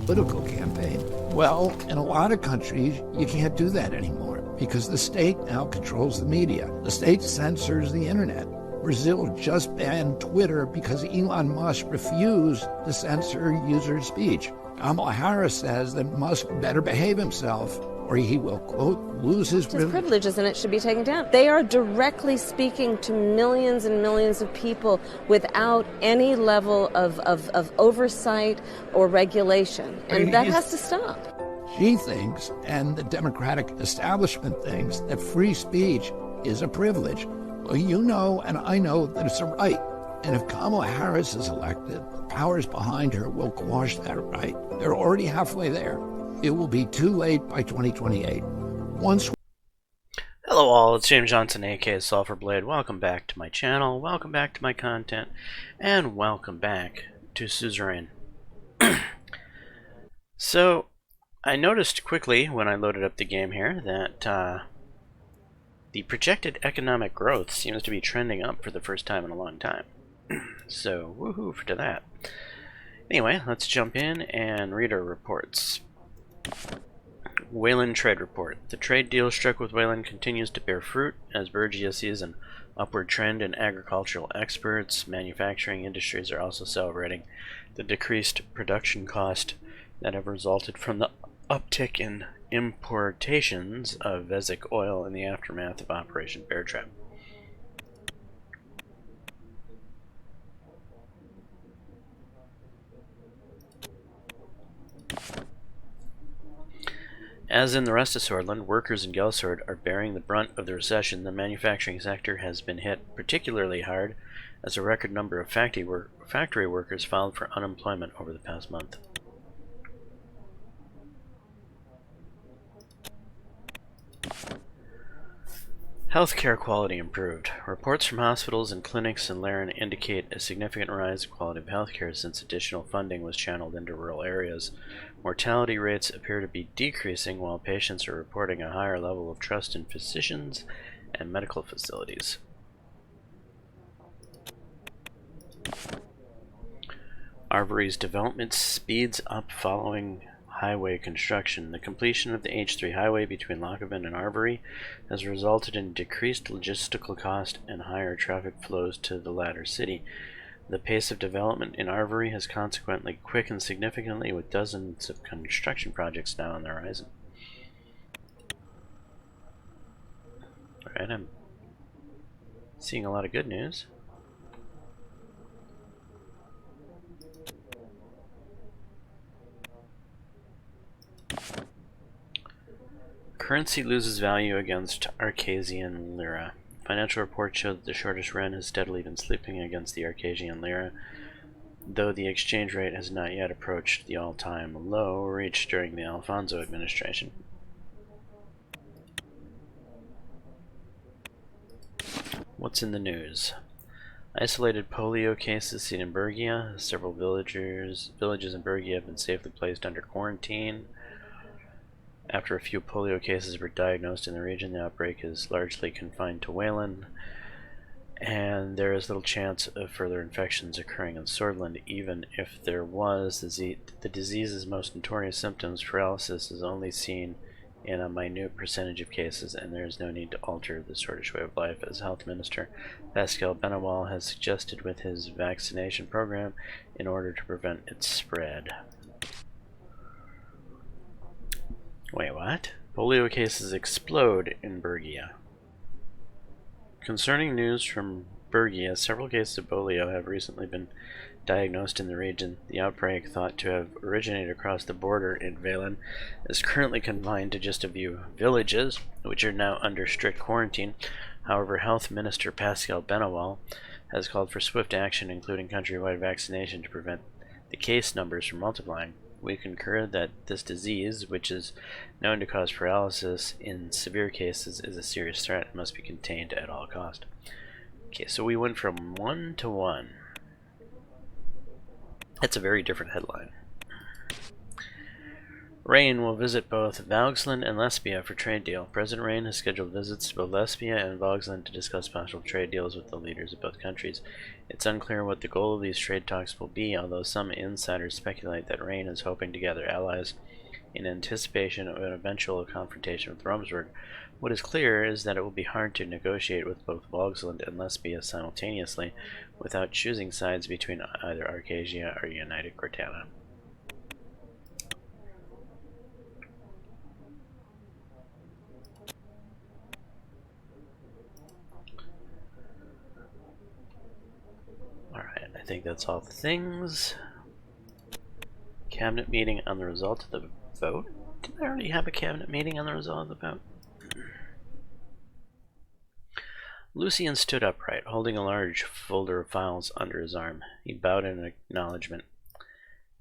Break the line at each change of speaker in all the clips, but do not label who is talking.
political campaign. Well, in a lot of countries, you can't do that anymore because the state now controls the media. The state censors the internet. Brazil just banned Twitter because Elon Musk refused to censor user speech. Kamala Harris says that Musk better behave himself or he will, quote, lose his
privileges and it should be taken down. They are directly speaking to millions and millions of people without any level of oversight or regulation. And that has to stop.
She thinks, and the Democratic establishment thinks, that free speech is a privilege. Well, you know and I know that it's a right. And if Kamala Harris is elected, the powers behind her will quash that right. They're already halfway there. It will be too late by 2028.
Hello all, it's James Johnson, aka Sulphur Blade. Welcome back to my channel, welcome back to my content, and welcome back to Suzerain. So, I noticed quickly when I loaded up the game here that the projected economic growth seems to be trending up for the first time in a long time. So, woohoo for that. Anyway, let's jump in and read our reports. Wayland Trade Report. The trade deal struck with Wayland continues to bear fruit as Bergia sees an upward trend in agricultural exports. Manufacturing industries are also celebrating the decreased production cost that have resulted from the uptick in importations of Vezic oil in the aftermath of Operation Bear Trap. As in the rest of Swordland, workers in Gelsord are bearing the brunt of the recession. The manufacturing sector has been hit particularly hard as a record number of factory workers filed for unemployment over the past month. Healthcare quality improved. Reports from hospitals and clinics in Laren indicate a significant rise in quality of healthcare since additional funding was channeled into rural areas. Mortality rates appear to be decreasing while patients are reporting a higher level of trust in physicians and medical facilities. Arvory's development speeds up following highway construction. The completion of the H3 highway between Lochaben and Arvory has resulted in decreased logistical cost and higher traffic flows to the latter city. The pace of development in Arvory has consequently quickened significantly with dozens of construction projects now on the horizon. Alright, I'm seeing a lot of good news. Currency loses value against Arcasian lira. Financial reports show that the shortest ren has steadily been slipping against the Arcasian lira, though the exchange rate has not yet approached the all-time low reached during the Alfonso administration. What's in the news? Isolated polio cases seen in Bergia. Several villages in Bergia have been safely placed under quarantine. After a few polio cases were diagnosed in the region, the outbreak is largely confined to Wayland, and there is little chance of further infections occurring in Swordland. Even if there was, the disease's most notorious symptoms, paralysis, is only seen in a minute percentage of cases, and there is no need to alter the Swordish way of life, as Health Minister Pascal Benawal has suggested with his vaccination program in order to prevent its spread. Wait, what? Polio cases explode in Bergia. Concerning news from Bergia, several cases of polio have recently been diagnosed in the region. The outbreak, thought to have originated across the border in Valen, is currently confined to just a few villages, which are now under strict quarantine. However, Health Minister Pascal Benawal has called for swift action, including countrywide vaccination, to prevent the case numbers from multiplying. We concur that this disease, which is known to cause paralysis in severe cases, is a serious threat and must be contained at all cost. Okay, so we went from 1 to 1. That's a very different headline. Rain will visit both Vauxland and Lesbia for trade deal. President Rain has scheduled visits to both Lesbia and Vauxland to discuss possible trade deals with the leaders of both countries. It's unclear what the goal of these trade talks will be, although some insiders speculate that Rain is hoping to gather allies in anticipation of an eventual confrontation with Romsburg. What is clear is that it will be hard to negotiate with both Vauxland and Lesbia simultaneously without choosing sides between either Arcasia or United Cortana. Alright, I think that's all the things. Cabinet meeting on the result of the vote? Did I already have a cabinet meeting on the result of the vote? Lucian stood upright, holding a large folder of files under his arm. He bowed in acknowledgement.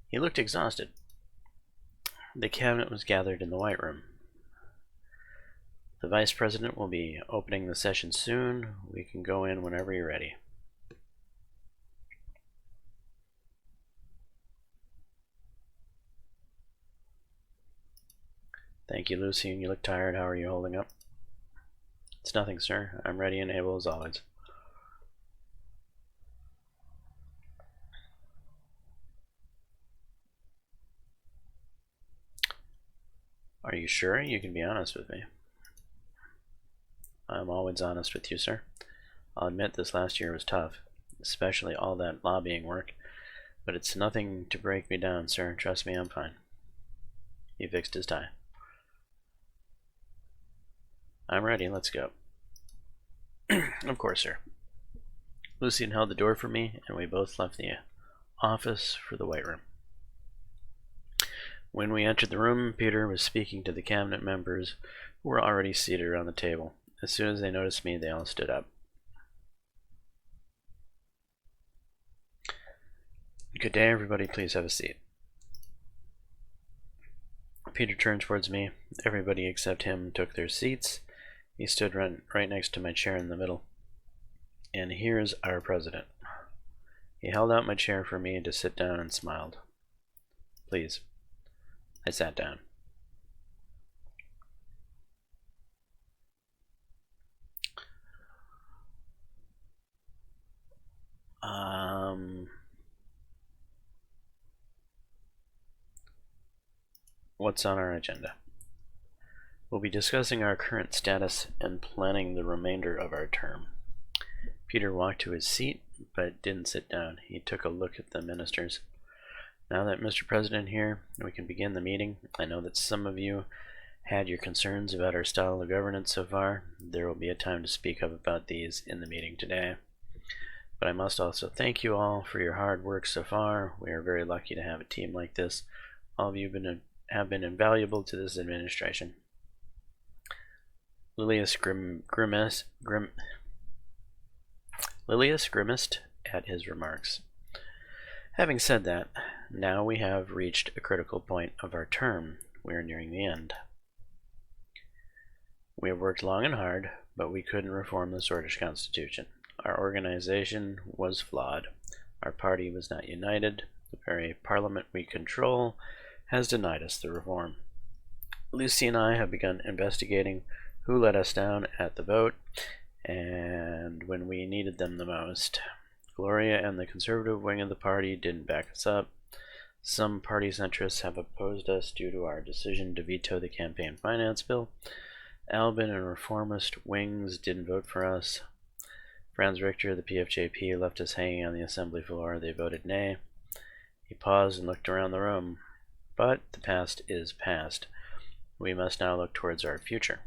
He looked exhausted. The cabinet was gathered in the White Room. The Vice President will be opening the session soon. We can go in whenever you're ready. Thank you, Lucian. You look tired. How are you holding up? It's nothing, sir. I'm ready and able as always. Are you sure? You can be honest with me. I'm always honest with you, sir. I'll admit this last year was tough, especially all that lobbying work, but it's nothing to break me down, sir. Trust me, I'm fine. He fixed his tie. I'm ready. Let's go. Of course, sir. Lucian held the door for me, and we both left the office for the White Room. When we entered the room, Peter was speaking to the cabinet members who were already seated around the table. As soon as they noticed me, they all stood up. Good day, everybody. Please have a seat. Peter turned towards me. Everybody except him took their seats. He stood right next to my chair in the middle. And here's our president. He held out my chair for me to sit down and smiled. Please. I sat down. What's on our agenda? We'll be discussing our current status and planning the remainder of our term. Peter walked to his seat, but didn't sit down. He took a look at the ministers. Now that Mr. President here, we can begin the meeting. I know that some of you had your concerns about our style of governance so far. There will be a time to speak up about these in the meeting today. But I must also thank you all for your hard work so far. We are very lucky to have a team like this. All of you have been invaluable to this administration. Lilius grimaced at his remarks. Having said that, now we have reached a critical point of our term. We are nearing the end. We have worked long and hard, but we couldn't reform the Swedish Constitution. Our organization was flawed. Our party was not united. The very parliament we control has denied us the reform. Lucy and I have begun investigating who let us down at the vote and when we needed them the most. Gloria and the conservative wing of the party didn't back us up. Some party centrists have opposed us due to our decision to veto the campaign finance bill. Albin and reformist wings didn't vote for us. Franz Richter, the PFJP, left us hanging on the assembly floor. They voted nay. He paused and looked around the room. But the past is past. We must now look towards our future.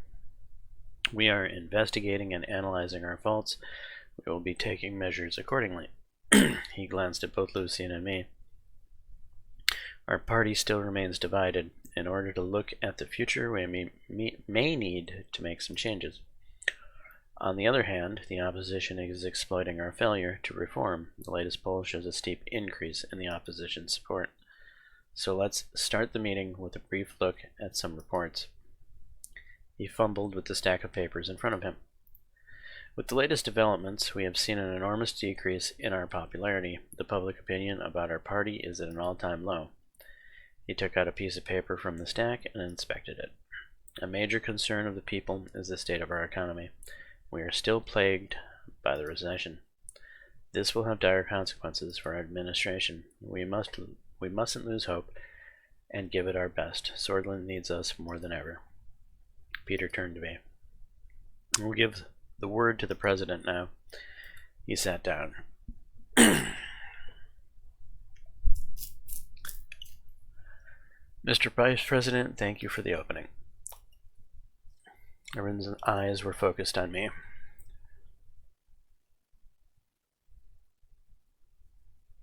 We are investigating and analyzing our faults. We will be taking measures accordingly. He glanced at both Lucian and me. Our party still remains divided. In order to look at the future, we may need to make some changes. On the other hand, the opposition is exploiting our failure to reform. The latest poll shows a steep increase in the opposition's support. So let's start the meeting with a brief look at some reports. He fumbled with the stack of papers in front of him. With the latest developments, we have seen an enormous decrease in our popularity. The public opinion about our party is at an all-time low. He took out a piece of paper from the stack and inspected it. A major concern of the people is the state of our economy. We are still plagued by the recession. This will have dire consequences for our administration. We mustn't lose hope and give it our best. Swordland needs us more than ever. Peter turned to me. We'll give the word to the president now. He sat down. Mr. Vice President, thank you for the opening. Everyone's eyes were focused on me.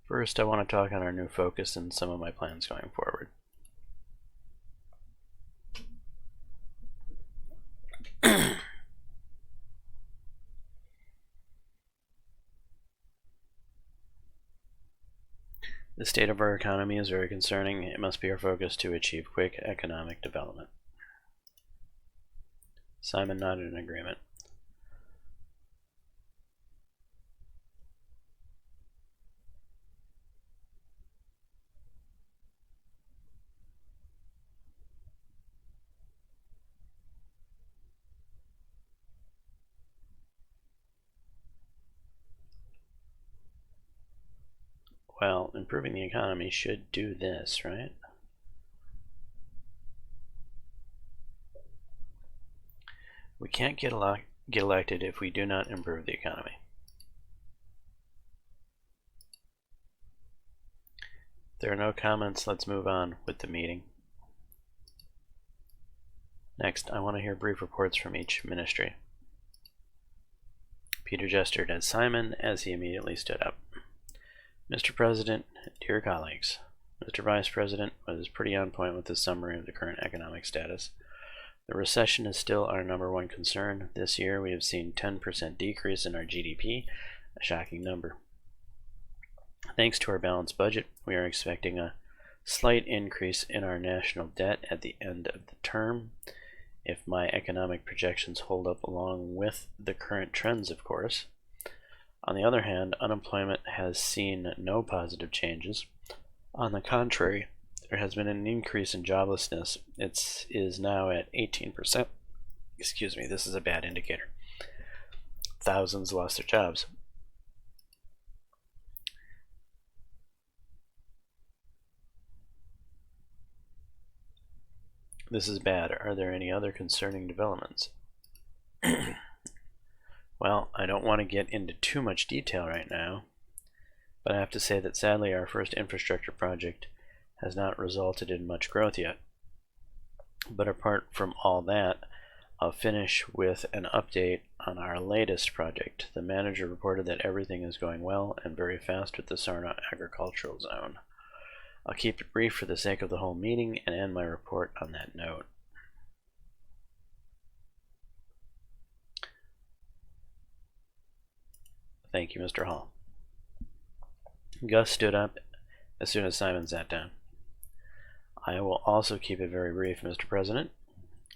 First, I want to talk on our new focus and some of my plans going forward. The state of our economy is very concerning. It must be our focus to achieve quick economic development. Simon nodded in agreement. Well, improving the economy should do this, right? We can't get elected if we do not improve the economy. If there are no comments, let's move on with the meeting. Next, I want to hear brief reports from each ministry. Peter gestured at Simon as he immediately stood up. Mr. President, dear colleagues, Mr. Vice President was pretty on point with his summary of the current economic status. The recession is still our #1 concern. This year we have seen 10% decrease in our GDP, a shocking number. Thanks to our balanced budget, we are expecting a slight increase in our national debt at the end of the term. If my economic projections hold up along with the current trends, of course. On the other hand, unemployment has seen no positive changes. On the contrary, there has been an increase in joblessness. It is now at 18%. Excuse me, this is a bad indicator. Thousands lost their jobs. This is bad. Are there any other concerning developments? Well, I don't want to get into too much detail right now, but I have to say that sadly our first infrastructure project has not resulted in much growth yet. But apart from all that, I'll finish with an update on our latest project. The manager reported that everything is going well and very fast with the Sarna agricultural zone. I'll keep it brief for the sake of the whole meeting and end my report on that note. Thank you, Mr. Hall. Gus stood up as soon as Simon sat down. I will also keep it very brief, Mr. President.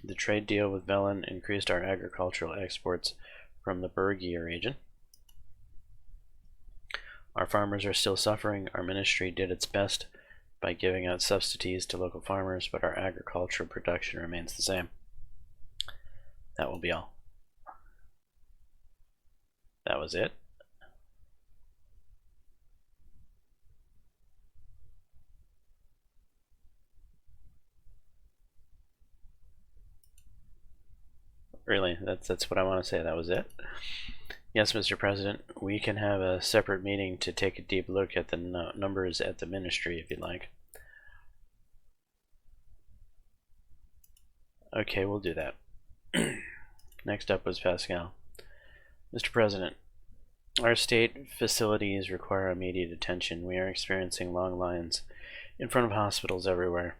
The trade deal with Velen increased our agricultural exports from the Bergia region. Our farmers are still suffering. Our ministry did its best by giving out subsidies to local farmers, but our agricultural production remains the same. That will be all. That was it. Really, that's what I want to say. That was it. Yes, Mr. President, we can have a separate meeting to take a deep look at the numbers at the ministry if you'd like. Okay, we'll do that. Next up was Pascal. Mr. President, our state facilities require immediate attention. We are experiencing long lines in front of hospitals everywhere.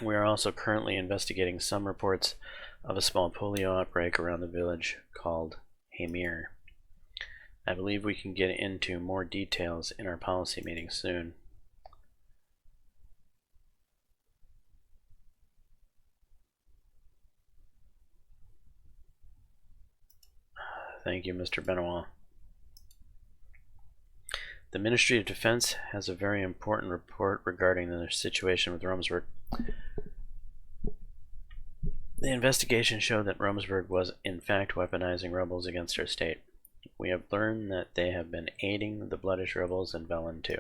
We are also currently investigating some reports of a small polio outbreak around the village called Hamir. I believe we can get into more details in our policy meeting soon. Thank you, Mr. Benoit. The Ministry of Defense has a very important report regarding the situation with Romsburg. The investigation showed that Romsburg was in fact weaponizing rebels against our state. We have learned that they have been aiding the bloodish rebels in Velen too.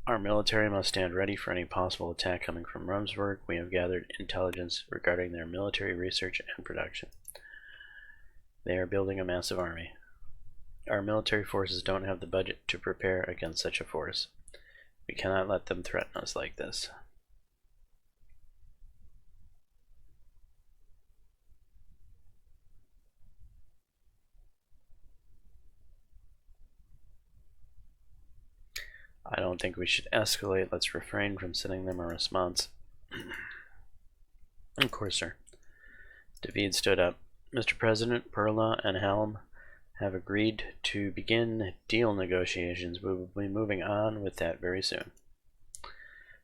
Our military must stand ready for any possible attack coming from Romsburg. We have gathered intelligence regarding their military research and production. They are building a massive army. Our military forces don't have the budget to prepare against such a force. We cannot let them threaten us like this. I don't think we should escalate. Let's refrain from sending them a response. Of course, sir. David stood up. Mr. President, Perla and Helm have agreed to begin deal negotiations. We will be moving on with that very soon.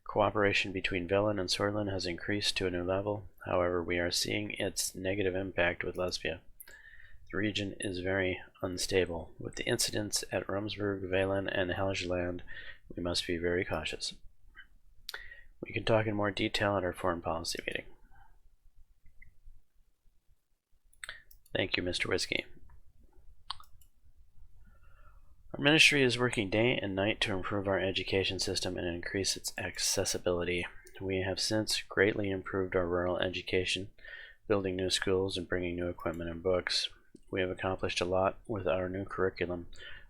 Cooperation between Velen and Sorlin has increased to a new level. However, we are seeing its negative impact with Lesbia. The region is very unstable. With the incidents at Romsburg, Velen, and Helgeland, we must be very cautious. We can talk in more detail at our foreign policy meeting. Thank you, Mr. Whiskey. Our ministry is working day and night to improve our education system and increase its accessibility. We have since greatly improved our rural education, building new schools and bringing new equipment and books. We have accomplished a lot with our new curriculum.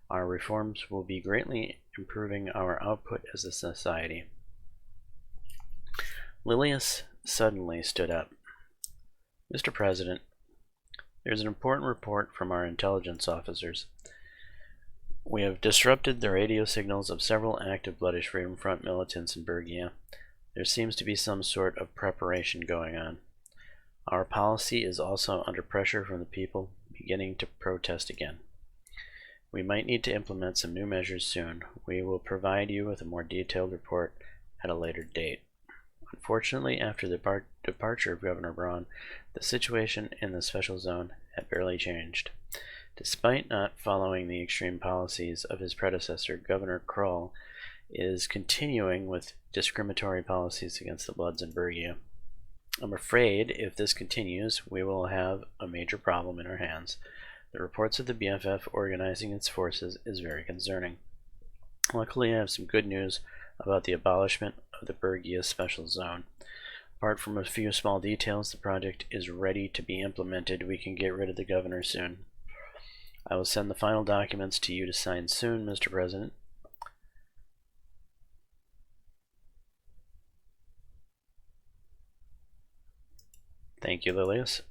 Our reforms will be greatly improving our output as a society. Lilius suddenly stood up. Mr. President, there's an important report from our intelligence officers. We have disrupted the radio signals of several active Bloodish Freedom Front militants in Bergia. There seems to be some sort of preparation going on. Our policy is also under pressure from the people beginning to protest again. We might need to implement some new measures soon. We will provide you with a more detailed report at a later date. Unfortunately, after the departure of Governor Braun, the situation in the special zone had barely changed. Despite not following the extreme policies of his predecessor, Governor Kroll is continuing with discriminatory policies against the Bloods in Bergia. I'm afraid if this continues, we will have a major problem in our hands. The reports of the BFF organizing its forces is very concerning. Luckily, I have some good news about the abolishment of the Bergia Special Zone. Apart from a few small details, the project is ready to be implemented. We can get rid of the governor soon. I will send the final documents to you to sign soon, Mr. President. Thank you, Lilius.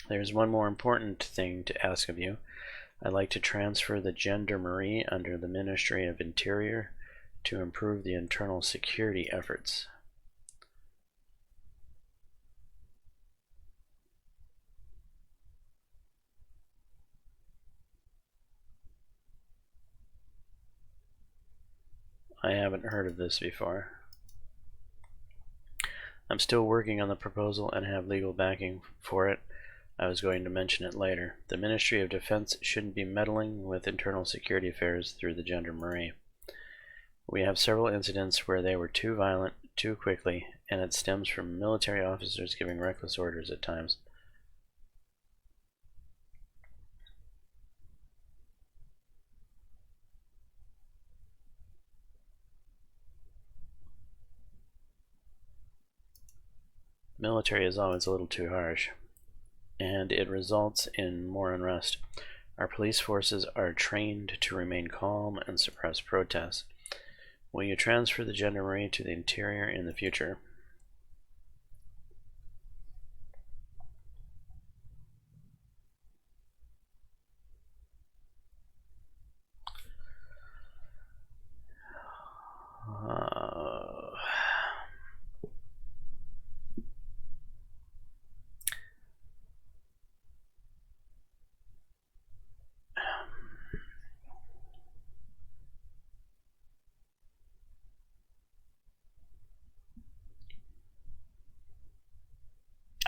There's one more important thing to ask of you. I'd like to transfer the Gendarmerie under the Ministry of Interior to improve the internal security efforts. I haven't heard of this before. I'm still working on the proposal and have legal backing for it. I was going to mention it later. The Ministry of Defense shouldn't be meddling with internal security affairs through the Gendarmerie. We have several incidents where they were too violent, too quickly, and it stems from military officers giving reckless orders at times. The military is always a little too harsh, and it results in more unrest. Our police forces are trained to remain calm and suppress protests. Will you transfer the Gendarmerie to the Interior in the future?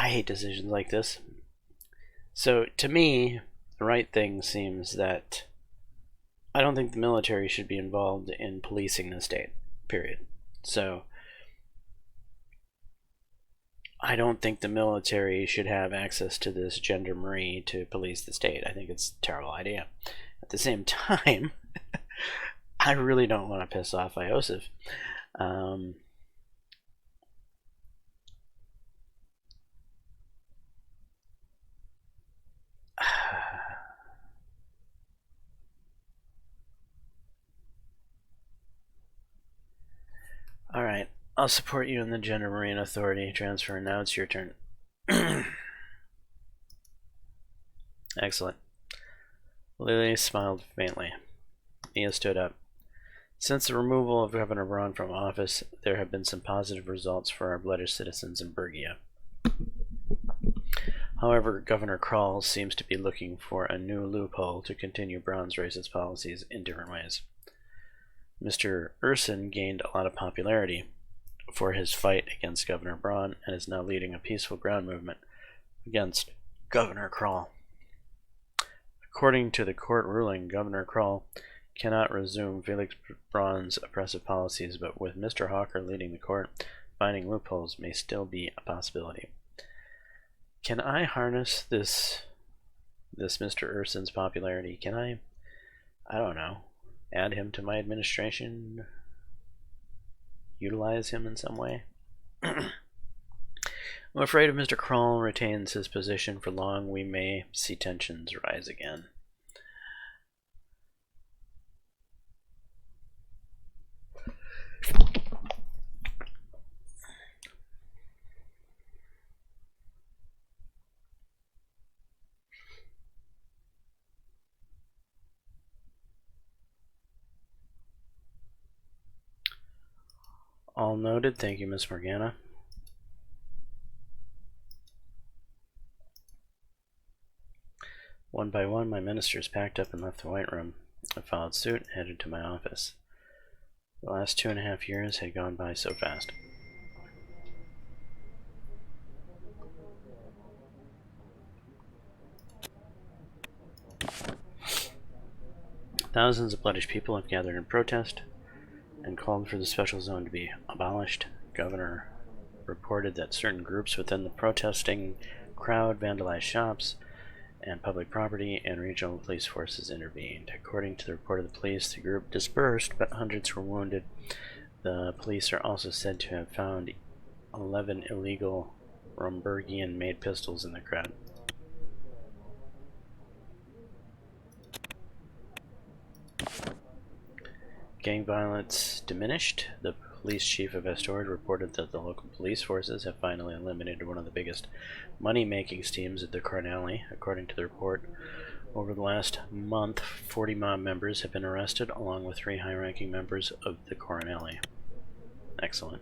I hate decisions like this. So, to me, the right thing seems that I don't think the military should be involved in policing the state, period. So I don't think the military should have access to this gendarmerie to police the state. I think it's a terrible idea. At the same time, I really don't want to piss off Iosif. Alright, I'll support you in the Gendarmerie Authority transfer. Now it's your turn. Excellent. Lily smiled faintly. Mia stood up. Since the removal of Governor Braun from office, there have been some positive results for our blooded citizens in Bergia. However, Governor Krall seems to be looking for a new loophole to continue Braun's racist policies in different ways. Mr. Urson gained a lot of popularity for his fight against Governor Braun and is now leading a peaceful ground movement against Governor Krall. According to the court ruling, Governor Krall cannot resume Felix Braun's oppressive policies, but with Mr. Hawker leading the court, finding loopholes may still be a possibility. Can I harness this Mr. Urson's popularity? Can I don't know, add him to my administration? Utilize him in some way? I'm afraid if Mr. Krall retains his position for long, we may see tensions rise again. All noted. Thank you, Miss Morgana. One by one, my ministers packed up and left the White Room. I followed suit and headed to my office. The last 2.5 years had gone by so fast. Thousands of bloodish people have gathered in protest and called for the special zone to be abolished. Governor reported that certain groups within the protesting crowd vandalized shops and public property, and regional police forces intervened. According to the report of the police, the group dispersed, but hundreds were wounded. The police are also said to have found 11 illegal Rombergian-made pistols in the crowd. Gang violence diminished. The police chief of Astoria reported that the local police forces have finally eliminated one of the biggest money-making schemes at the Cornelli. According to the report, over the last month, 40 mob members have been arrested, along with 3 high-ranking members of the Cornelli. Excellent.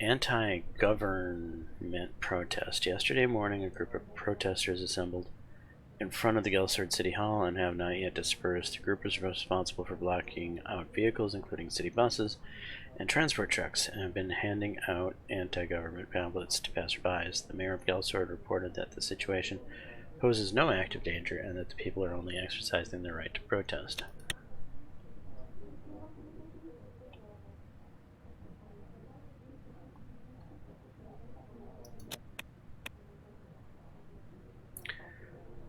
Anti-government protest. Yesterday morning, a group of protesters assembled in front of the Gelsord City Hall and have not yet dispersed. The group is responsible for blocking out vehicles, including city buses and transport trucks, and have been handing out anti-government pamphlets to passerbys. The mayor of Gelsord reported that the situation poses no active danger and that the people are only exercising their right to protest.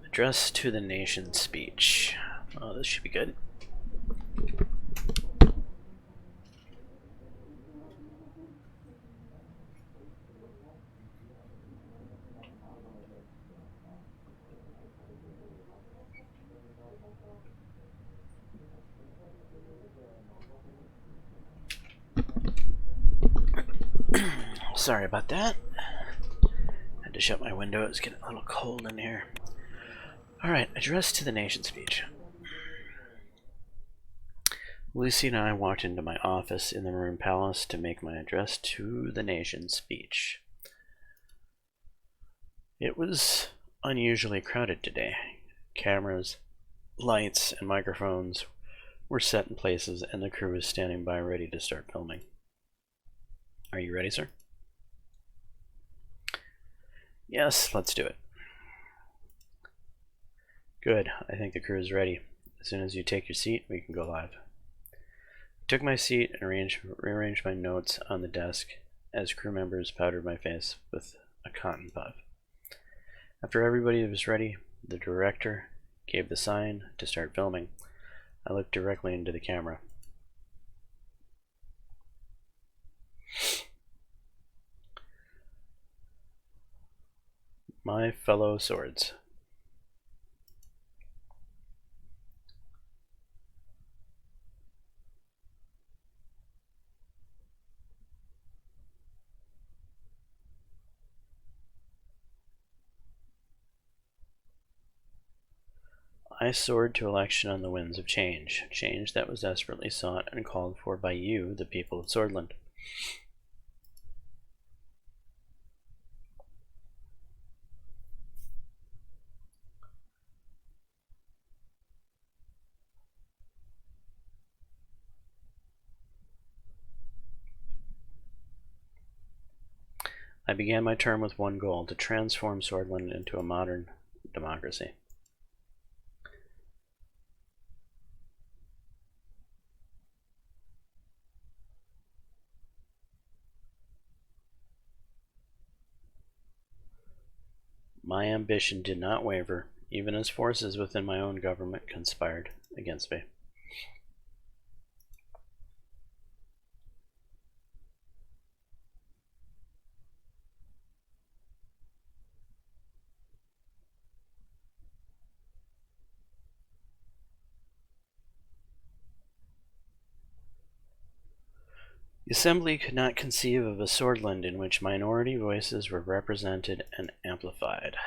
Address to the nation speech. Oh, this should be good. Sorry about that. Had to shut my window. It's getting a little cold in here. Alright, address to the nation speech. Lucy and I walked into my office in the Maroon Palace to make my address to the nation speech. It was unusually crowded today. Cameras, lights, and microphones were set in places, and the crew was standing by ready to start filming. Are you ready, sir? Yes, let's do it. Good, I think the crew is ready. As soon as you take your seat, we can go live. I took my seat and rearranged my notes on the desk as crew members powdered my face with a cotton puff. After everybody was ready, the director gave the sign to start filming. I looked directly into the camera. My fellow swords. I soared to election on the winds of change, change that was desperately sought and called for by you, the people of Swordland. I began my term with one goal, to transform Swordland into a modern democracy. My ambition did not waver, even as forces within my own government conspired against me. The Assembly could not conceive of a Swordland in which minority voices were represented and amplified.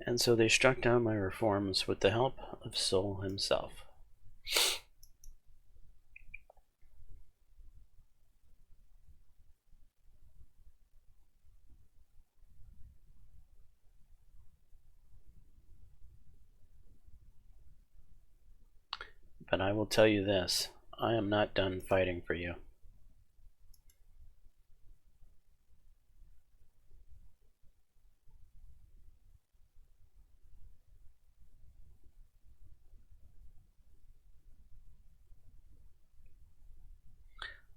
And so they struck down my reforms with the help of Sol himself. But I will tell you this, I am not done fighting for you.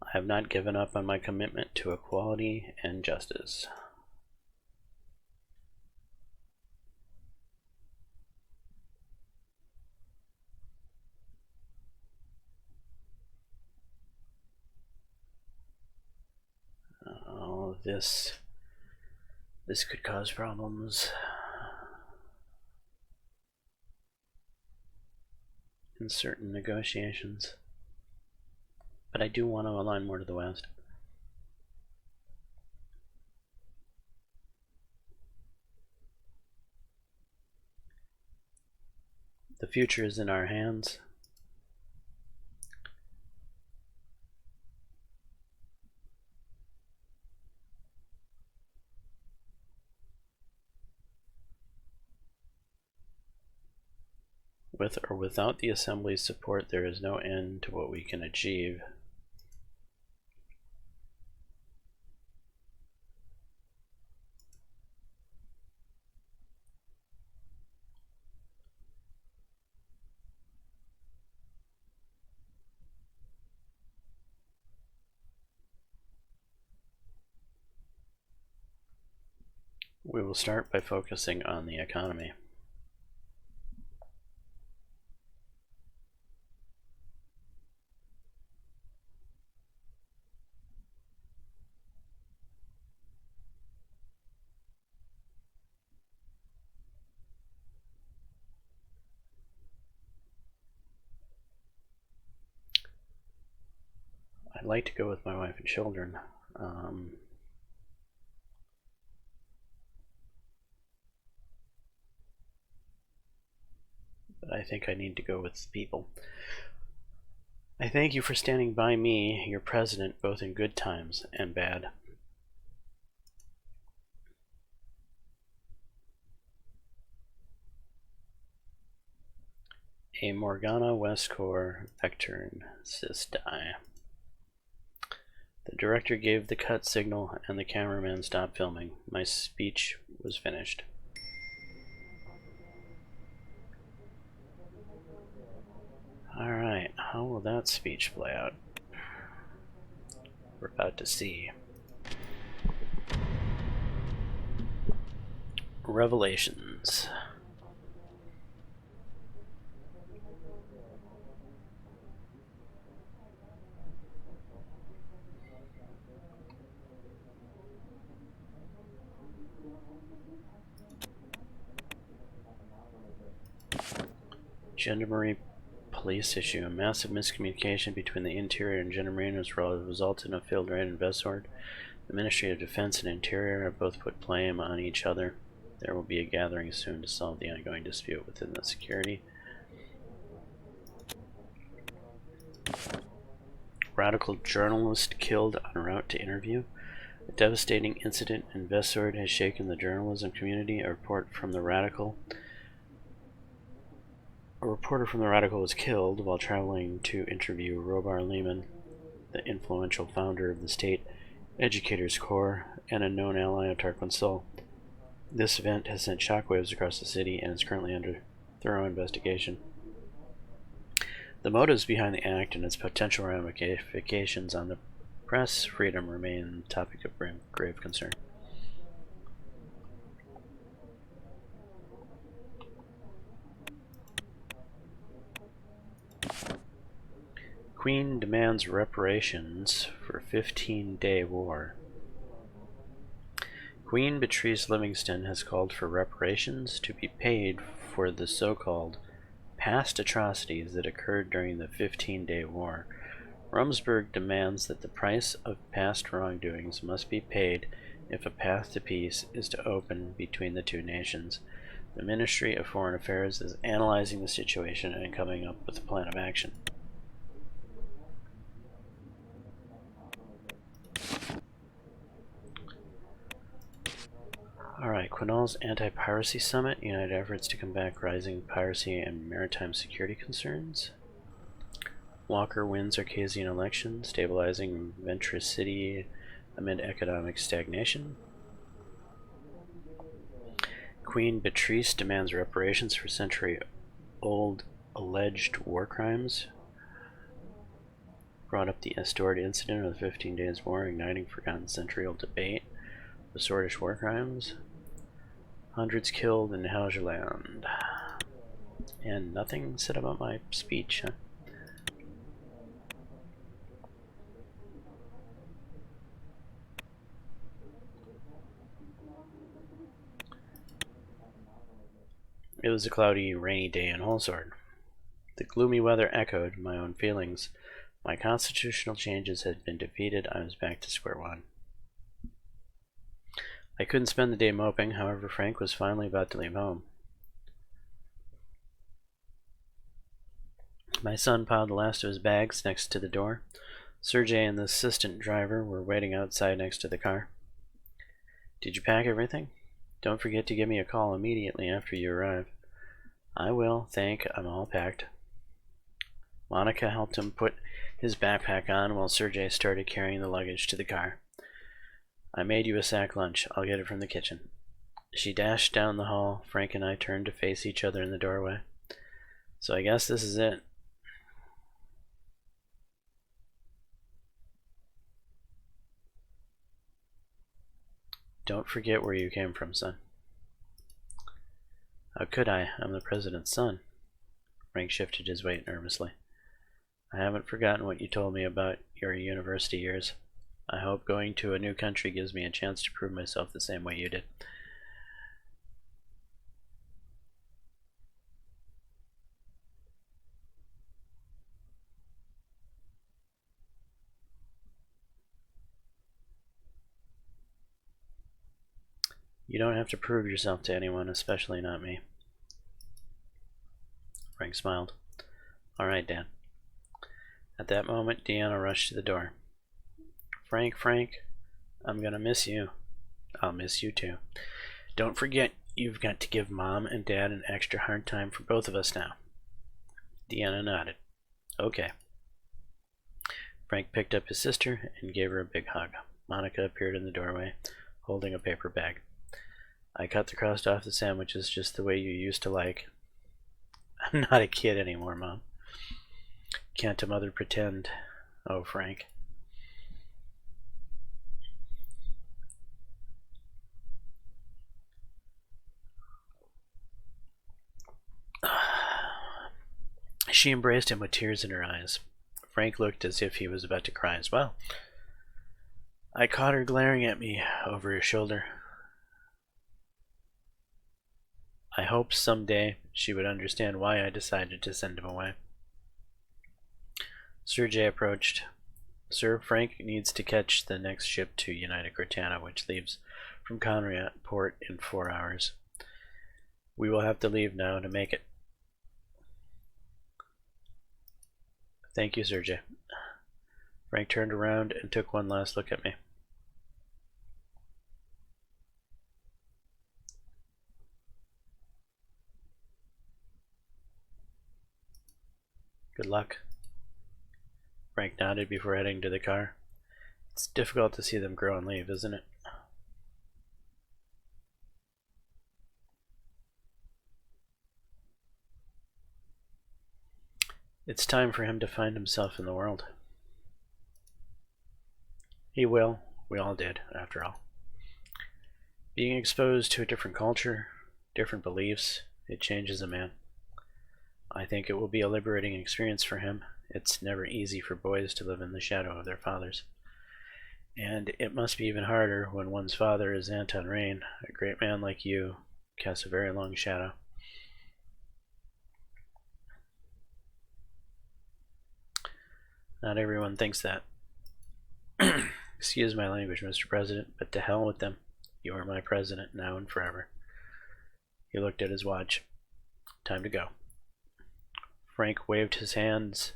I have not given up on my commitment to equality and justice. Oh, this could cause problems in certain negotiations. But I do want to align more to the west. The future is in our hands. With or without the Assembly's support, there is no end to what we can achieve. We will start by focusing on the economy. I'd like to go with my wife and children. But I think I need to go with people. I thank you for standing by me, your president, both in good times and bad. a Morgana West Core Vectorn Sys die. The director gave the cut signal and the cameraman stopped filming. My speech was finished. Alright, how will that speech play out? We're about to see. Revelations. Gendarmerie police issue. A massive miscommunication between the Interior and Gendarmerie has resulted in a failed raid in Vestord. The Ministry of Defense and Interior have both put blame on each other. There will be a gathering soon to solve the ongoing dispute within the security. Radical journalist killed en route to interview. A devastating incident in Vestord has shaken the journalism community. A reporter from the Radical was killed while traveling to interview Robar Lehman, the influential founder of the State Educators Corps and a known ally of Tarquin Sol. This event has sent shockwaves across the city and is currently under thorough investigation. The motives behind the act and its potential ramifications on the press freedom remain a topic of grave concern. Queen demands reparations for 15-day war. Queen Beatrice Livingston has called for reparations to be paid for the so-called past atrocities that occurred during the 15-day war. Rumsberg demands that the price of past wrongdoings must be paid if a path to peace is to open between the two nations. The Ministry of Foreign Affairs is analyzing the situation and coming up with a plan of action. Alright, Quinaul's Anti-Piracy Summit, united efforts to combat rising piracy and maritime security concerns. Walker wins Arcasian election, stabilizing Ventress City amid economic stagnation. Queen Beatrice demands reparations for century-old alleged war crimes. Brought up the Estord incident of the 15 Days War, igniting forgotten century-old debate. The Swordish war crimes. Hundreds killed in Helgeland. And nothing said about my speech, huh? It was a cloudy, rainy day in Holsord. The gloomy weather echoed my own feelings. My constitutional changes had been defeated. I was back to square one. I couldn't spend the day moping, however Frank was finally about to leave home. My son piled the last of his bags next to the door. Sergey and the assistant driver were waiting outside next to the car. Did you pack everything? Don't forget to give me a call immediately after you arrive. I will, I'm all packed. Monica helped him put his backpack on while Sergey started carrying the luggage to the car. I made you a sack lunch. I'll get it from the kitchen. She dashed down the hall. Frank and I turned to face each other in the doorway. So I guess this is it. Don't forget where you came from, son. How could I? I'm the president's son. Frank shifted his weight nervously. I haven't forgotten what you told me about your university years. I hope going to a new country gives me a chance to prove myself the same way you did. You don't have to prove yourself to anyone, especially not me. Frank smiled. All right, Dan. At that moment, Deanna rushed to the door. Frank, I'm gonna miss you. I'll miss you too. Don't forget, you've got to give Mom and Dad an extra hard time for both of us now. Deanna nodded. Okay. Frank picked up his sister and gave her a big hug. Monica appeared in the doorway, holding a paper bag. I cut the crust off the sandwiches just the way you used to like. I'm not a kid anymore, Mom. Can't a mother pretend? Oh, Frank. She embraced him with tears in her eyes. Frank looked as if he was about to cry as well. I caught her glaring at me over his shoulder. I hoped someday she would understand why I decided to send him away. Sergei approached. Sir, Frank needs to catch the next ship to United Cortana, which leaves from Conrad port in 4 hours. We will have to leave now to make it. Thank you, Sergei. Frank turned around and took one last look at me. Good luck. Frank nodded before heading to the car. It's difficult to see them grow and leave, isn't it? It's time for him to find himself in the world. He will. We all did, after all. Being exposed to a different culture, different beliefs, it changes a man. I think it will be a liberating experience for him. It's never easy for boys to live in the shadow of their fathers. And it must be even harder when one's father is Anton Rain, a great man like you, casts a very long shadow. Not everyone thinks that. Excuse my language, Mr. President, but to hell with them. You are my president now and forever. He looked at his watch. Time to go. Frank waved his hands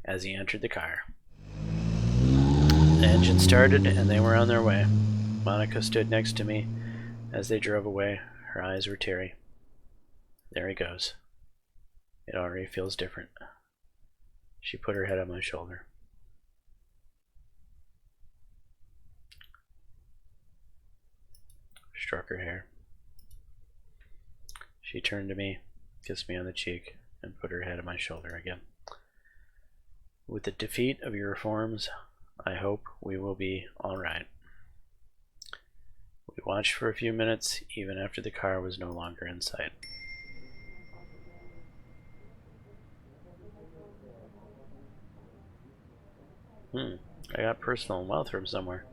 as he entered the car. The engine started and they were on their way. Monica stood next to me as they drove away. Her eyes were teary. There he goes. It already feels different. She put her head on my shoulder. Struck her hair. She turned to me, kissed me on the cheek, and put her head on my shoulder again. With the defeat of your reforms, I hope we will be all right. We watched for a few minutes, even after the car was no longer in sight. I got personal wealth from somewhere.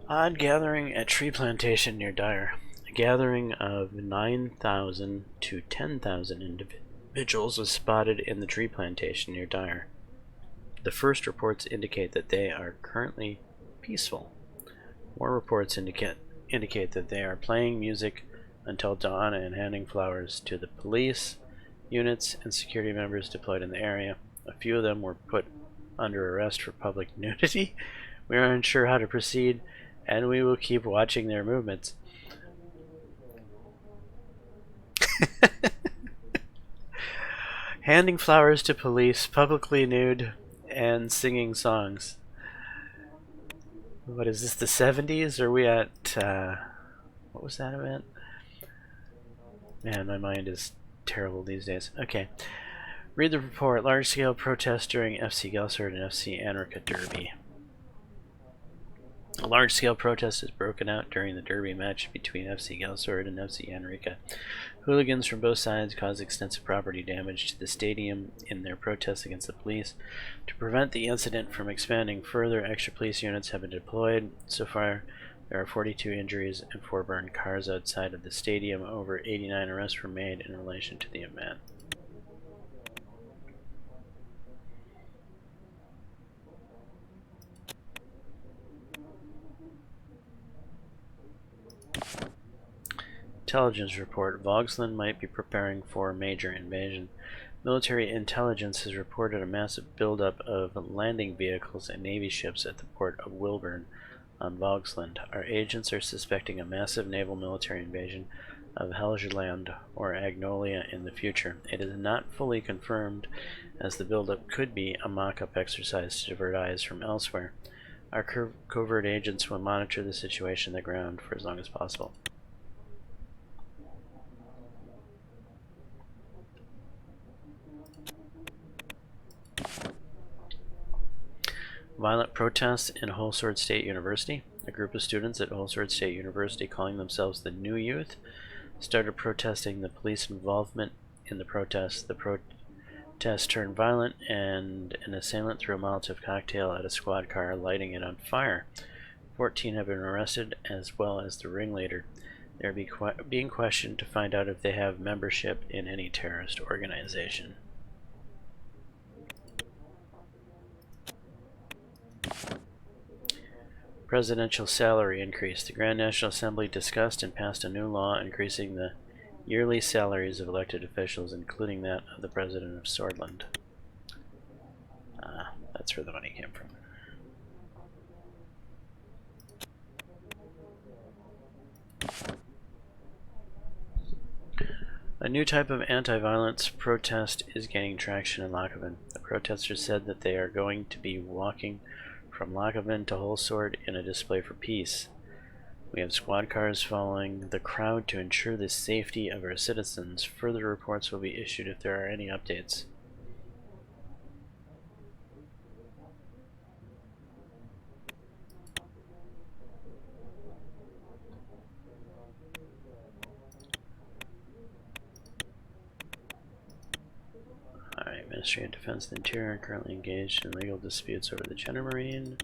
Odd gathering at tree plantation near Dyer. A gathering of 9,000 to 10,000 individuals was spotted in the tree plantation near Dyer. The first reports indicate that they are currently peaceful. More reports indicate that they are playing music until dawn and handing flowers to the police units and security members deployed in the area. A few of them were put under arrest for public nudity. We are unsure how to proceed, and we will keep watching their movements. Handing flowers to police, publicly nude, and singing songs. What is this, the 70s? Are we at, what was that event? Man, my mind is terrible these days. Okay. Read the report. Large-scale protests during FC Gelsord and FC Anrica Derby. A large-scale protest has broken out during the derby match between FC Gelsord and FC Anrica. Hooligans from both sides caused extensive property damage to the stadium in their protests against the police. To prevent the incident from expanding further, extra police units have been deployed. So far, there are 42 injuries and 4 burned cars outside of the stadium. Over 89 arrests were made in relation to the event. Intelligence report. Vogsland might be preparing for a major invasion. Military intelligence has reported a massive buildup of landing vehicles and Navy ships at the port of Wilburn on Vogsland. Our agents are suspecting a massive naval military invasion of Helgeland or Agnolia in the future. It is not fully confirmed, as the buildup could be a mock-up exercise to divert eyes from elsewhere. Our covert agents will monitor the situation on the ground for as long as possible. Violent protests in Whole Sword State University. A group of students at Whole Sword State University, calling themselves the New Youth, started protesting the police involvement in the protests. The protest turned violent, and an assailant threw a Molotov cocktail at a squad car, lighting it on fire. 14 have been arrested, as well as the ringleader. They are being questioned to find out if they have membership in any terrorist organization. Presidential salary increase. The Grand National Assembly discussed and passed a new law increasing the yearly salaries of elected officials, including that of the President of Swordland. That's where the money came from. A new type of anti-violence protest is gaining traction in Lochavan. The protesters said that they are going to be walking from Lochavan to Whole Sword in a display for peace. We have squad cars following the crowd to ensure the safety of our citizens. Further reports will be issued if there are any updates. Alright, Ministry of Defense and Interior are currently engaged in legal disputes over the Gendarmerie.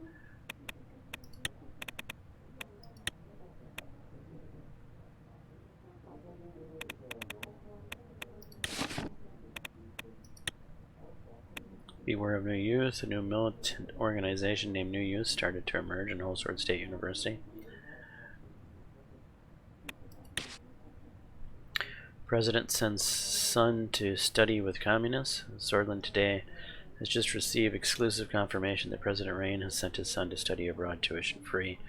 Beware of New Youth. A new militant organization named New Youth started to emerge in Whole Sword State University. President sends son to study with communists. Swordland today has just received exclusive confirmation that President Rain has sent his son to study abroad tuition-free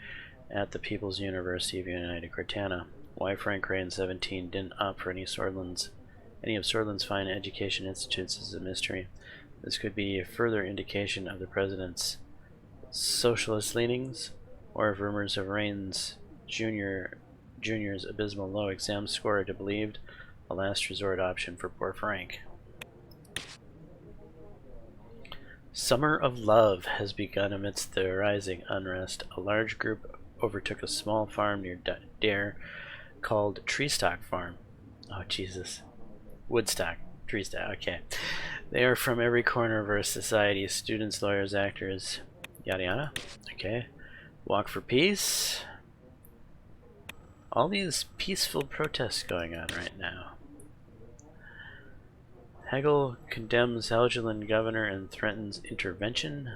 at the People's University of United Cortana. Why Frank Rain, 17, didn't opt for any of Swordland's fine education institutes is a mystery. This could be a further indication of the president's socialist leanings, or if rumors of Rain's junior's abysmal low exam score are to be believed, a last resort option for poor Frank. Summer of Love has begun amidst the rising unrest. A large group overtook a small farm near Dare called Treestock Farm. Oh, Jesus. Woodstock. Treestock, okay. They are from every corner of our society. Students, lawyers, actors, yada yada. Okay. Walk for Peace. All these peaceful protests going on right now. Hegel condemns Helgeland governor and threatens intervention.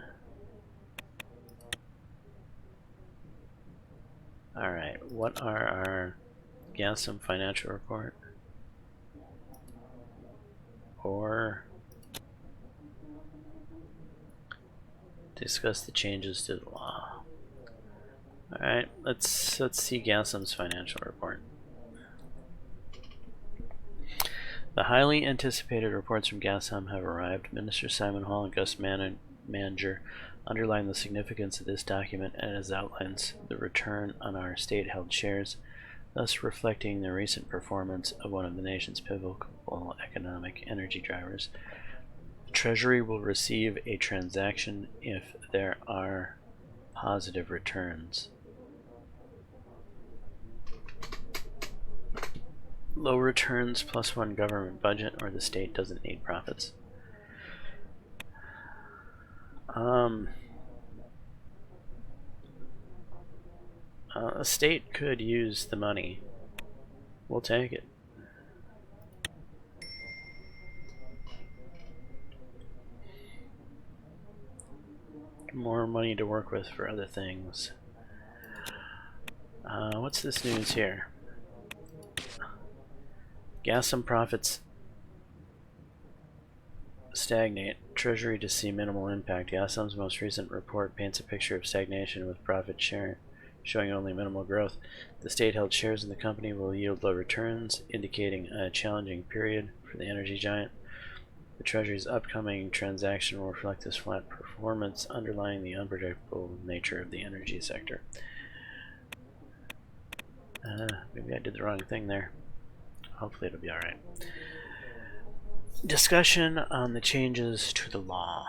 Alright, what are our Gassam financial report? Or discuss the changes to the law. Alright, let's see Gassam's financial report. The highly anticipated reports from Gassam have arrived. Minister Simon Hall and Gus Manager underline the significance of this document as it outlines the return on our state-held shares, thus reflecting the recent performance of one of the nation's pivotal economic energy drivers. The Treasury will receive a transaction if there are positive returns. Low returns plus one government budget, or the state doesn't need profits. A state could use the money. We'll take it. More money to work with for other things. What's this news here? Gassam profits stagnate. Treasury to see minimal impact. Yasam's most recent report paints a picture of stagnation with profit share showing only minimal growth. The state-held shares in the company will yield low returns, indicating a challenging period for the energy giant. The Treasury's upcoming transaction will reflect this flat performance, underlying the unpredictable nature of the energy sector. Maybe I did the wrong thing there. Hopefully it'll be alright. Discussion on the changes to the law.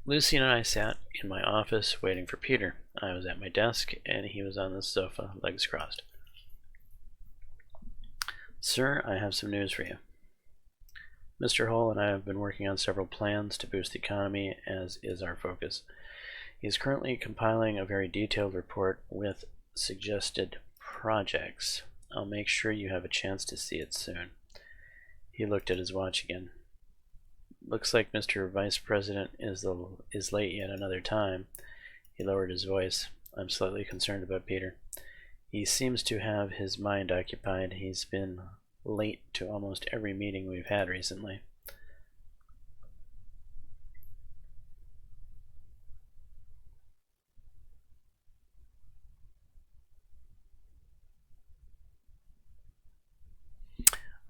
Lucy and I sat in my office waiting for Peter. I was at my desk and he was on the sofa, legs crossed. Sir, I have some news for you. Mr. Hull and I have been working on several plans to boost the economy, as is our focus. He is currently compiling a very detailed report with suggested projects. I'll make sure you have a chance to see it soon. He looked at his watch again. Looks like Mr. Vice President is late yet another time. He lowered his voice. I'm slightly concerned about Peter. He seems to have his mind occupied. He's been late to almost every meeting we've had recently.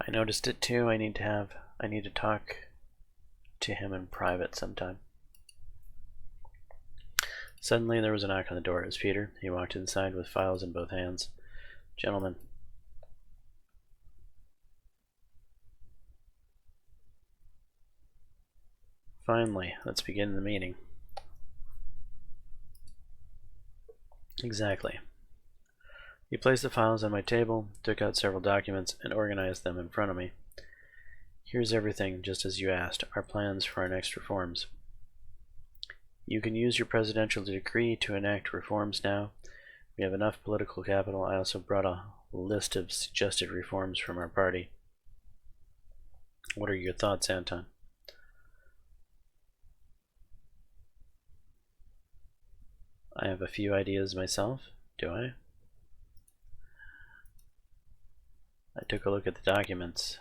I noticed it too. I need to talk to him in private sometime. Suddenly there was a knock on the door. It was Peter. He walked inside with files in both hands. Gentlemen. Finally, let's begin the meeting. Exactly. He placed the files on my table, took out several documents, and organized them in front of me. Here's everything, just as you asked, our plans for our next reforms. You can use your presidential decree to enact reforms now. We have enough political capital. I also brought a list of suggested reforms from our party. What are your thoughts, Anton? I have a few ideas myself. Do I? I took a look at the documents.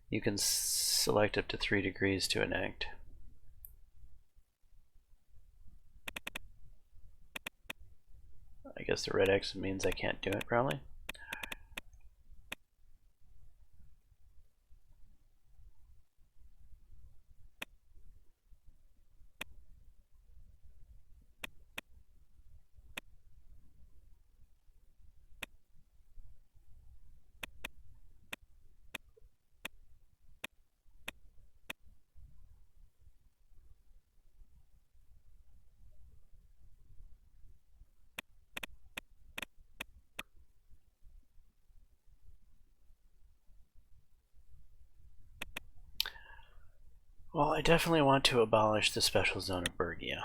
You can select up to 3 degrees to enact. I guess the red X means I can't do it, probably. Well, I definitely want to abolish the special zone of Bergia.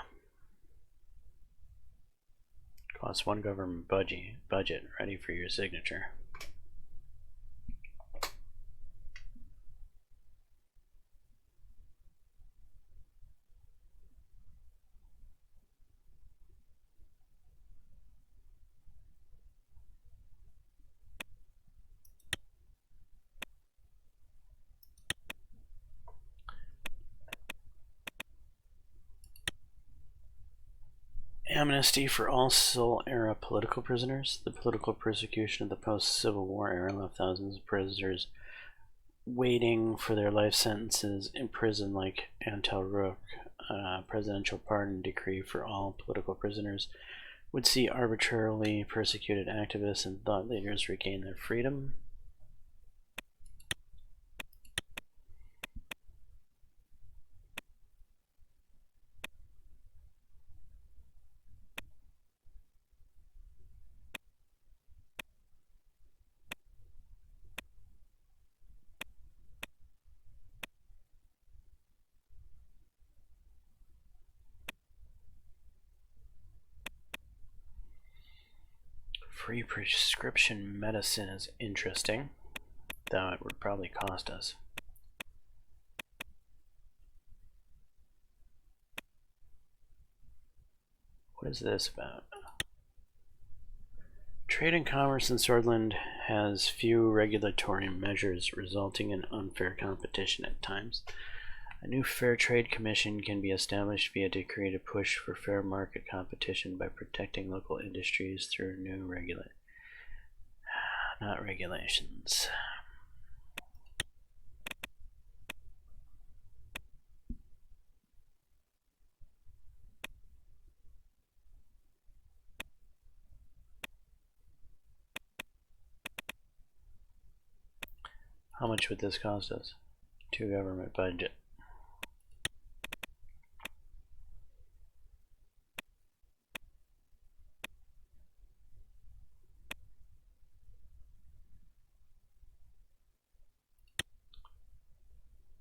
Costs 1 government budget. Ready for your signature. Amnesty for all Civil-era political prisoners. The political persecution of the post-Civil War era left thousands of prisoners waiting for their life sentences in prison like Antal Rook. Presidential pardon decree for all political prisoners would see arbitrarily persecuted activists and thought leaders regain their freedom. Free prescription medicine is interesting, though it would probably cost us. What is this about? Trade and commerce in Swordland has few regulatory measures, resulting in unfair competition at times. A new Fair Trade Commission can be established via decree to push for fair market competition by protecting local industries through new regulations. How much would this cost us? To government budget.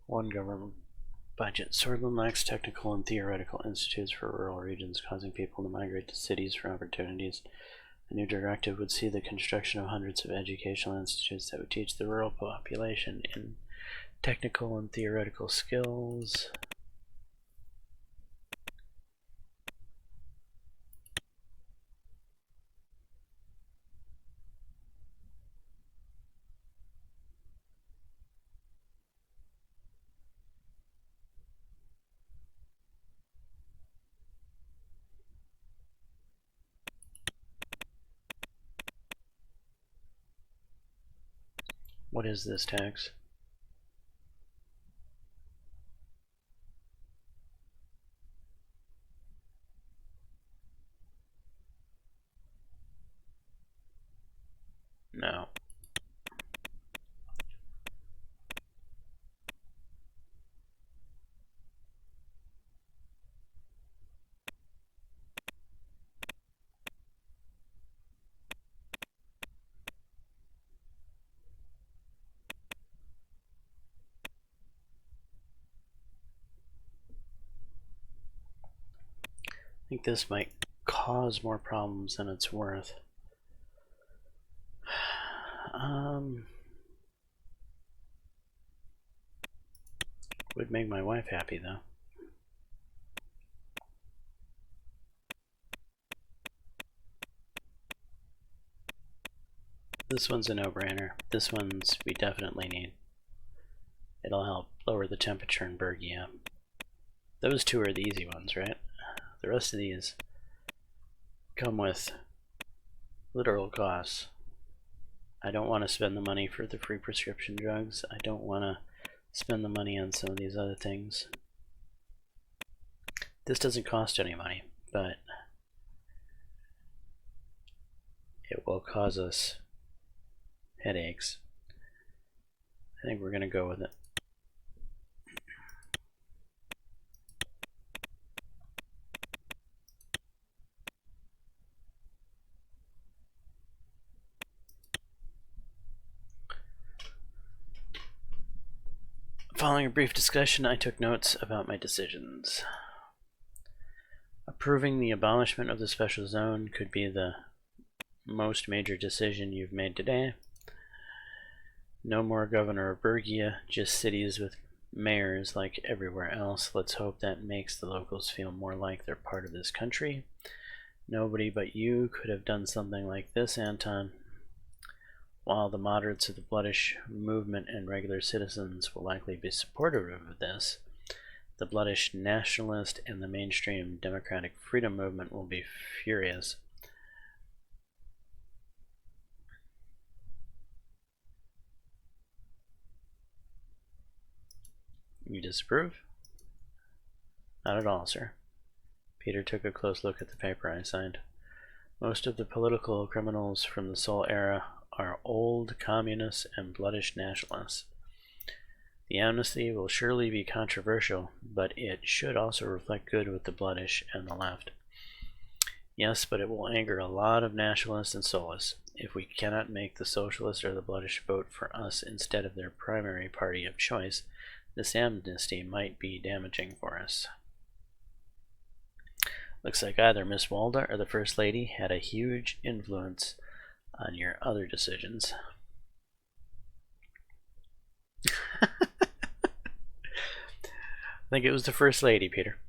One government budget. Swordland lacks technical and theoretical institutes for rural regions, causing people to migrate to cities for opportunities. The new directive would see the construction of hundreds of educational institutes that would teach the rural population in technical and theoretical skills. What is this tax? No. I think this might cause more problems than it's worth. Would make my wife happy though. This one's a no-brainer. This one's we definitely need. It'll help lower the temperature in Bergia. Those two are the easy ones, right? The rest of these come with literal costs. I don't want to spend the money for the free prescription drugs. I don't want to spend the money on some of these other things. This doesn't cost any money, but it will cause us headaches. I think we're going to go with it. Following a brief discussion, I took notes about my decisions. Approving the abolishment of the special zone could be the most major decision you've made today. No more governor of Bergia, just cities with mayors like everywhere else. Let's hope that makes the locals feel more like they're part of this country. Nobody but you could have done something like this, Anton. While the moderates of the Bloodish movement and regular citizens will likely be supportive of this, the Bloodish nationalist and the mainstream democratic freedom movement will be furious. You disapprove? Not at all, sir. Peter took a close look at the paper I signed. Most of the political criminals from the Sol era are old communists and bloodish nationalists. The amnesty will surely be controversial, but it should also reflect good with the bloodish and the left. Yes, but it will anger a lot of nationalists and Solists. If we cannot make the socialists or the bloodish vote for us instead of their primary party of choice, this amnesty might be damaging for us. Looks like either Miss Walda or the First Lady had a huge influence on your other decisions. I think it was the First Lady, Peter.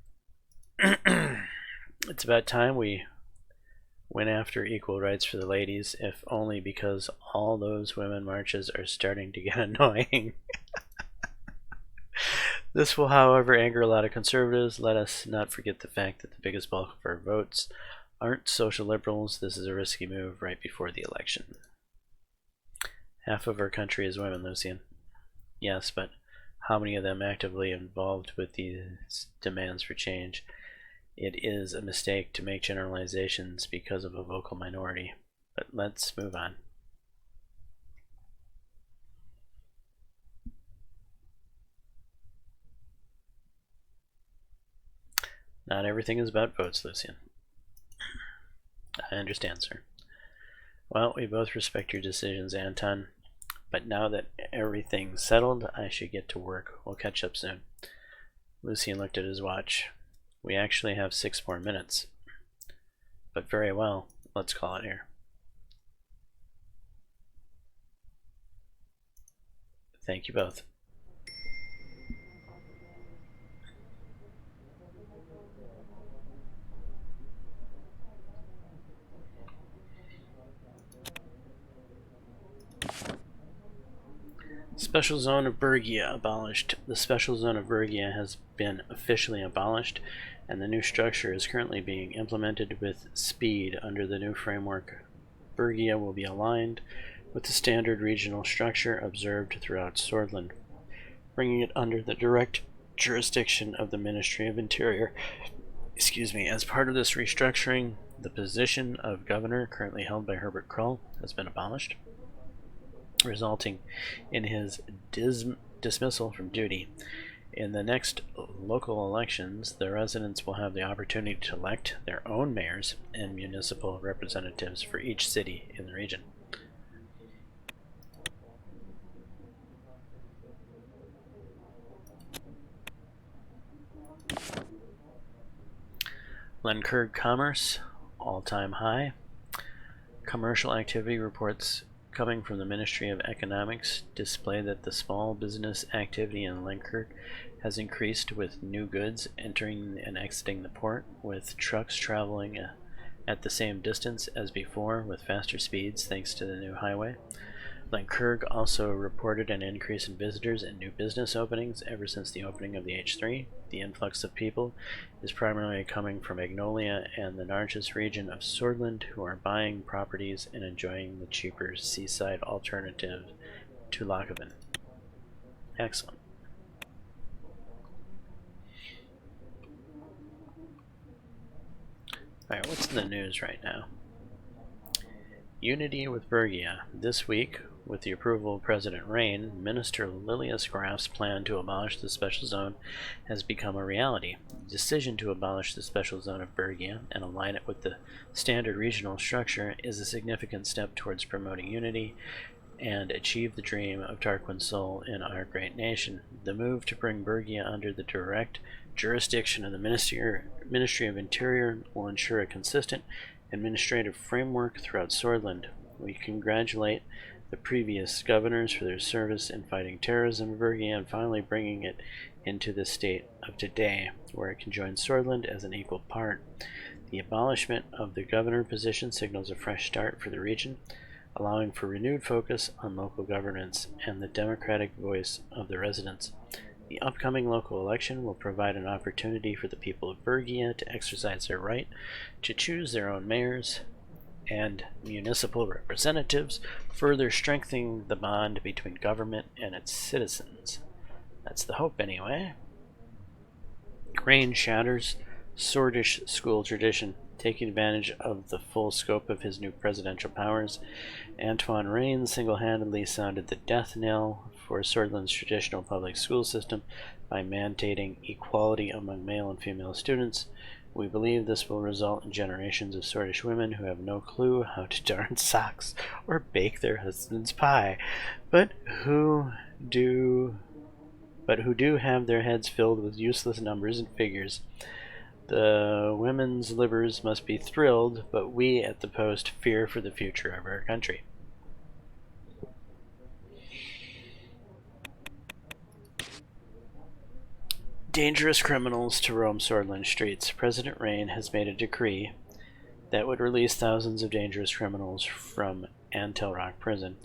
It's about time we went after equal rights for the ladies, if only because all those women marches are starting to get annoying. This will, however, anger a lot of conservatives. Let us not forget the fact that the biggest bulk of our votes aren't social liberals. This is a risky move right before the election. Half of our country is women, Lucian. Yes, but how many of them actively involved with these demands for change? It is a mistake to make generalizations because of a vocal minority. But let's move on. Not everything is about votes, Lucian. I understand, sir. Well, we both respect your decisions, Anton. But now that everything's settled, I should get to work. We'll catch up soon. Lucian looked at his watch. We actually have 6 more minutes. But very well, let's call it here. Thank you both. Special Zone of Bergia abolished. The Special Zone of Bergia has been officially abolished, and the new structure is currently being implemented with speed under the new framework. Bergia will be aligned with the standard regional structure observed throughout Swordland, bringing it under the direct jurisdiction of the Ministry of Interior. As part of this restructuring, the position of governor, currently held by Herbert Krull, has been abolished, resulting in his dismissal from duty. In the next local elections, the residents will have the opportunity to elect their own mayors and municipal representatives for each city in the region. Lenkirk commerce, all-time high. Commercial activity reports coming from the Ministry of Economics display that the small business activity in Lenkirk has increased, with new goods entering and exiting the port, with trucks traveling at the same distance as before with faster speeds thanks to the new highway. Lenkirk also reported an increase in visitors and new business openings ever since the opening of the H3. The influx of people is primarily coming from Magnolia and the Narcissus region of Swordland, who are buying properties and enjoying the cheaper seaside alternative to Lochavan. Excellent. Alright, what's in the news right now? Unity with Bergia. This week, with the approval of President Rain, Minister Lilius Graf's plan to abolish the Special Zone has become a reality. The decision to abolish the Special Zone of Bergia and align it with the standard regional structure is a significant step towards promoting unity and achieve the dream of Tarquin's soul in our great nation. The move to bring Bergia under the direct jurisdiction of the Ministry of Interior will ensure a consistent administrative framework throughout Swordland. We congratulate the previous governors for their service in fighting terrorism in Bergia and finally bringing it into the state of today, where it can join Swordland as an equal part. The abolishment of the governor position signals a fresh start for the region, allowing for renewed focus on local governance and the democratic voice of the residents. The upcoming local election will provide an opportunity for the people of Bergia to exercise their right to choose their own mayors and municipal representatives, further strengthening the bond between government and its citizens. That's the hope, anyway. Rain shatters Swordish school tradition. Taking advantage of the full scope of his new presidential powers, Antoine Rain single-handedly sounded the death knell for Swordland's traditional public school system by mandating equality among male and female students. We believe this will result in generations of Swordish women who have no clue how to darn socks or bake their husband's pie, but who do have their heads filled with useless numbers and figures. The women's livers must be thrilled, but we at the Post fear for the future of our country. Dangerous criminals to roam Swordland streets. President Rain has made a decree that would release thousands of dangerous criminals from Antelrock prison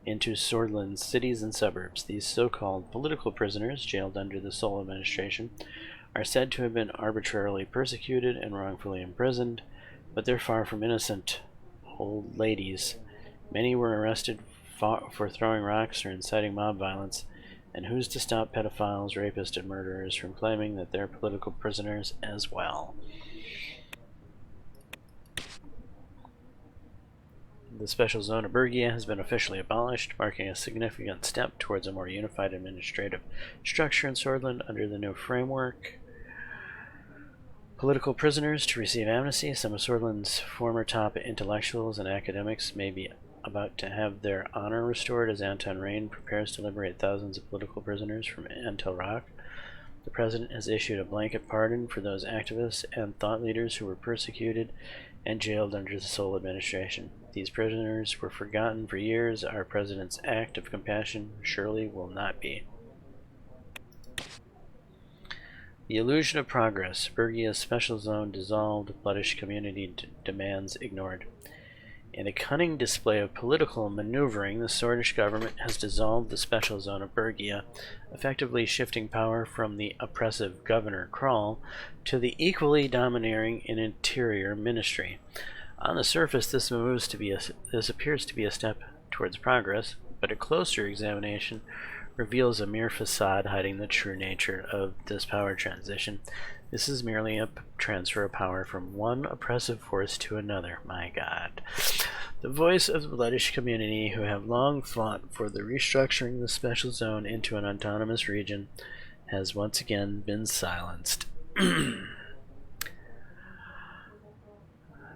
into Swordland's cities and suburbs. These so-called political prisoners, jailed under the Sol administration, are said to have been arbitrarily persecuted and wrongfully imprisoned, but they're far from innocent old ladies. Many were arrested for throwing rocks or inciting mob violence, and who's to stop pedophiles, rapists, and murderers from claiming that they're political prisoners as well? The special zone of Bergia has been officially abolished, marking a significant step towards a more unified administrative structure in Swordland under the new framework. Political prisoners to receive amnesty. Some of Swordland's former top intellectuals and academics may be about to have their honor restored as Anton Rain prepares to liberate thousands of political prisoners from Antelrock. The president has issued a blanket pardon for those activists and thought leaders who were persecuted and jailed under the Sol administration. These prisoners were forgotten for years. Our president's act of compassion surely will not be. The illusion of progress. Bergia's special zone dissolved. Bloodish community demands ignored. In a cunning display of political maneuvering, the Swordish government has dissolved the special zone of Bergia, effectively shifting power from the oppressive Governor Krall to the equally domineering Interior Ministry. On the surface, this appears to be a step towards progress, but a closer examination reveals a mere facade hiding the true nature of this power transition. This is merely a transfer of power from one oppressive force to another. My God. The voice of the Bloodish community, who have long fought for the restructuring the special zone into an autonomous region, has once again been silenced.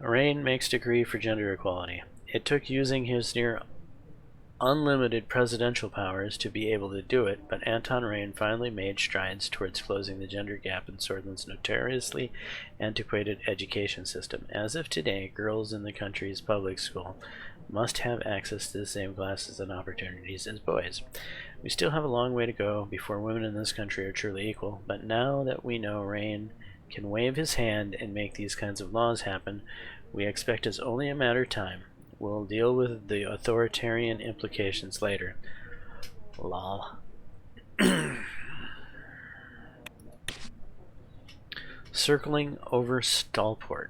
Rain makes decree for gender equality. It took using his near unlimited presidential powers to be able to do it, but Anton Rain finally made strides towards closing the gender gap in Swordland's notoriously antiquated education system. As of today, girls in the country's public school must have access to the same classes and opportunities as boys. We still have a long way to go before women in this country are truly equal, but now that we know Rain can wave his hand and make these kinds of laws happen, we expect it's only a matter of time. We'll deal with the authoritarian implications later. Lol. Circling over Stallport.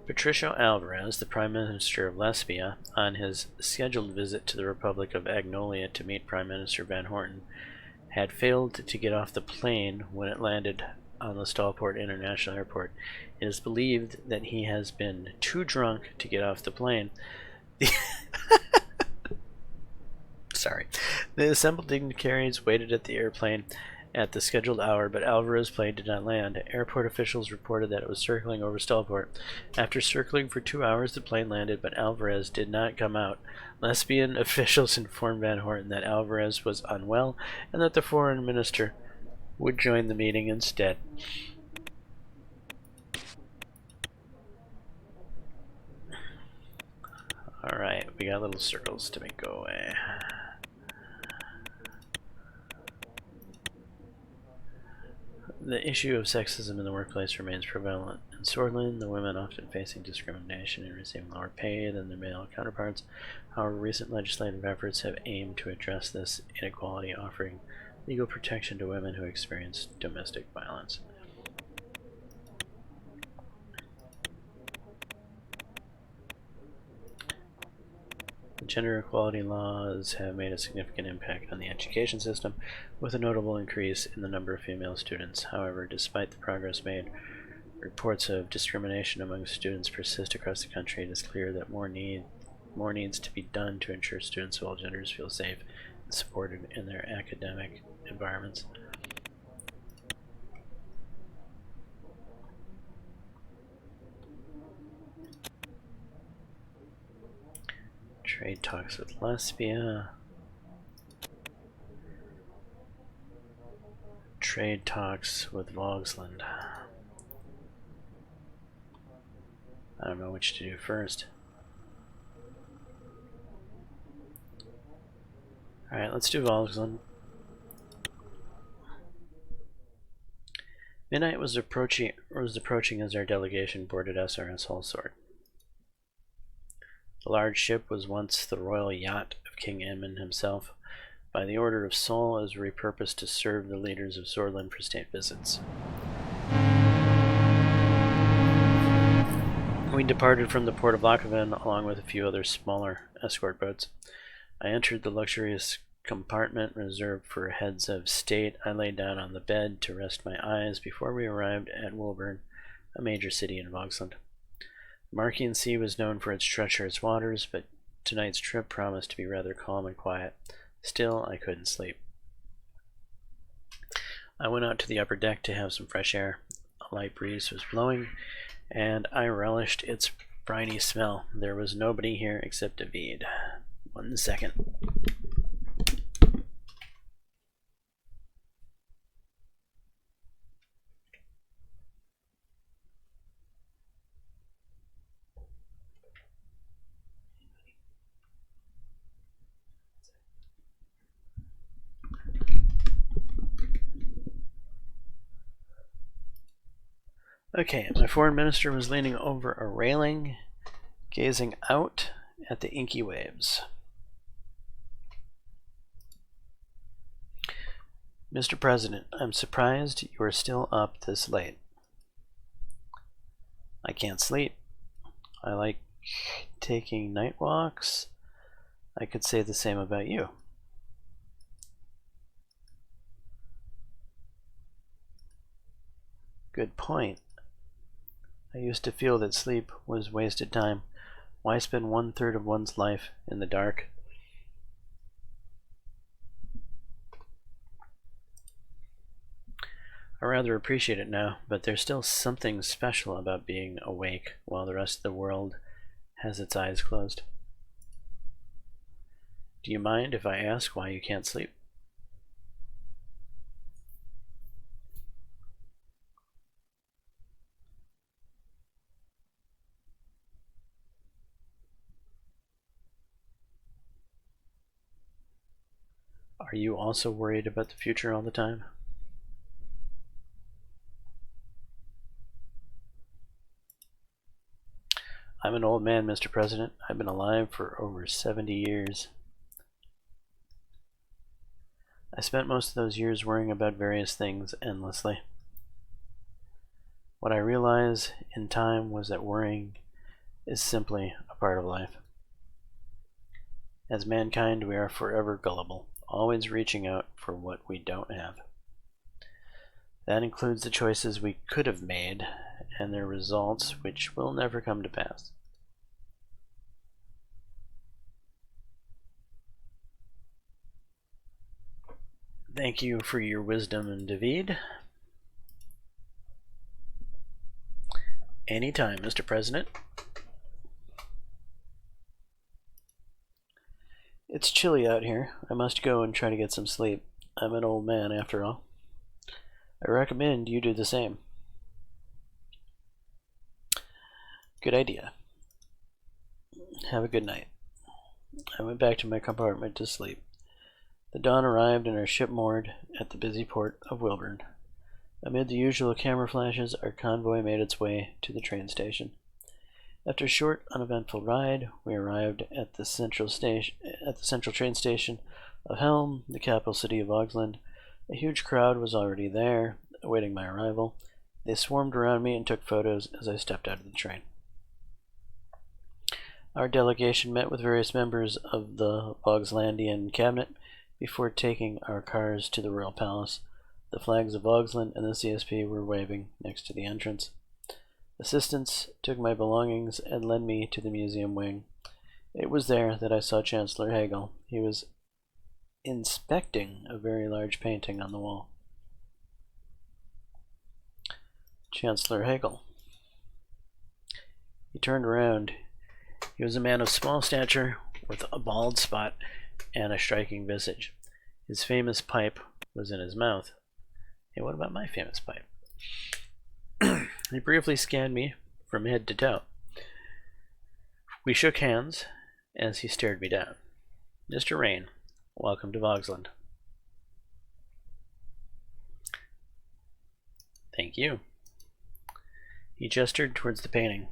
Patricio Alvarez, the Prime Minister of Lesbia, on his scheduled visit to the Republic of Agnolia to meet Prime Minister Van Horten, had failed to get off the plane when it landed on the Stallport International Airport. It is believed that he has been too drunk to get off the plane. Sorry. The assembled dignitaries waited at the airplane at the scheduled hour, but Alvarez's plane did not land. Airport officials reported that it was circling over Stallport. After circling for 2 hours, the plane landed, but Alvarez did not come out. Lesbian officials informed Van Horten that Alvarez was unwell and that the foreign minister would join the meeting instead. Alright, we got little circles to make go away. The issue of sexism in the workplace remains prevalent. In Swordland, the women often facing discrimination and receiving lower pay than their male counterparts. However, recent legislative efforts have aimed to address this inequality, offering legal protection to women who experience domestic violence. The gender equality laws have made a significant impact on the education system, with a notable increase in the number of female students. However, despite the progress made, reports of discrimination among students persist across the country. It is clear that more needs to be done to ensure students of all genders feel safe and supported in their academic environments. Trade talks with Lesbia. Trade talks with Vogsland. I don't know which to do first. Alright, let's do Vogsland. Midnight was approaching as our delegation boarded SRS Hullsword. The large ship was once the royal yacht of King Aemon himself. By the order of Sol, it was repurposed to serve the leaders of Swordland for state visits. We departed from the port of Lochavan along with a few other smaller escort boats. I entered the luxurious compartment reserved for heads of state. I lay down on the bed to rest my eyes before we arrived at Woburn, a major city in Voxland. The Markian Sea was known for its treacherous waters, but tonight's trip promised to be rather calm and quiet. Still, I couldn't sleep. I went out to the upper deck to have some fresh air. A light breeze was blowing, and I relished its briny smell. There was nobody here except David. 1 second. Okay, my foreign minister was leaning over a railing, gazing out at the inky waves. Mr. President, I'm surprised you are still up this late. I can't sleep. I like taking night walks. I could say the same about you. Good point. I used to feel that sleep was wasted time. Why spend 1/3 of one's life in the dark? I rather appreciate it now, but there's still something special about being awake while the rest of the world has its eyes closed. Do you mind if I ask why you can't sleep? Are you also worried about the future all the time? I'm an old man, Mr. President. I've been alive for over 70 years. I spent most of those years worrying about various things endlessly. What I realized in time was that worrying is simply a part of life. As mankind, we are forever gullible, always reaching out for what we don't have. That includes the choices we could have made and their results which will never come to pass. Thank you for your wisdom, David. Anytime, Mr. President. It's chilly out here. I must go and try to get some sleep. I'm an old man after all. I recommend you do the same. Good idea. Have a good night. I went back to my compartment to sleep. The dawn arrived and our ship moored at the busy port of Wilburn. Amid the usual camera flashes, our convoy made its way to the train station. After a short, uneventful ride, we arrived at the central train station of Helm, the capital city of Augsland. A huge crowd was already there, awaiting my arrival. They swarmed around me and took photos as I stepped out of the train. Our delegation met with various members of the Augslandian cabinet before taking our cars to the royal palace. The flags of Augsland and the CSP were waving next to the entrance. Assistants took my belongings and led me to the museum wing. It was there that I saw Chancellor Hegel. He was inspecting a very large painting on the wall. Chancellor Hegel. He turned around. He was a man of small stature with a bald spot and a striking visage. His famous pipe was in his mouth. Hey, what about my famous pipe? He briefly scanned me from head to toe. We shook hands as he stared me down. Mr. Rain, welcome to Voxland. Thank you. He gestured towards the painting.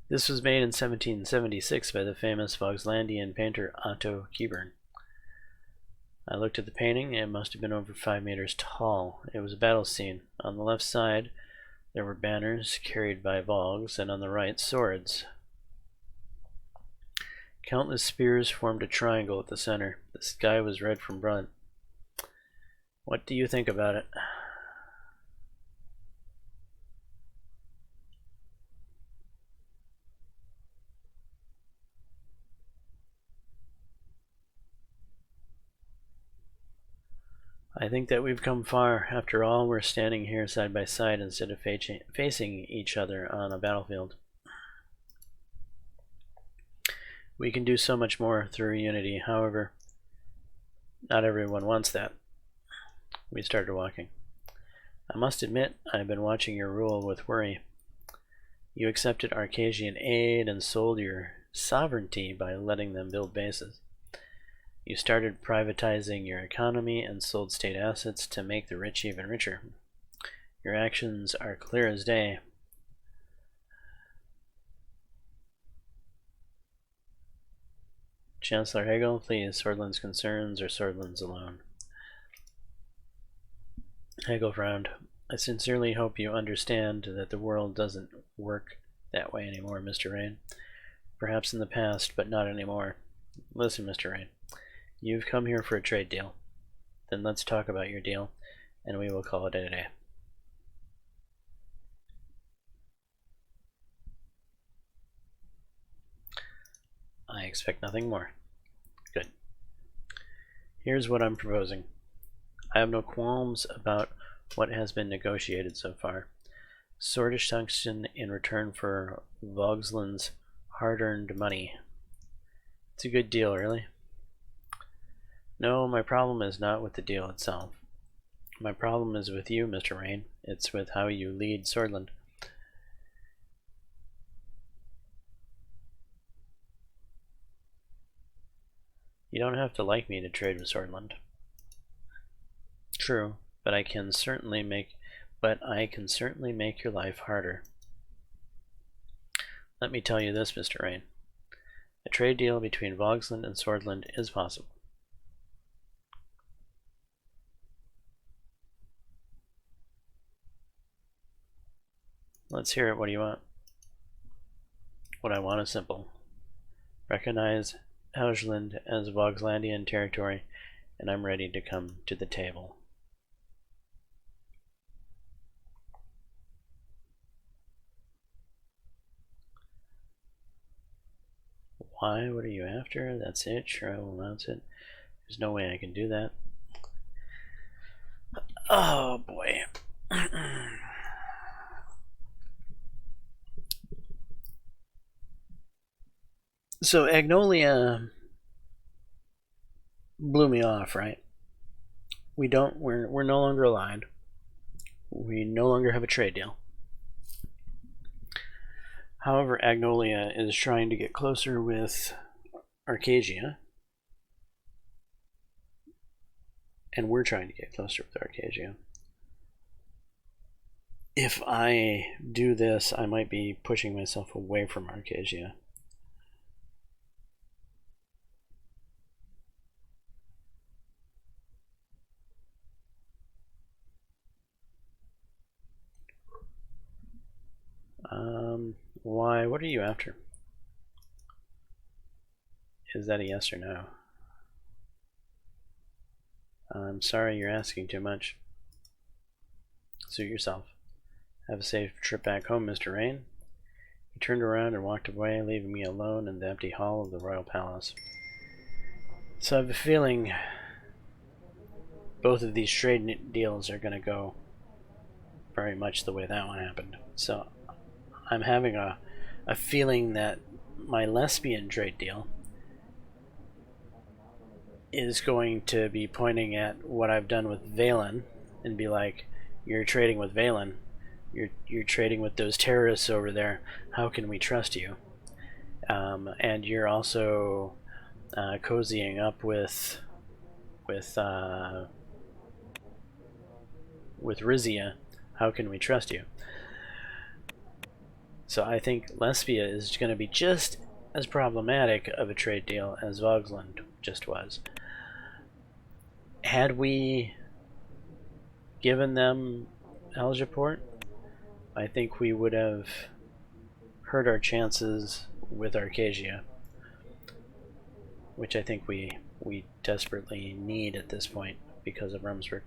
This was made in 1776 by the famous Voxlandian painter Otto Kieburn. I looked at the painting. It must have been over 5 meters tall. It was a battle scene. On the left side, there were banners carried by Vogs, and on the right, swords. Countless spears formed a triangle at the center. The sky was red from blood. What do you think about it? I think that we've come far. After all, we're standing here side by side instead of facing each other on a battlefield. We can do so much more through unity. However, not everyone wants that. We started walking. I must admit, I've been watching your rule with worry. You accepted Arcasian aid and sold your sovereignty by letting them build bases. You started privatizing your economy and sold state assets to make the rich even richer. Your actions are clear as day. Chancellor Hegel, please, Swordland's concerns are Swordland's alone. Hegel frowned. I sincerely hope you understand that the world doesn't work that way anymore, Mr. Rain. Perhaps in the past, but not anymore. Listen, Mr. Rain. You've come here for a trade deal. Then let's talk about your deal, and we will call it a day. I expect nothing more. Good. Here's what I'm proposing. I have no qualms about what has been negotiated so far. Swordish tungsten in return for Vogsland's hard-earned money. It's a good deal, really. No, my problem is not with the deal itself. My problem is with you, Mr. Rain. It's with how you lead Swordland. You don't have to like me to trade with Swordland. True, but I can certainly make your life harder. Let me tell you this, Mr. Rain. A trade deal between Vogsland and Swordland is possible. Let's hear it. What do you want? What I want is simple. Recognize Helgeland as Vogslandian territory, and I'm ready to come to the table. Why? What are you after? That's it. Sure, I will announce it. There's no way I can do that. Oh boy. So Agnolia blew me off, right? We're no longer aligned. We no longer have a trade deal. However, Agnolia is trying to get closer with Arcasia, and we're trying to get closer with Arcasia. If I do this, I might be pushing myself away from Arcasia. Why? What are you after? Is that a yes or no? I'm sorry, you're asking too much. Suit yourself. Have a safe trip back home, Mr. Rain. He turned around and walked away, leaving me alone in the empty hall of the royal palace. So I have a feeling both of these trade deals are going to go very much the way that one happened. So I'm having a feeling that my lesbian trade deal is going to be pointing at what I've done with Valen and be like, you're trading with Valen, you're trading with those terrorists over there, how can we trust you? And you're also cozying up with with Rizia, how can we trust you? So I think Lesbia is going to be just as problematic of a trade deal as Vogsland just was. Had we given them Aljaport, I think we would have hurt our chances with Arcasia, which I think we desperately need at this point because of Rumsford.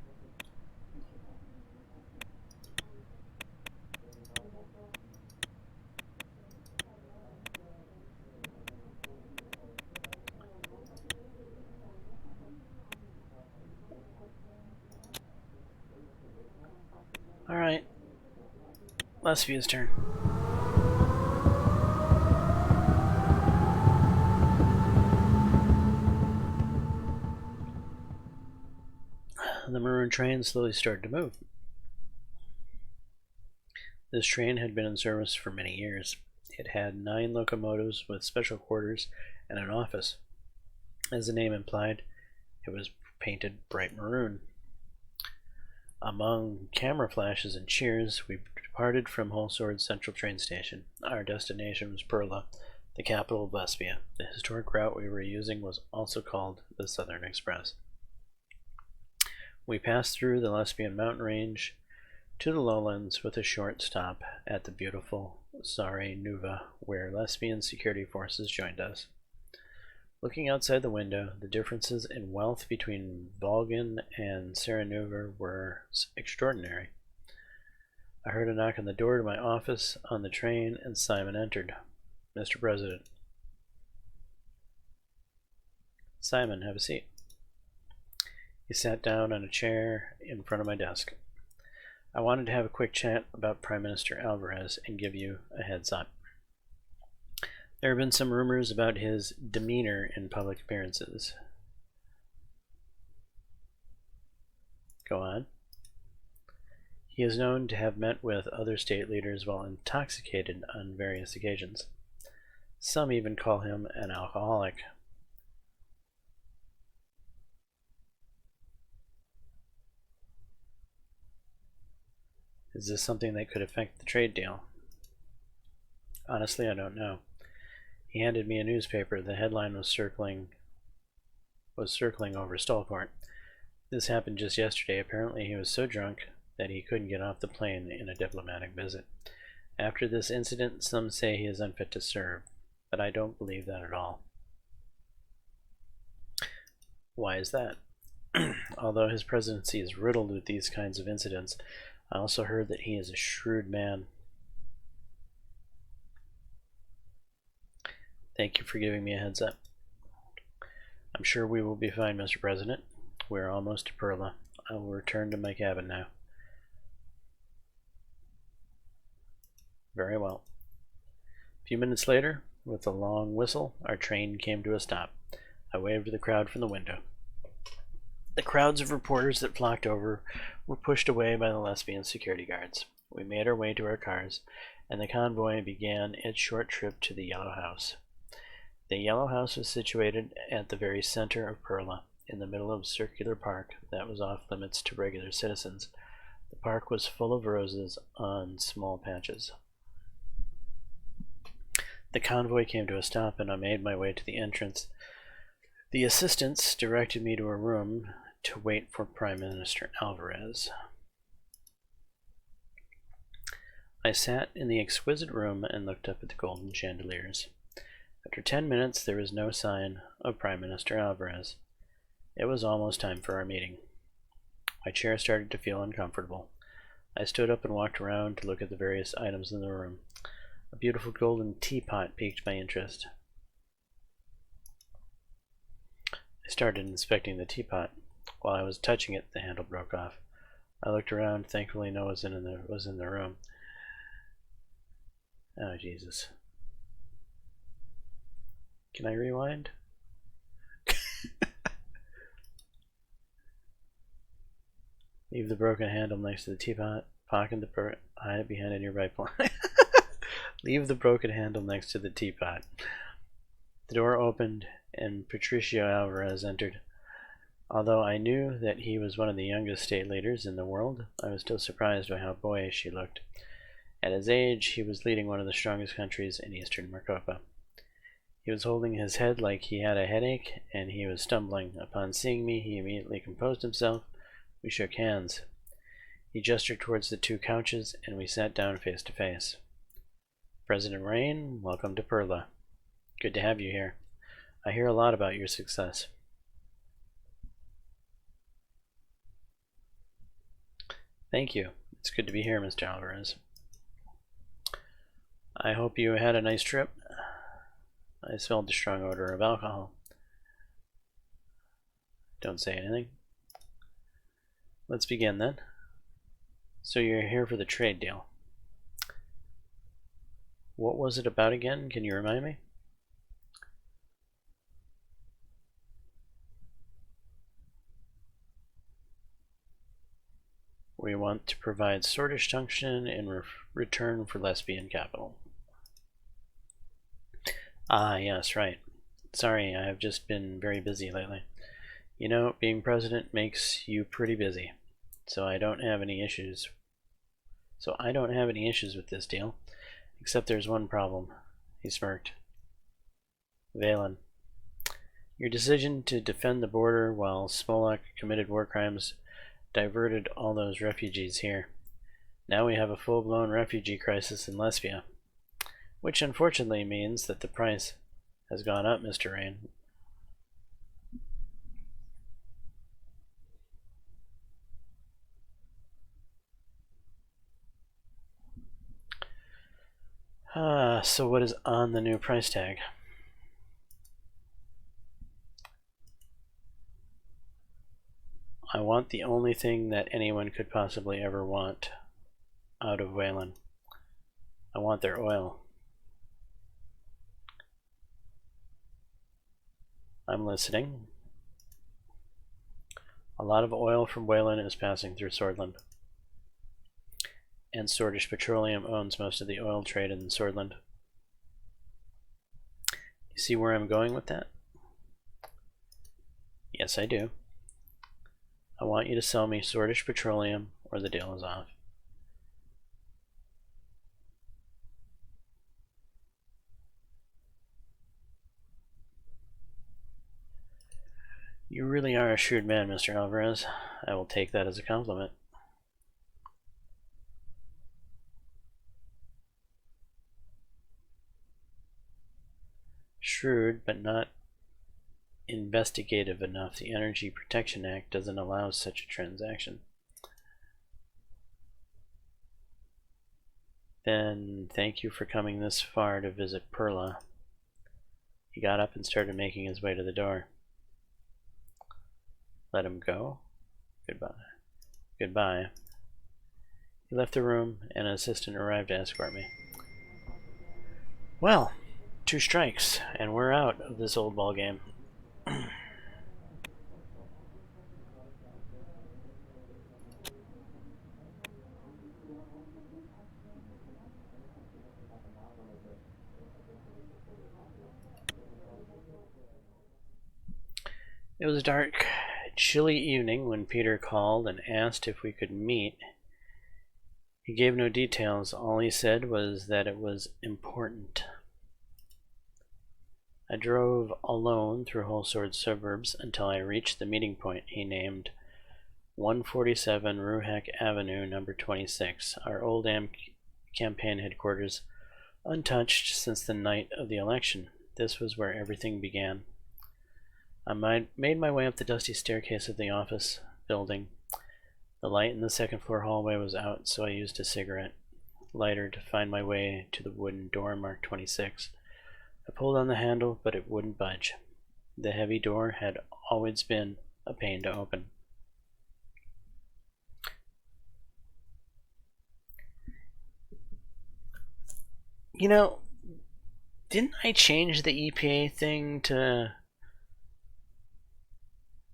Alright. Lesbia's turn. The maroon train slowly started to move. This train had been in service for many years. It had 9 locomotives with special quarters and an office. As the name implied, it was painted bright maroon. Among camera flashes and cheers, we departed from Holsword Central Train Station. Our destination was Perla, the capital of Lesbia. The historic route we were using was also called the Southern Express. We passed through the Lesbian mountain range to the lowlands with a short stop at the beautiful Sare Nuva, where Lesbian security forces joined us. Looking outside the window, the differences in wealth between Volgan and Saranuva were extraordinary. I heard a knock on the door to my office on the train, and Simon entered. Mr. President. Simon, have a seat. He sat down on a chair in front of my desk. I wanted to have a quick chat about Prime Minister Alvarez and give you a heads up. There have been some rumors about his demeanor in public appearances. Go on. He is known to have met with other state leaders while intoxicated on various occasions. Some even call him an alcoholic. Is this something that could affect the trade deal? Honestly, I don't know. He handed me a newspaper. The headline was circling over Stallport. This happened just yesterday. Apparently he was so drunk that he couldn't get off the plane in a diplomatic visit. After this incident, some say he is unfit to serve, but I don't believe that at all. Why is that? Although his presidency is riddled with these kinds of incidents, I also heard that he is a shrewd man. Thank you for giving me a heads up. I'm sure we will be fine, Mr. President. We're almost to Perla. I will return to my cabin now. Very well. A few minutes later, with a long whistle, our train came to a stop. I waved to the crowd from the window. The crowds of reporters that flocked over were pushed away by the Lesbian security guards. We made our way to our cars, and the convoy began its short trip to the Yellow House. The Yellow House was situated at the very center of Perla, in the middle of a circular park that was off limits to regular citizens. The park was full of roses on small patches. The convoy came to a stop, and I made my way to the entrance. The assistants directed me to a room to wait for Prime Minister Alvarez. I sat in the exquisite room and looked up at the golden chandeliers. After 10 minutes, there was no sign of Prime Minister Alvarez. It was almost time for our meeting. My chair started to feel uncomfortable. I stood up and walked around to look at the various items in the room. A beautiful golden teapot piqued my interest. I started inspecting the teapot. While I was touching it, the handle broke off. I looked around. Thankfully, no one was in the room. Oh, Jesus. Can I rewind? Leave the broken handle next to the teapot. Pocket the hide it behind a nearby plant. Leave the broken handle next to the teapot. The door opened, and Patricio Alvarez entered. Although I knew that he was one of the youngest state leaders in the world, I was still surprised by how boyish he looked. At his age, he was leading one of the strongest countries in eastern Marcopa. He was holding his head like he had a headache, and he was stumbling. Upon seeing me, he immediately composed himself. We shook hands. He gestured towards the 2 couches, and we sat down face to face. President Rain, welcome to Perla. Good to have you here. I hear a lot about your success. Thank you. It's good to be here, Mr. Alvarez. I hope you had a nice trip. I smelled the strong odor of alcohol. Don't say anything. Let's begin then. So you're here for the trade deal. What was it about again? Can you remind me? We want to provide Sortish Junction in return for lesbian capital. Ah, yes, right. Sorry, I have just been very busy lately. You know, being president makes you pretty busy, so I don't have any issues. With this deal, except there's one problem. He smirked. Valen, your decision to defend the border while Smolak committed war crimes diverted all those refugees here. Now we have a full-blown refugee crisis in Lesbia, which unfortunately means that the price has gone up, Mr. Rain. So what is on the new price tag? I want the only thing that anyone could possibly ever want out of Wayland. I want their oil. I'm listening. A lot of oil from Wayland is passing through Swordland. And Swordish Petroleum owns most of the oil trade in Swordland. You see where I'm going with that? Yes, I do. I want you to sell me Swordish Petroleum or the deal is off. You really are a shrewd man, Mr. Alvarez. I will take that as a compliment. Shrewd, but not investigative enough. The Energy Protection Act doesn't allow such a transaction. Then thank you for coming this far to visit Perla. He got up and started making his way to the door. Let him go. Goodbye. Goodbye. He left the room, and an assistant arrived to escort me. Well, 2 strikes, and we're out of this old ball game. It was a dark, chilly evening when Peter called and asked if we could meet. He gave no details. All he said was that it was important. I drove alone through Holsword suburbs until I reached the meeting point he named, 147 Ruhack Avenue, number 26, our old campaign headquarters, untouched since the night of the election. This was where everything began. I made my way up the dusty staircase of the office building. The light in the second floor hallway was out, so I used a cigarette lighter to find my way to the wooden door marked 26. I pulled on the handle, but it wouldn't budge. The heavy door had always been a pain to open. You know, didn't I change the EPA thing to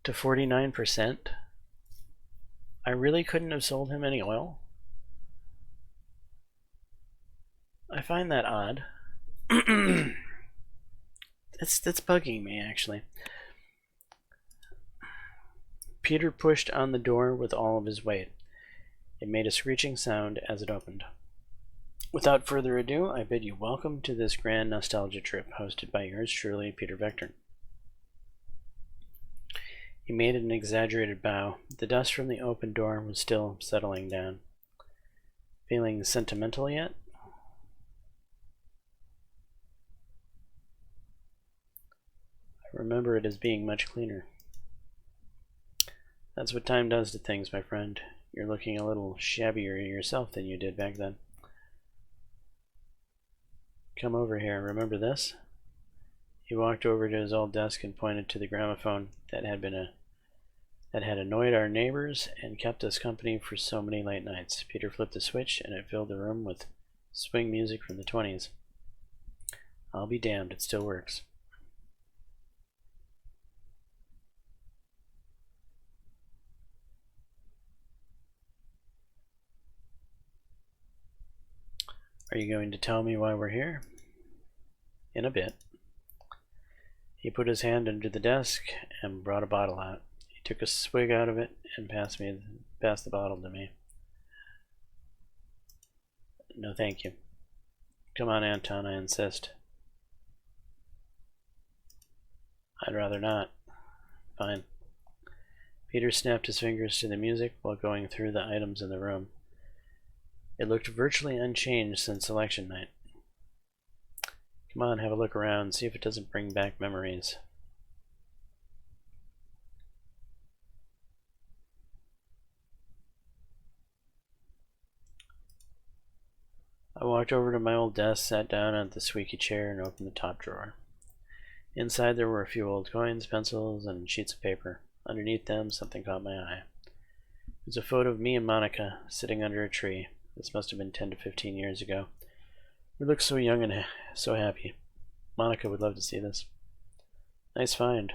49%? I really couldn't have sold him any oil? I find that odd. That's bugging me, actually. Peter pushed on the door with all of his weight. It made a screeching sound as it opened. Without further ado, I bid you welcome to this grand nostalgia trip, hosted by yours truly, Peter Vector. He made an exaggerated bow. The dust from the open door was still settling down. Feeling sentimental yet? I remember it as being much cleaner. That's what time does to things, my friend. You're looking a little shabbier yourself than you did back then. Come over here, remember this? He walked over to his old desk and pointed to the gramophone that had annoyed our neighbors and kept us company for so many late nights. Peter flipped the switch and it filled the room with swing music from the 20s. I'll be damned, it still works. Are you going to tell me why we're here? In a bit. He put his hand under the desk and brought a bottle out. He took a swig out of it and passed the bottle to me. No, thank you. Come on, Anton, I insist. I'd rather not. Fine. Peter snapped his fingers to the music while going through the items in the room. It looked virtually unchanged since election night. Come on, have a look around, see if it doesn't bring back memories. I walked over to my old desk, sat down at the squeaky chair, and opened the top drawer. Inside there were a few old coins, pencils, and sheets of paper. Underneath them, something caught my eye. It was a photo of me and Monica sitting under a tree. This must have been 10 to 15 years ago. We looked so young and so happy. Monica would love to see this. Nice find.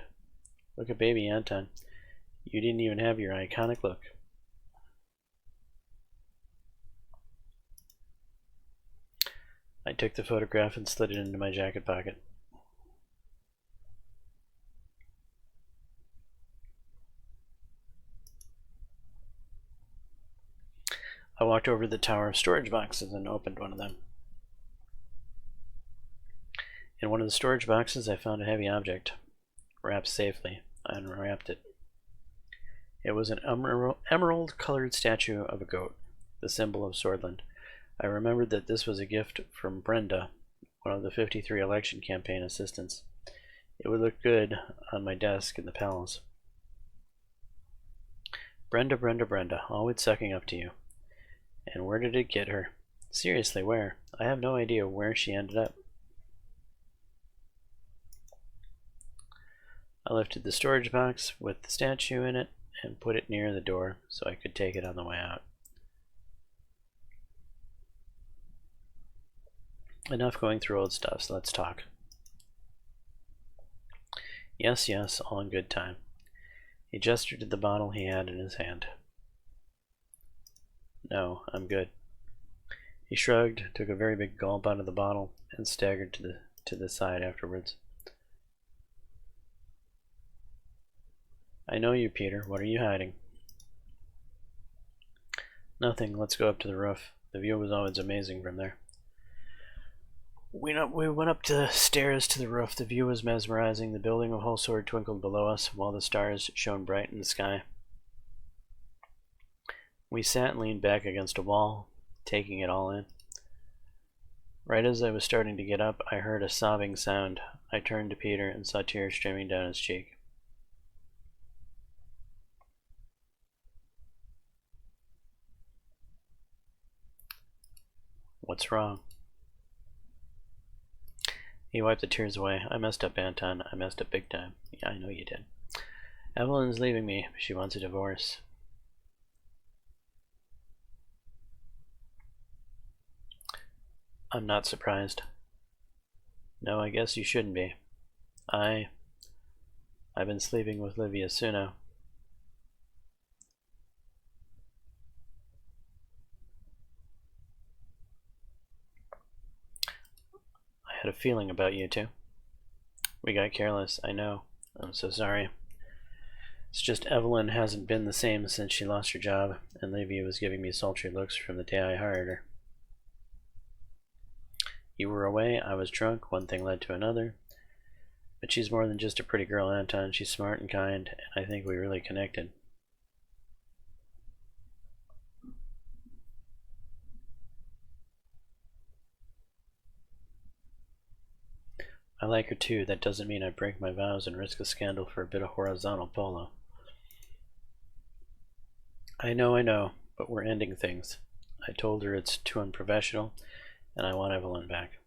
Look at baby Anton. You didn't even have your iconic look. I took the photograph and slid it into my jacket pocket. I walked over to the tower of storage boxes and opened one of them. In one of the storage boxes I found a heavy object. Wrapped safely, I unwrapped it. It was an emerald-colored statue of a goat, the symbol of Swordland. I remembered that this was a gift from Brenda, one of the 53 election campaign assistants. It would look good on my desk in the palace. Brenda, Brenda, Brenda, always sucking up to you. And where did it get her? Seriously, where? I have no idea where she ended up. I lifted the storage box with the statue in it and put it near the door so I could take it on the way out. Enough going through old stuff, so let's talk. Yes, yes, all in good time. He gestured to the bottle he had in his hand. No, I'm good. He shrugged, took a very big gulp out of the bottle, and staggered to the side afterwards. I know you, Peter. What are you hiding? Nothing. Let's go up to the roof. The view was always amazing from there. We went up the stairs to the roof. The view was mesmerizing. The building of Holsword twinkled below us, while the stars shone bright in the sky. We sat and leaned back against a wall, taking it all in. Right as I was starting to get up, I heard a sobbing sound. I turned to Peter and saw tears streaming down his cheek. What's wrong? He wiped the tears away. I messed up, Anton. I messed up big time. Yeah, I know you did. Evelyn's leaving me. She wants a divorce. I'm not surprised. No, I guess you shouldn't be. I've been sleeping with Livia Suno. I had a feeling about you two. We got careless, I know. I'm so sorry. It's just Evelyn hasn't been the same since she lost her job, and Livia was giving me sultry looks from the day I hired her. You were away, I was drunk, one thing led to another. But she's more than just a pretty girl, Anton. She's smart and kind, and I think we really connected. I like her too. That doesn't mean I break my vows and risk a scandal for a bit of horizontal polo. I know, but we're ending things. I told her it's too unprofessional, and I want Evelyn back.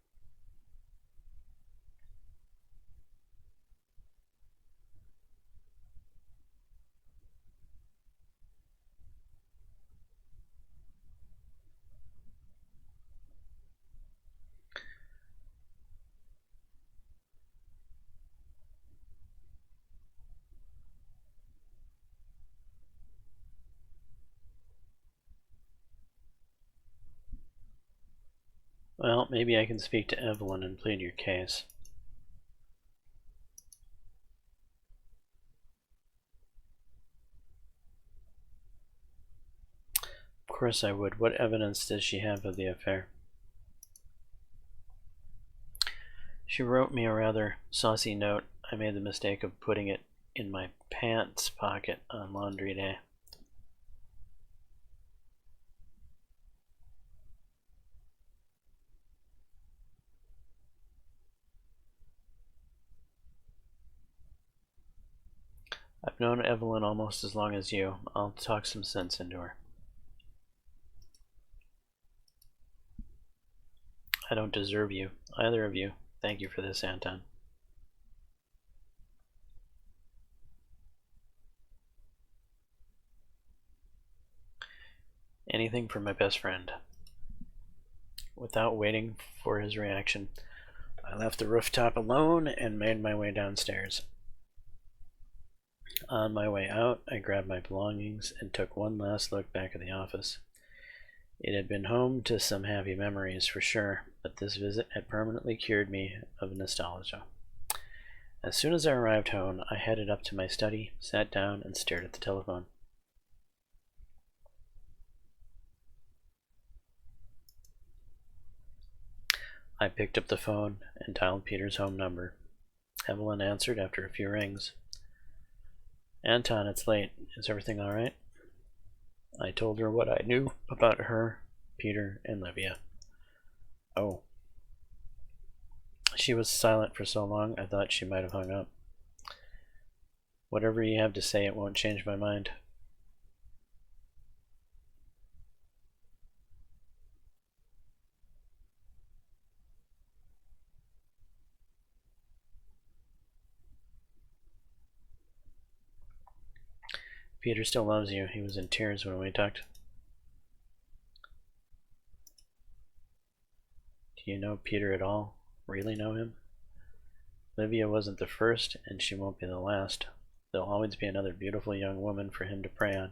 Well, maybe I can speak to Evelyn and plead your case. Of course I would. What evidence does she have of the affair? She wrote me a rather saucy note. I made the mistake of putting it in my pants pocket on laundry day. I've known Evelyn almost as long as you. I'll talk some sense into her. I don't deserve you, either of you. Thank you for this, Anton. Anything for my best friend. Without waiting for his reaction, I left the rooftop alone and made my way downstairs. On my way out, I grabbed my belongings and took one last look back at the office. It had been home to some happy memories for sure, but this visit had permanently cured me of nostalgia. As soon as I arrived home, I headed up to my study, sat down, and stared at the telephone. I picked up the phone and dialed Peter's home number. Evelyn answered after a few rings. Anton, it's late. Is everything all right? I told her what I knew about her, Peter, and Livia. Oh. She was silent for so long, I thought she might have hung up. Whatever you have to say, it won't change my mind. Peter still loves you. He was in tears when we talked. Do you know Peter at all? Really know him? Livia wasn't the first, and she won't be the last. There'll always be another beautiful young woman for him to prey on.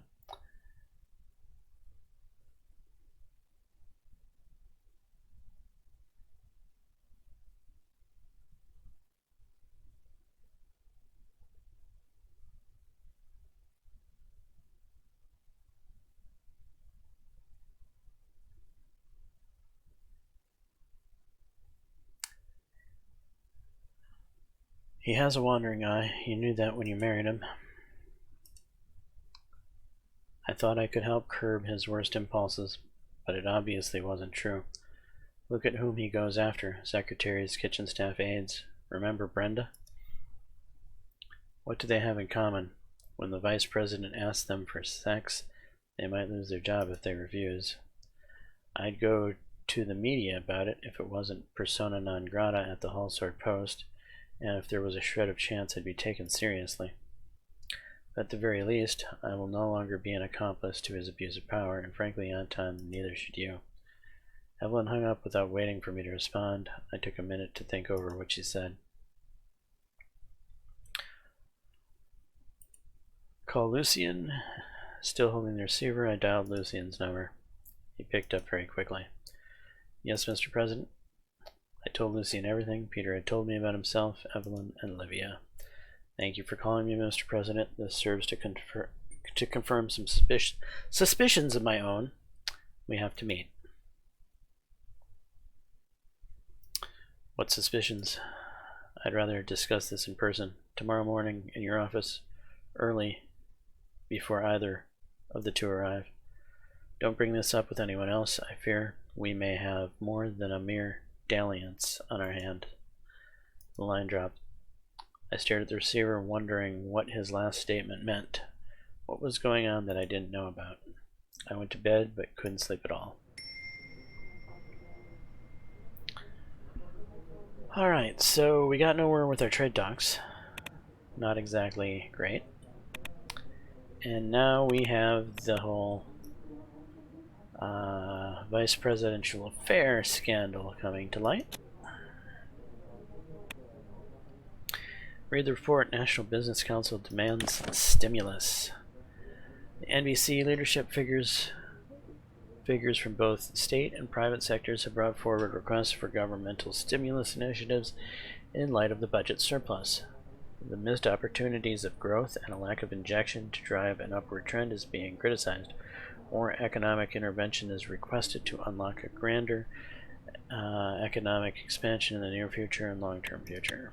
He has a wandering eye. You knew that when you married him. I thought I could help curb his worst impulses, but it obviously wasn't true. Look at whom he goes after. Secretaries, kitchen staff, aides. Remember Brenda? What do they have in common? When the vice president asks them for sex, they might lose their job if they refuse. I'd go to the media about it if it wasn't persona non grata at the Hallsort Post, and if there was a shred of chance I'd be taken seriously. But at the very least, I will no longer be an accomplice to his abuse of power, and frankly, Anton, neither should you. Evelyn hung up without waiting for me to respond. I took a minute to think over what she said. Call Lucien. Still holding the receiver, I dialed Lucien's number. He picked up very quickly. Yes, Mr. President? I told Lucien everything Peter had told me about himself, Evelyn, and Livia. Thank you for calling me, Mr. President. This serves to confirm some suspicions of my own. We have to meet. What suspicions? I'd rather discuss this in person tomorrow morning in your office, early, before either of the two arrive. Don't bring this up with anyone else. I fear we may have more than a mere dalliance on our hand. The line dropped. I stared at the receiver, wondering what his last statement meant. What was going on that I didn't know about? I went to bed, but couldn't sleep at all. Alright, so we got nowhere with our trade talks. Not exactly great. And now we have the whole vice presidential affair scandal coming to light. Read the report. National Business Council demands stimulus. The NBC leadership figures from both state and private sectors have brought forward requests for governmental stimulus initiatives in light of the budget surplus. The missed opportunities of growth and a lack of injection to drive an upward trend is being criticized. More economic intervention is requested to unlock a grander economic expansion in the near future and long-term future.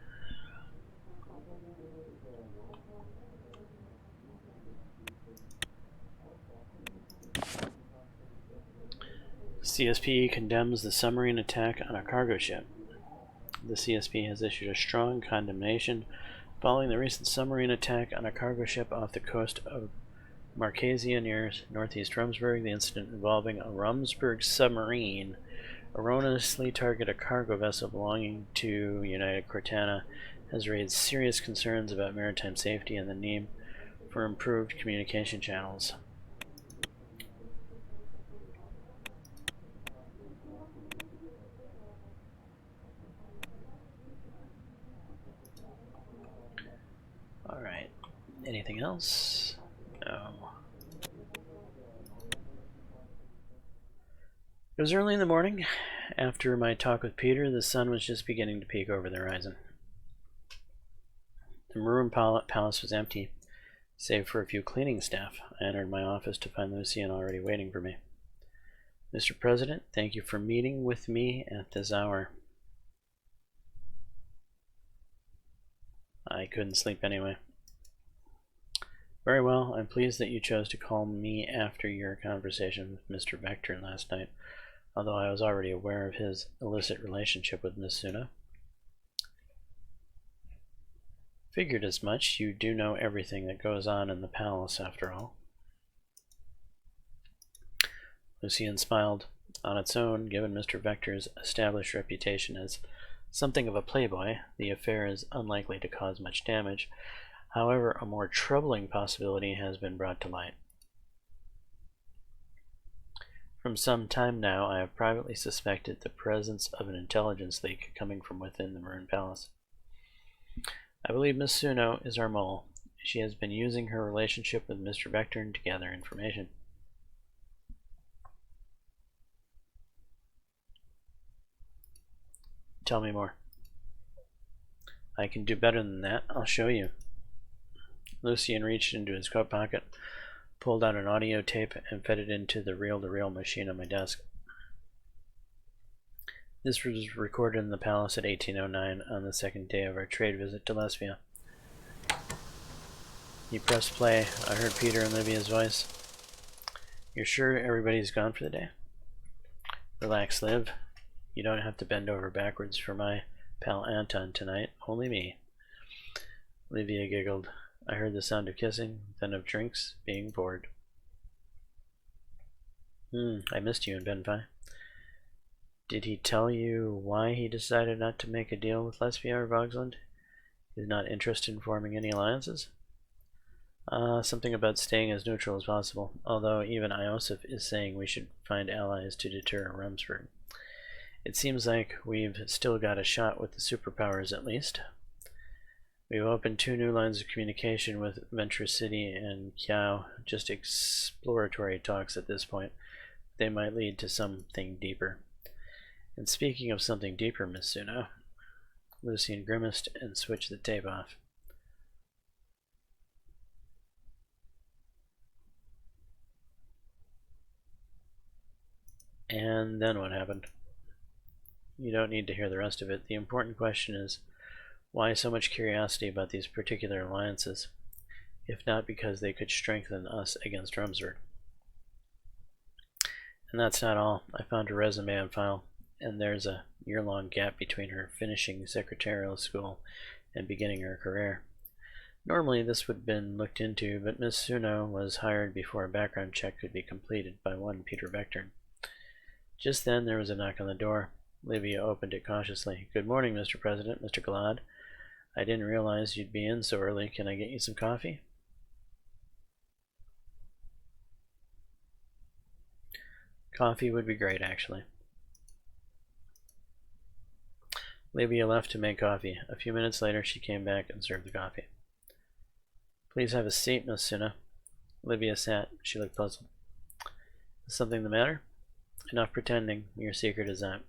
CSP condemns the submarine attack on a cargo ship. The CSP has issued a strong condemnation following the recent submarine attack on a cargo ship off the coast of Marquesia near northeast Rumsburg. The incident involving a Rumsburg submarine erroneously targeted a cargo vessel belonging to United Cortana has raised serious concerns about maritime safety and the need for improved communication channels. Alright, anything else? No. It was early in the morning. After my talk with Peter, the sun was just beginning to peek over the horizon. The Maroon Palace was empty, save for a few cleaning staff. I entered my office to find Lucien already waiting for me. Mr. President, thank you for meeting with me at this hour. I couldn't sleep anyway. Very well, I'm pleased that you chose to call me after your conversation with Mr. Vector last night, although I was already aware of his illicit relationship with Miss Suna. Figured as much. You do know everything that goes on in the palace, after all. Lucien smiled. On its own, given Mr. Vector's established reputation as something of a playboy, the affair is unlikely to cause much damage. However, a more troubling possibility has been brought to light. From some time now, I have privately suspected the presence of an intelligence leak coming from within the Maroon Palace. I believe Miss Suno is our mole. She has been using her relationship with Mr. Vector to gather information. Tell me more. I can do better than that. I'll show you. Lucien reached into his coat pocket, pulled out an audio tape, and fed it into the reel-to-reel machine on my desk. This was recorded in the palace at 1809 on the second day of our trade visit to Lesbia. You pressed play. I heard Peter and Livia's voice. You're sure everybody's gone for the day? Relax, Liv. You don't have to bend over backwards for my pal Anton tonight. Only me. Livia giggled. I heard the sound of kissing, then of drinks being poured. I missed you in Benfai. Did he tell you why he decided not to make a deal with Lesbia or Vogsland? He's not interested in forming any alliances? Something about staying as neutral as possible, although even Iosif is saying we should find allies to deter Rumsford. It seems like we've still got a shot with the superpowers at least. We've opened 2 new lines of communication with Venture City and Kiao, just exploratory talks at this point. They might lead to something deeper. And speaking of something deeper, Miss Suno, Lucien grimaced and switched the tape off. And then what happened? You don't need to hear the rest of it. The important question is, why so much curiosity about these particular alliances, if not because they could strengthen us against Rumsford? And that's not all. I found her resume on file, and there's a year-long gap between her finishing secretarial school and beginning her career. Normally this would have been looked into, but Miss Suno was hired before a background check could be completed by one Peter Vector. Just then there was a knock on the door. Livia opened it cautiously. "Good morning, Mr. President, Mr. Glad. I didn't realize you'd be in so early. Can I get you some coffee?" Coffee would be great, actually. Livia left to make coffee. A few minutes later she came back and served the coffee. "Please have a seat, Miss Suna." Livia sat. She looked puzzled. "Is something the matter?" "Enough pretending. Your secret is that."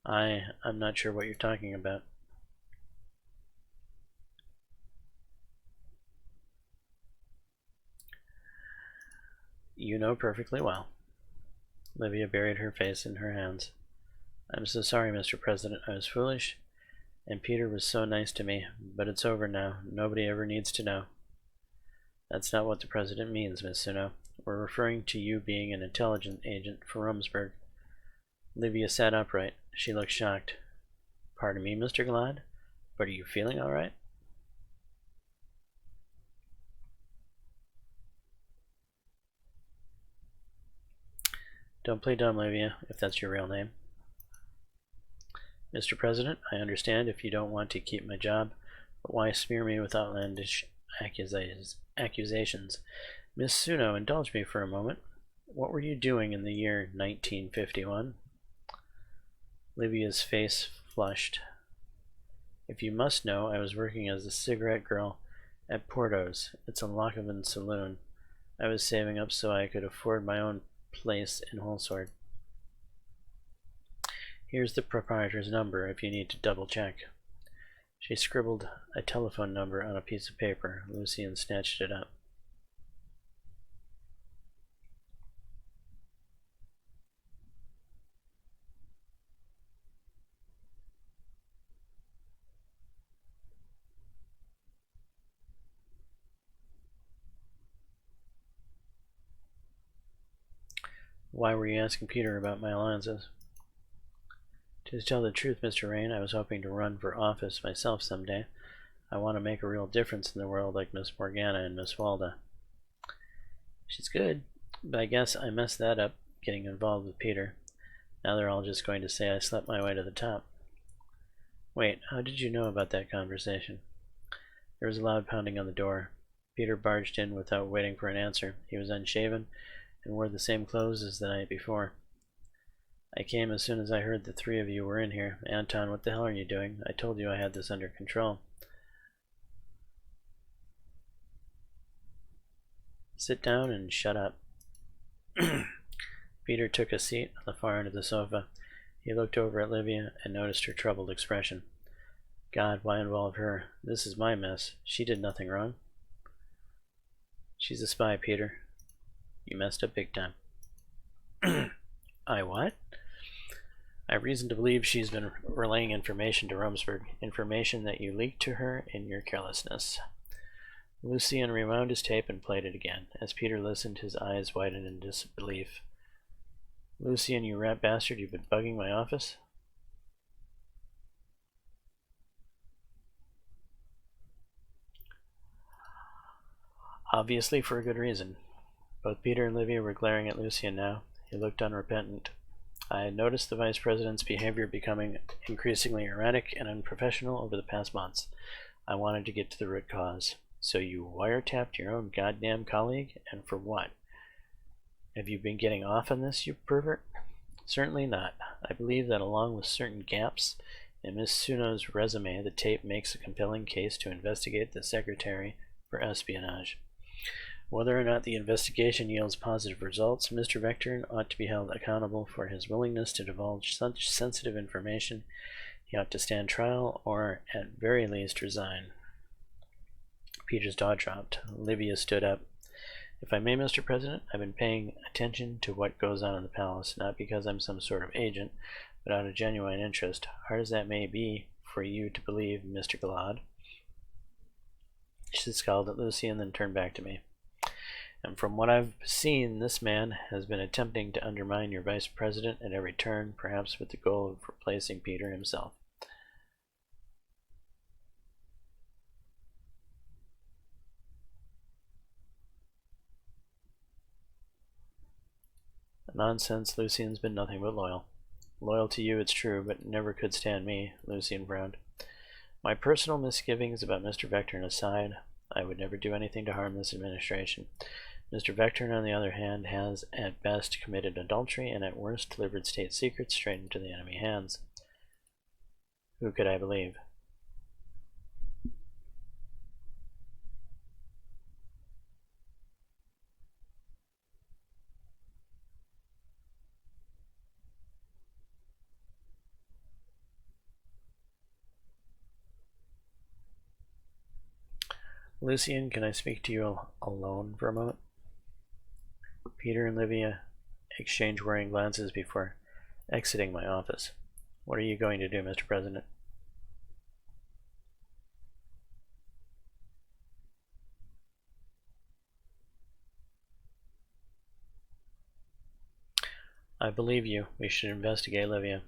I'm not sure what you're talking about." "You know perfectly well." Livia buried her face in her hands. "I'm so sorry, Mr. President. I was foolish, and Peter was so nice to me, but it's over now. Nobody ever needs to know." "That's not what the President means, Miss Suno. We're referring to you being an intelligence agent for Rumsford." Livia sat upright. She looked shocked. "Pardon me, Mr. Glad, but are you feeling all right?" "Don't play dumb, Livia, if that's your real name." "Mr. President, I understand if you don't want to keep my job, but why smear me with outlandish accusations? Miss Suno, indulge me for a moment. What were you doing in the year 1951? Livia's face flushed. "If you must know, I was working as a cigarette girl at Porto's. It's a Lockhaven saloon. I was saving up so I could afford my own place in Holsword. Here's the proprietor's number if you need to double check." She scribbled a telephone number on a piece of paper. Lucien snatched it up. "Why were you asking Peter about my alliances?" "To tell the truth, Mr. Rain, I was hoping to run for office myself someday. I want to make a real difference in the world like Miss Morgana and Miss Walda." "She's good, but I guess I messed that up, getting involved with Peter. Now they're all just going to say I slept my way to the top." "Wait, how did you know about that conversation?" There was a loud pounding on the door. Peter barged in without waiting for an answer. He was unshaven and wore the same clothes as the night before. "I came as soon as I heard the three of you were in here. Anton, what the hell are you doing? I told you I had this under control." "Sit down and shut up." Peter took a seat on the far end of the sofa. He looked over at Livia and noticed her troubled expression. "God, why involve her? This is my mess. She did nothing wrong." "She's a spy, Peter. You messed up big time." "I what?" "I have reason to believe she's been relaying information to Rumsford, information that you leaked to her in your carelessness." Lucien rewound his tape and played it again. As Peter listened, his eyes widened in disbelief. "Lucien, you rat bastard, you've been bugging my office?" "Obviously for a good reason." Both Peter and Livia were glaring at Lucien now. He looked unrepentant. "I had noticed the Vice President's behavior becoming increasingly erratic and unprofessional over the past months. I wanted to get to the root cause. So you wiretapped your own goddamn colleague? And for what? Have you been getting off on this, you pervert?" "Certainly not. I believe that along with certain gaps in Miss Suno's resume, the tape makes a compelling case to investigate the Secretary for espionage. Whether or not the investigation yields positive results, Mr. Vector ought to be held accountable for his willingness to divulge such sensitive information. He ought to stand trial or, at very least, resign." Peter's jaw dropped. Livia stood up. If I may, Mr. President, I've been paying attention to what goes on in the palace, not because I'm some sort of agent, but out of genuine interest, hard as that may be for you to believe, Mr. Gallad. She scowled at Lucy and then turned back to me. And from what I've seen, this man has been attempting to undermine your vice president at every turn, perhaps with the goal of replacing Peter himself. Nonsense, Lucian's been nothing but loyal. Loyal to you, it's true, but never could stand me, Lucian frowned. My personal misgivings about Mr. Vectorn aside, I would never do anything to harm this administration. Mr. Vectorn, on the other hand, has at best committed adultery and at worst delivered state secrets straight into the enemy hands. Who could I believe? Lucian, can I speak to you alone for a moment? Peter and Livia exchanged worrying glances before exiting my office. What are you going to do, Mr. President? I believe you. We should investigate Livia.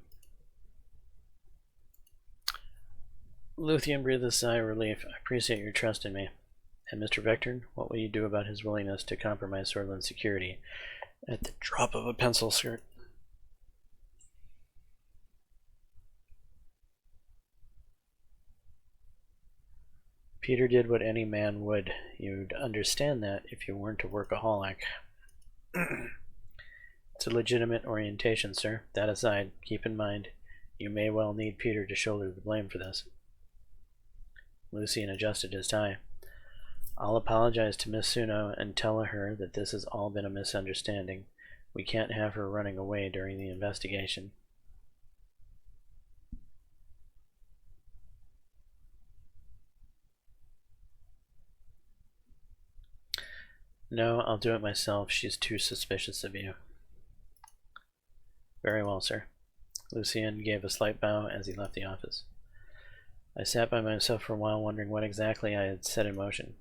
Luthien breathed a sigh of relief. I appreciate your trust in me. And Mr. Vectorn, what will you do about his willingness to compromise Sorlin's security at the drop of a pencil skirt? Peter did what any man would. You'd understand that if you weren't a workaholic. It's a legitimate orientation, sir. That aside, keep in mind, you may well need Peter to shoulder the blame for this. Lucian adjusted his tie. I'll apologize to Miss Suno and tell her that this has all been a misunderstanding. We can't have her running away during the investigation. No, I'll do it myself. She's too suspicious of you. Very well, sir. Lucian gave a slight bow as he left the office. I sat by myself for a while, wondering what exactly I had set in motion.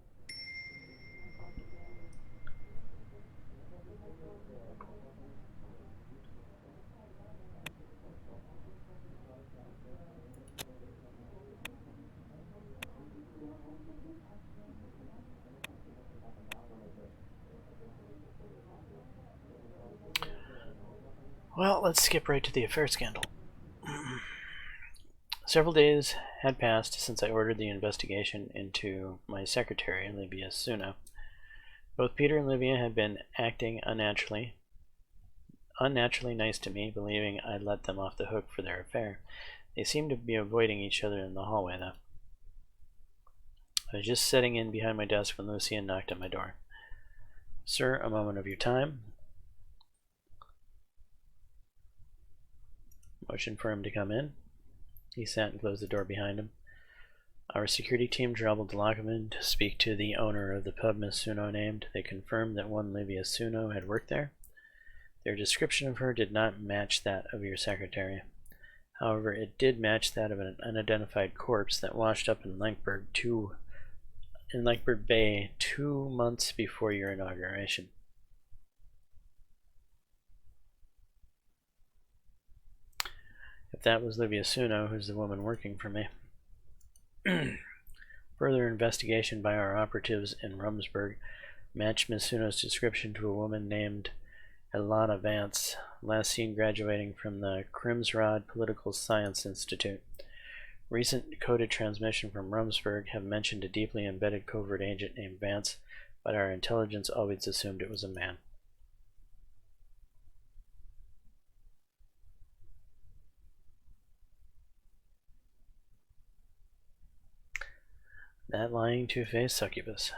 Well, let's skip right to the affair scandal. Several days had passed since I ordered the investigation into my secretary, Livia Suno. Both Peter and Livia had been acting unnaturally nice to me, believing I'd let them off the hook for their affair. They seemed to be avoiding each other in the hallway, though. I was just sitting in behind my desk when Lucian knocked at my door. Sir, a moment of your time. Motioned for him to come in. He sat and closed the door behind him. Our security team traveled to lock him in to speak to the owner of the pub Miss Suno named. They confirmed that one Livia Suno had worked there. Their description of her did not match that of your secretary. However, it did match that of an unidentified corpse that washed up in Lankberg Bay 2 months before your inauguration. If that was Livia Suno, who's the woman working for me. Further investigation by our operatives in Rumsburg matched Miss Suno's description to a woman named Ilana Vance, last seen graduating from the Crimsrod Political Science Institute. Recent coded transmission from Rumsburg have mentioned a deeply embedded covert agent named Vance, but our intelligence always assumed it was a man. That lying two-faced succubus.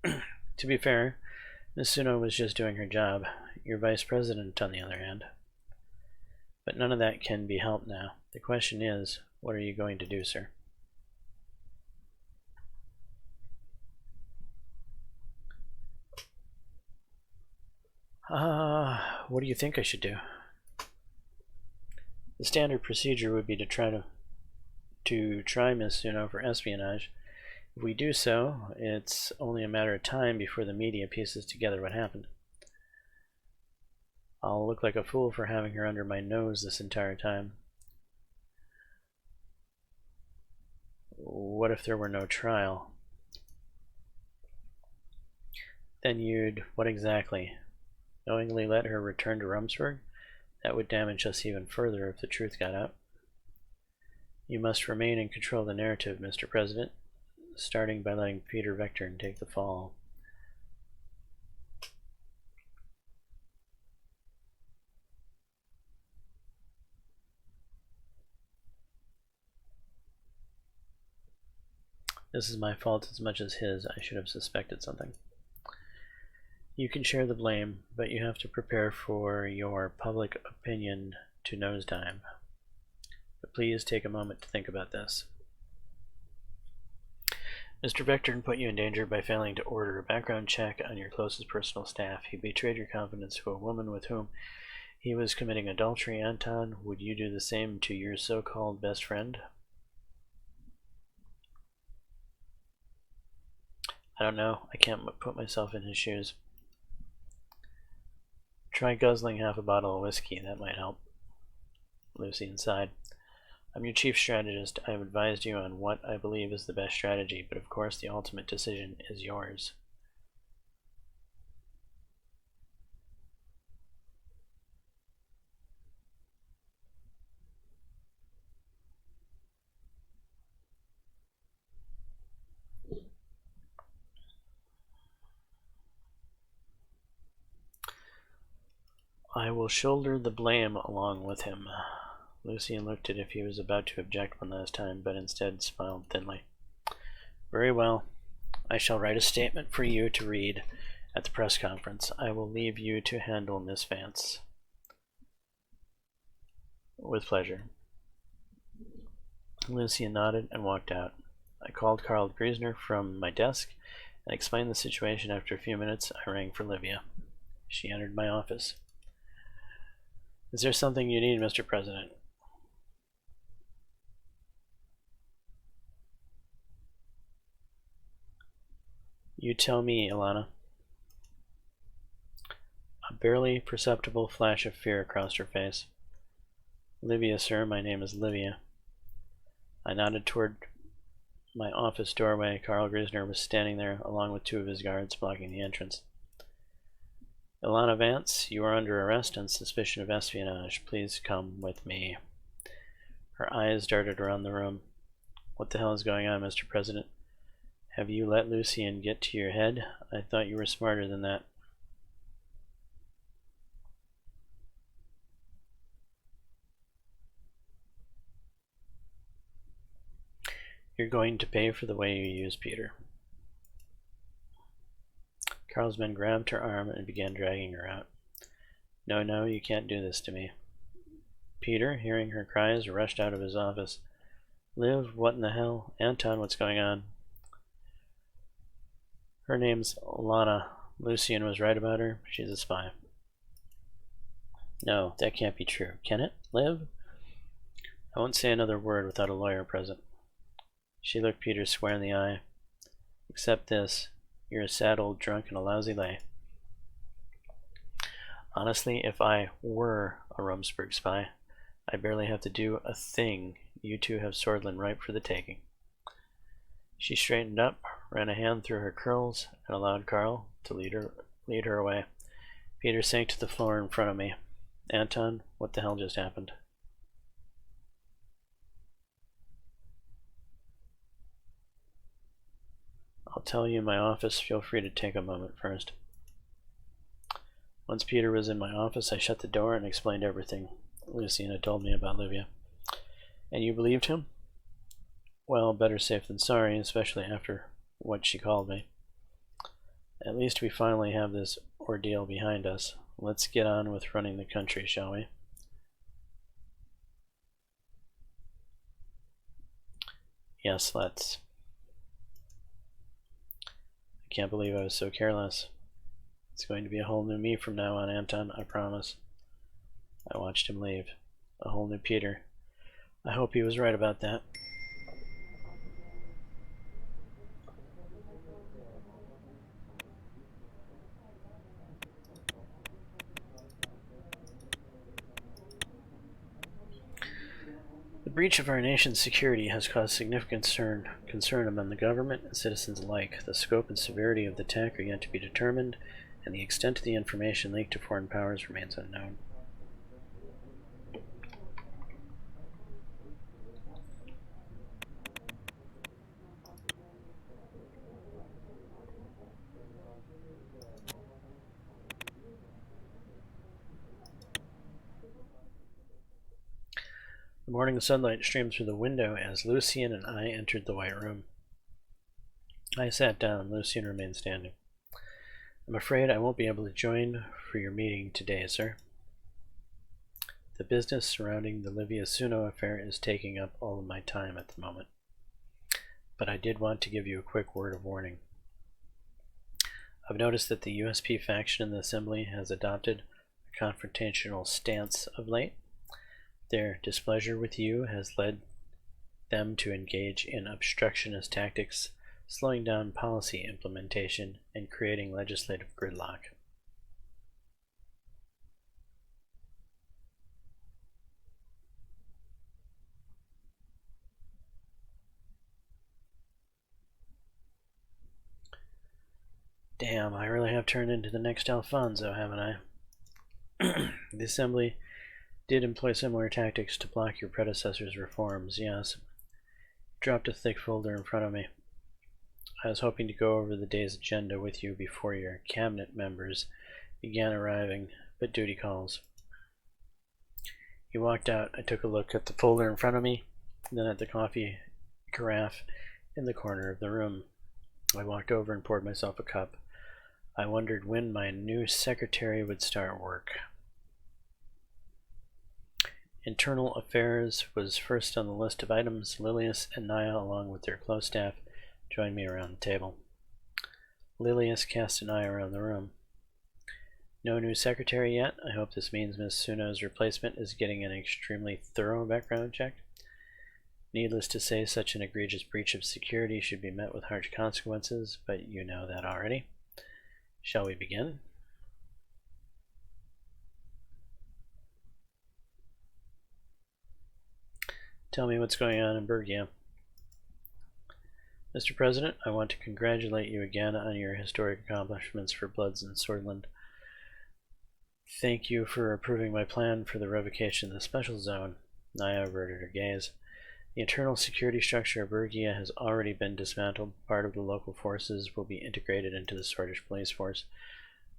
To be fair, Miss Suno was just doing her job. Your vice president, on the other hand. But none of that can be helped now. The question is, what are you going to do, sir? What do you think I should do? The standard procedure would be to try Miss Suno for espionage. If we do so, it's only a matter of time before the media pieces together what happened. I'll look like a fool for having her under my nose this entire time. What if there were no trial? Then you'd, what exactly? Knowingly let her return to Rumsburg? That would damage us even further if the truth got out. You must remain in control of the narrative, Mr. President, starting by letting Peter Vectorn take the fall. This is my fault as much as his. I should have suspected something. You can share the blame, but you have to prepare for your public opinion to nosedive. But please take a moment to think about this. Mr. Vectorn put you in danger by failing to order a background check on your closest personal staff. He betrayed your confidence to a woman with whom he was committing adultery. Anton, would you do the same to your so-called best friend? I don't know. I can't put myself in his shoes. Try guzzling half a bottle of whiskey. That might help. Lucy sighed. I'm your chief strategist. I have advised you on what I believe is the best strategy, but of course the ultimate decision is yours. I will shoulder the blame along with him. Lucian looked as if he was about to object one last time, but instead smiled thinly. Very well. I shall write a statement for you to read at the press conference. I will leave you to handle Miss Vance. With pleasure. Lucian nodded and walked out. I called Carl Griesner from my desk and explained the situation. After a few minutes, I rang for Livia. She entered my office. Is there something you need, Mr. President? You tell me, Ilana. A barely perceptible flash of fear crossed her face. Livia, sir, my name is Livia. I nodded toward my office doorway. Carl Griesner was standing there, along with two of his guards blocking the entrance. Ilana Vance, you are under arrest on suspicion of espionage. Please come with me. Her eyes darted around the room. What the hell is going on, Mr. President? Have you let Lucian get to your head? I thought you were smarter than that. You're going to pay for the way you use Peter. Carl's men grabbed her arm and began dragging her out. No, no, you can't do this to me. Peter, hearing her cries, rushed out of his office. Liv, what in the hell? Anton, what's going on? Her name's Lana. Lucian was right about her. She's a spy. No, that can't be true. Can it, Liv? I won't say another word without a lawyer present. She looked Peter square in the eye. Except this. You're a sad old drunk and a lousy lay. Honestly, if I were a Rumsburg spy, I barely have to do a thing. You two have Swordland ripe for the taking. She straightened up, ran a hand through her curls, and allowed Carl to lead her away. Peter sank to the floor in front of me. Anton, what the hell just happened? I'll tell you in my office. Feel free to take a moment first. Once Peter was in my office, I shut the door and explained everything Lucian had told me about Livia. And you believed him? Well, better safe than sorry, especially after what she called me. At least we finally have this ordeal behind us. Let's get on with running the country, shall we? Yes, let's. I can't believe I was so careless. It's going to be a whole new me from now on, Anton, I promise. I watched him leave. A whole new Peter. I hope he was right about that. The breach of our nation's security has caused significant concern among the government and citizens alike. The scope and severity of the attack are yet to be determined, and the extent of the information leaked to foreign powers remains unknown. The morning sunlight streamed through the window as Lucien and I entered the White Room. I sat down. Lucien remained standing. I'm afraid I won't be able to join for your meeting today, sir. The business surrounding the Livia Suno affair is taking up all of my time at the moment. But I did want to give you a quick word of warning. I've noticed that the USP faction in the Assembly has adopted a confrontational stance of late. Their displeasure with you has led them to engage in obstructionist tactics, slowing down policy implementation and creating legislative gridlock. Damn, I really have turned into the next Alfonso, haven't I? The Assembly did employ similar tactics to block your predecessor's reforms, yes. Dropped a thick folder in front of me. I was hoping to go over the day's agenda with you before your cabinet members began arriving, but duty calls. He walked out. I took a look at the folder in front of me, then at the coffee carafe in the corner of the room. I walked over and poured myself a cup. I wondered when my new secretary would start work. Internal Affairs was first on the list of items. Lilius and Naya, along with their close staff, joined me around the table. Lilius cast an eye around the room. No new secretary yet. I hope this means Miss Suno's replacement is getting an extremely thorough background check. Needless to say, such an egregious breach of security should be met with harsh consequences, but you know that already. Shall we begin? Tell me what's going on in Bergia. Mr. President, I want to congratulate you again on your historic accomplishments for Bloods in Swordland. Thank you for approving my plan for the revocation of the special zone. Naya averted her gaze. The internal security structure of Bergia has already been dismantled. Part of the local forces will be integrated into the Swordish police force.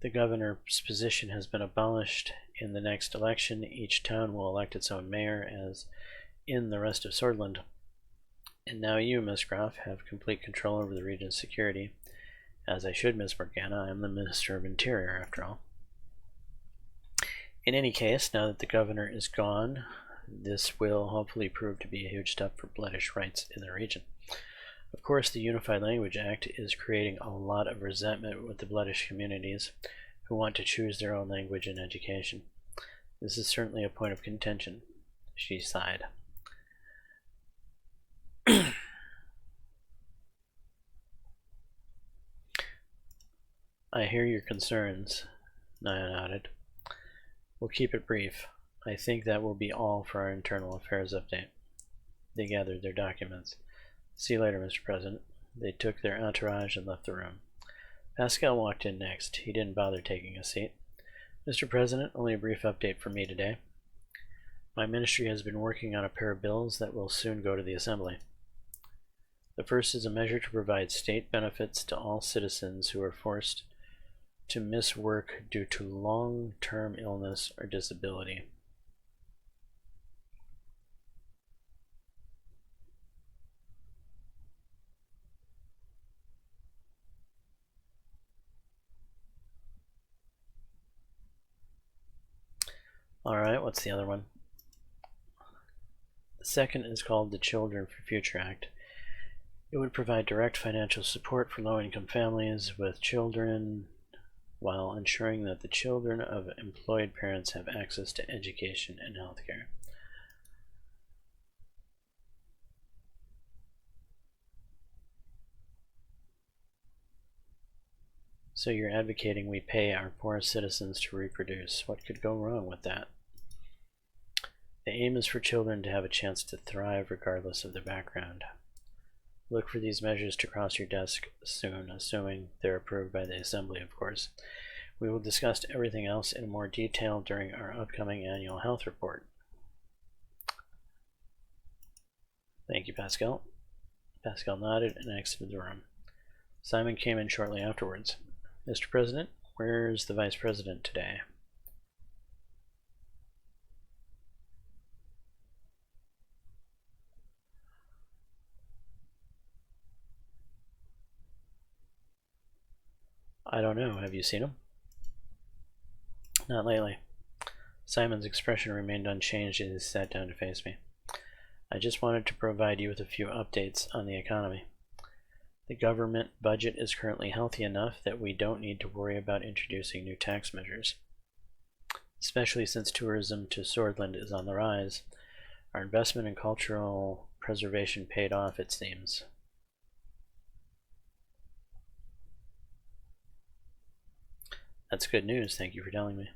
The governor's position has been abolished. In the next election, each town will elect its own mayor, as in the rest of Swordland. And now you, Miss Groff, have complete control over the region's security. As I should, Miss Morgana. I am the Minister of Interior, after all. In any case, now that the governor is gone, this will hopefully prove to be a huge step for Bloodish rights in the region. Of course, the Unified Language Act is creating a lot of resentment with the Bloodish communities who want to choose their own language and education. This is certainly a point of contention. She sighed. I hear your concerns, Naya nodded. We'll keep it brief. I think that will be all for our internal affairs update. They gathered their documents. See you later, Mr. President. They took their entourage and left the room. Pascal walked in next. He didn't bother taking a seat. Mr. President, only a brief update for me today. My ministry has been working on a pair of bills that will soon go to the Assembly. The first is a measure to provide state benefits to all citizens who are forced to miss work due to long-term illness or disability. Alright, what's the other one? The second is called the Children for Future Act. It would provide direct financial support for low-income families with children while ensuring that the children of employed parents have access to education and healthcare. So you're advocating we pay our poor citizens to reproduce. What could go wrong with that? The aim is for children to have a chance to thrive regardless of their background. Look for these measures to cross your desk soon, assuming they're approved by the Assembly, of course. We will discuss everything else in more detail during our upcoming annual health report. Thank you, Pascal. Pascal nodded and exited the room. Simon came in shortly afterwards. Mr. President, where's the Vice President today? I don't know. Have you seen him? Not lately. Simon's expression remained unchanged as he sat down to face me. I just wanted to provide you with a few updates on the economy. The government budget is currently healthy enough that we don't need to worry about introducing new tax measures. Especially since tourism to Swordland is on the rise. Our investment in cultural preservation paid off, it seems. That's good news, thank you for telling me.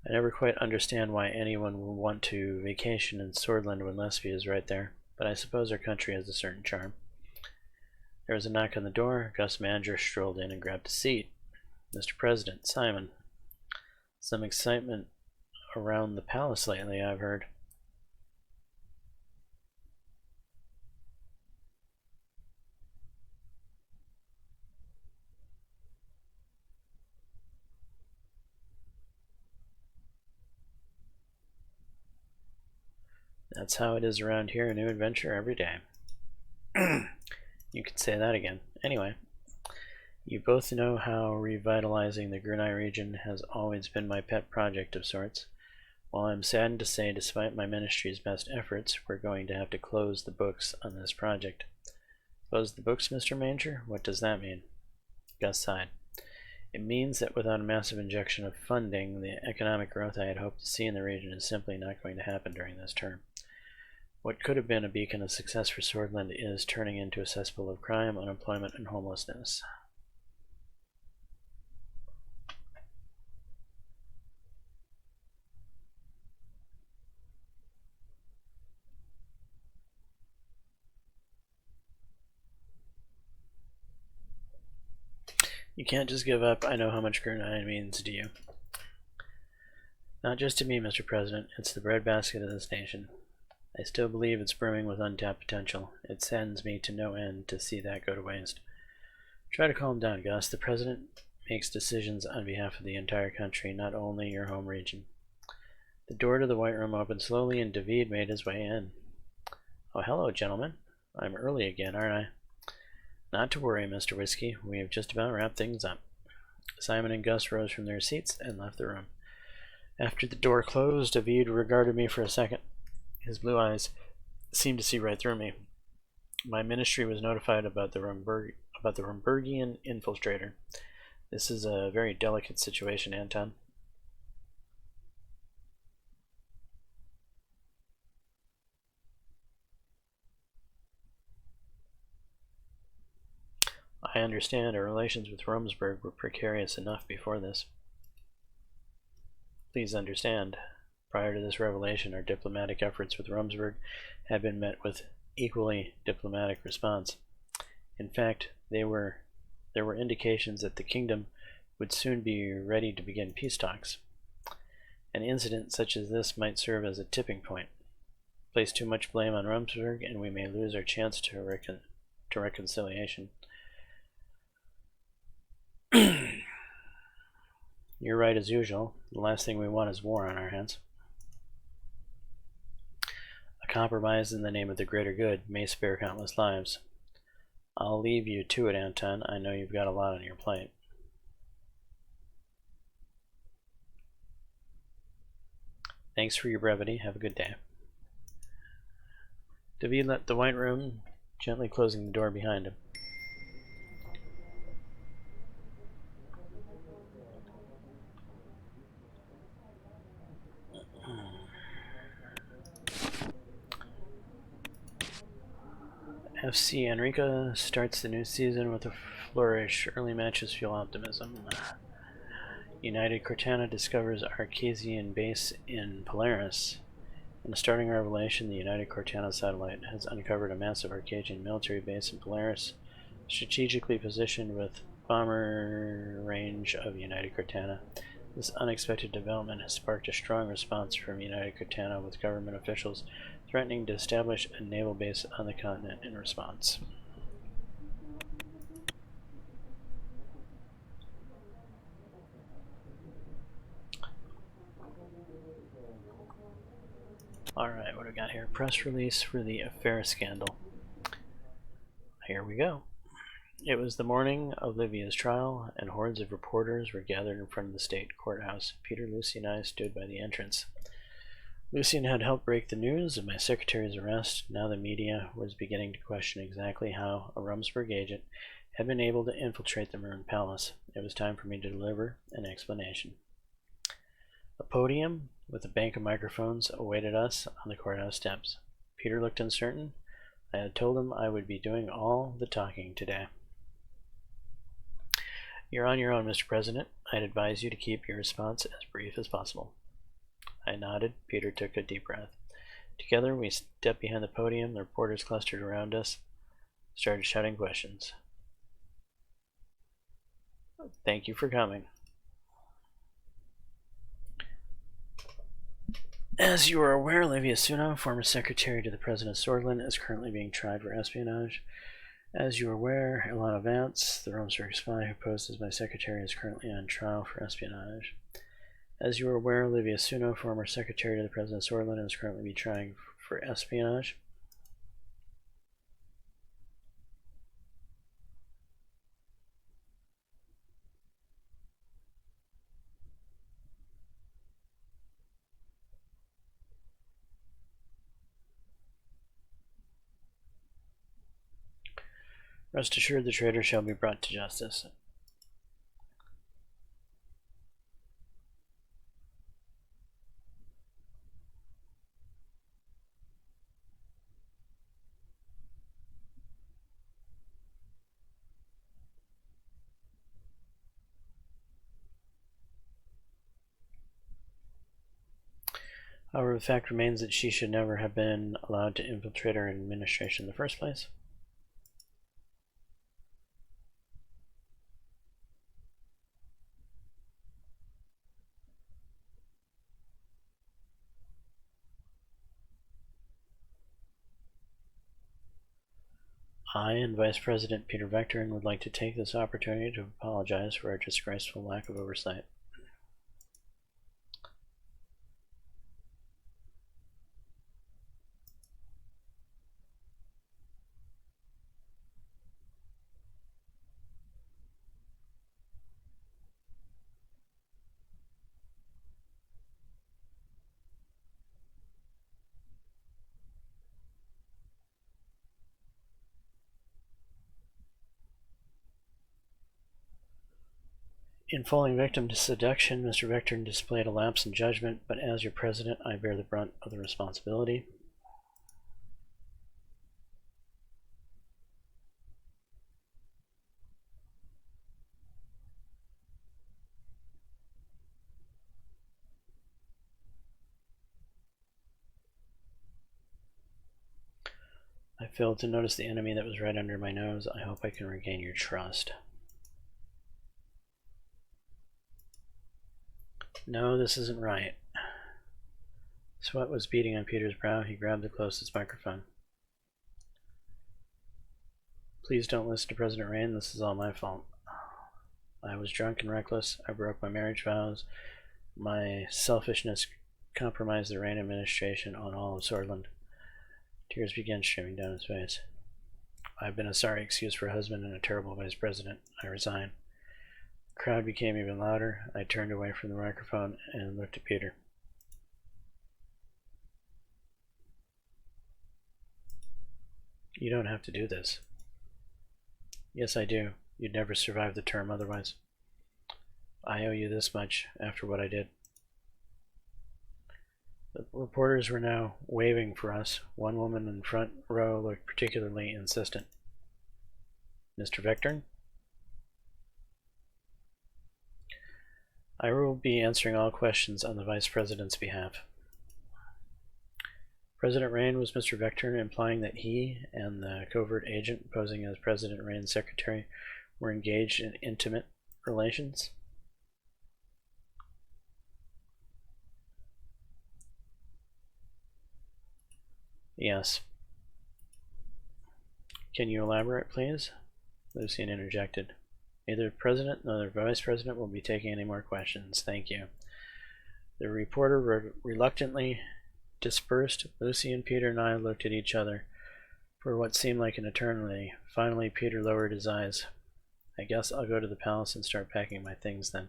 I never quite understand why anyone would want to vacation in Swordland when Lesbia is right there, but I suppose our country has a certain charm. There was a knock on the door. Gus Manger strolled in and grabbed a seat. Mr. President, Simon. Some excitement around the palace lately, I've heard. That's how it is around here, a new adventure every day. You could say that again. Anyway, you both know how revitalizing the Grunai region has always been my pet project of sorts. While I'm saddened to say, despite my ministry's best efforts, we're going to have to close the books on this project. Close the books, Mr. Manger? What does that mean? Gus sighed. It means that without a massive injection of funding, the economic growth I had hoped to see in the region is simply not going to happen during this term. What could have been a beacon of success for Swordland is turning into a cesspool of crime, unemployment, and homelessness. You can't just give up. I know how much Grunai means to you. Not just to me, Mr. President. It's the breadbasket of this nation. I still believe it's brimming with untapped potential. It saddens me to no end to see that go to waste. Try to calm down, Gus. The President makes decisions on behalf of the entire country, not only your home region. The door to the White Room opened slowly, and David made his way in. Oh, hello, gentlemen. I'm early again, aren't I? Not to worry, Mr. Whiskey. We have just about wrapped things up. Simon and Gus rose from their seats and left the room. After the door closed, David regarded me for a second. His blue eyes seemed to see right through me. My ministry was notified about the Rumburgian infiltrator. This is a very delicate situation, Anton. I understand our relations with Rumsburg were precarious enough before this. Please understand, prior to this revelation, our diplomatic efforts with Rumsburg had been met with equally diplomatic response. In fact, there were indications that the kingdom would soon be ready to begin peace talks. An incident such as this might serve as a tipping point. Place too much blame on Rumsburg, and we may lose our chance to reconciliation. You're right as usual. The last thing we want is war on our hands. A compromise in the name of the greater good may spare countless lives. I'll leave you to it, Anton. I know you've got a lot on your plate. Thanks for your brevity. Have a good day. David left the White Room, gently closing the door behind him. FC Enrica starts the new season with a flourish. Early matches fuel optimism. United Cortana discovers Arcasian base in Polaris. In a starting revelation, the United Cortana satellite has uncovered a massive Arcasian military base in Polaris, strategically positioned with bomber range of United Cortana. This unexpected development has sparked a strong response from United Cortana, with government officials threatening to establish a naval base on the continent in response. Alright, what do we got here? Press release for the affair scandal. Here we go. It was the morning of Livia's trial, and hordes of reporters were gathered in front of the state courthouse. Peter, Lucy, and I stood by the entrance. Lucian had helped break the news of my secretary's arrest. Now the media was beginning to question exactly how a Rumsburg agent had been able to infiltrate the Maroon Palace. It was time for me to deliver an explanation. A podium with a bank of microphones awaited us on the courthouse steps. Peter looked uncertain. I had told him I would be doing all the talking today. You're on your own, Mr. President. I'd advise you to keep your response as brief as possible. I nodded. Peter took a deep breath. Together, we stepped behind the podium. The reporters clustered around us, started shouting questions. Thank you for coming. As you are aware, Livia Suno, former secretary to the President Sordlin, is currently being tried for espionage. As you are aware, Ilana Vance, the Rumsburg spy who posed as my secretary, is currently on trial for espionage. As you are aware, Livia Suno, former secretary to the President Sordlin, is currently being tried for espionage. Rest assured, the traitor shall be brought to justice. However, the fact remains that she should never have been allowed to infiltrate our administration in the first place. I and Vice President Peter Vectorin would like to take this opportunity to apologize for our disgraceful lack of oversight. In falling victim to seduction, Mr. Vectorin displayed a lapse in judgment, but as your president, I bear the brunt of the responsibility. I failed to notice the enemy that was right under my nose. I hope I can regain your trust. No, this isn't right. Sweat was beading on Peter's brow. He grabbed the closest microphone. Please don't listen to President Rain. This is all my fault. I was drunk and reckless. I broke my marriage vows. My selfishness compromised the Rain administration on all of Sordland. Tears began streaming down his face. I've been a sorry excuse for a husband and a terrible vice president. I resign. The crowd became even louder. I turned away from the microphone and looked at Peter. You don't have to do this. Yes, I do. You'd never survive the term otherwise. I owe you this much after what I did. The reporters were now waving for us. One woman in the front row looked particularly insistent. Mr. Vectorn? I will be answering all questions on the Vice President's behalf. President Rain, was Mr. Vectorn implying that he and the covert agent posing as President Rain's secretary were engaged in intimate relations? Yes. Can you elaborate, please? Lucian interjected. Neither the President nor the Vice President will be taking any more questions. Thank you. The reporter reluctantly dispersed. Lucian, Peter, and I looked at each other for what seemed like an eternity. Finally, Peter lowered his eyes. I guess I'll go to the palace and start packing my things then.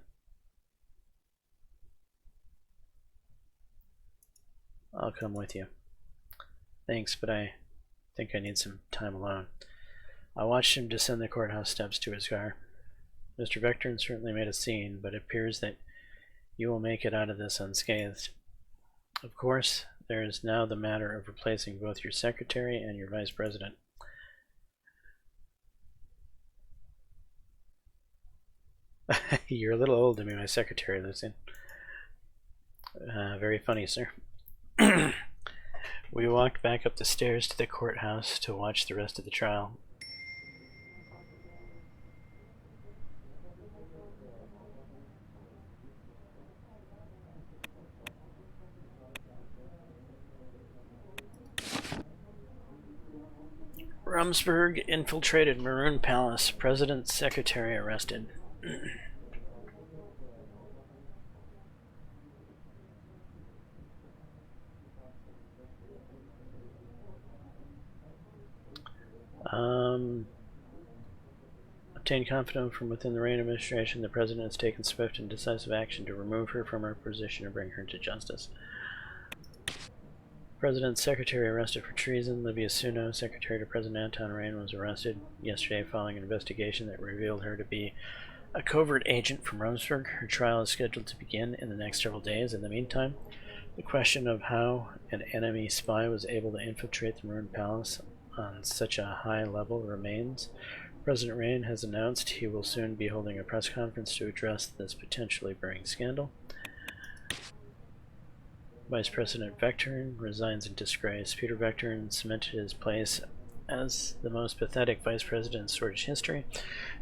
I'll come with you. Thanks, but I think I need some time alone. I watched him descend the courthouse steps to his car. Mr. Vectorn certainly made a scene, but it appears that you will make it out of this unscathed. Of course, there is now the matter of replacing both your secretary and your vice president. You're a little old to be my secretary, Lucian. Very funny, sir. We walked back up the stairs to the courthouse to watch the rest of the trial. Rumsberg infiltrated Maroon Palace. President's secretary arrested. Obtained confidence from within the Rain administration. The president has taken swift and decisive action to remove her from her position and bring her to justice. President's secretary arrested for treason. Livia Suno, secretary to President Anton Rain, was arrested yesterday following an investigation that revealed her to be a covert agent from Rumsberg. Her trial is scheduled to begin in the next several days. In the meantime, the question of how an enemy spy was able to infiltrate the Maroon Palace on such a high level remains. President Rain has announced he will soon be holding a press conference to address this potentially burning scandal. Vice President Vectorn resigns in disgrace. Peter Vectorn cemented his place as the most pathetic vice president in Swedish history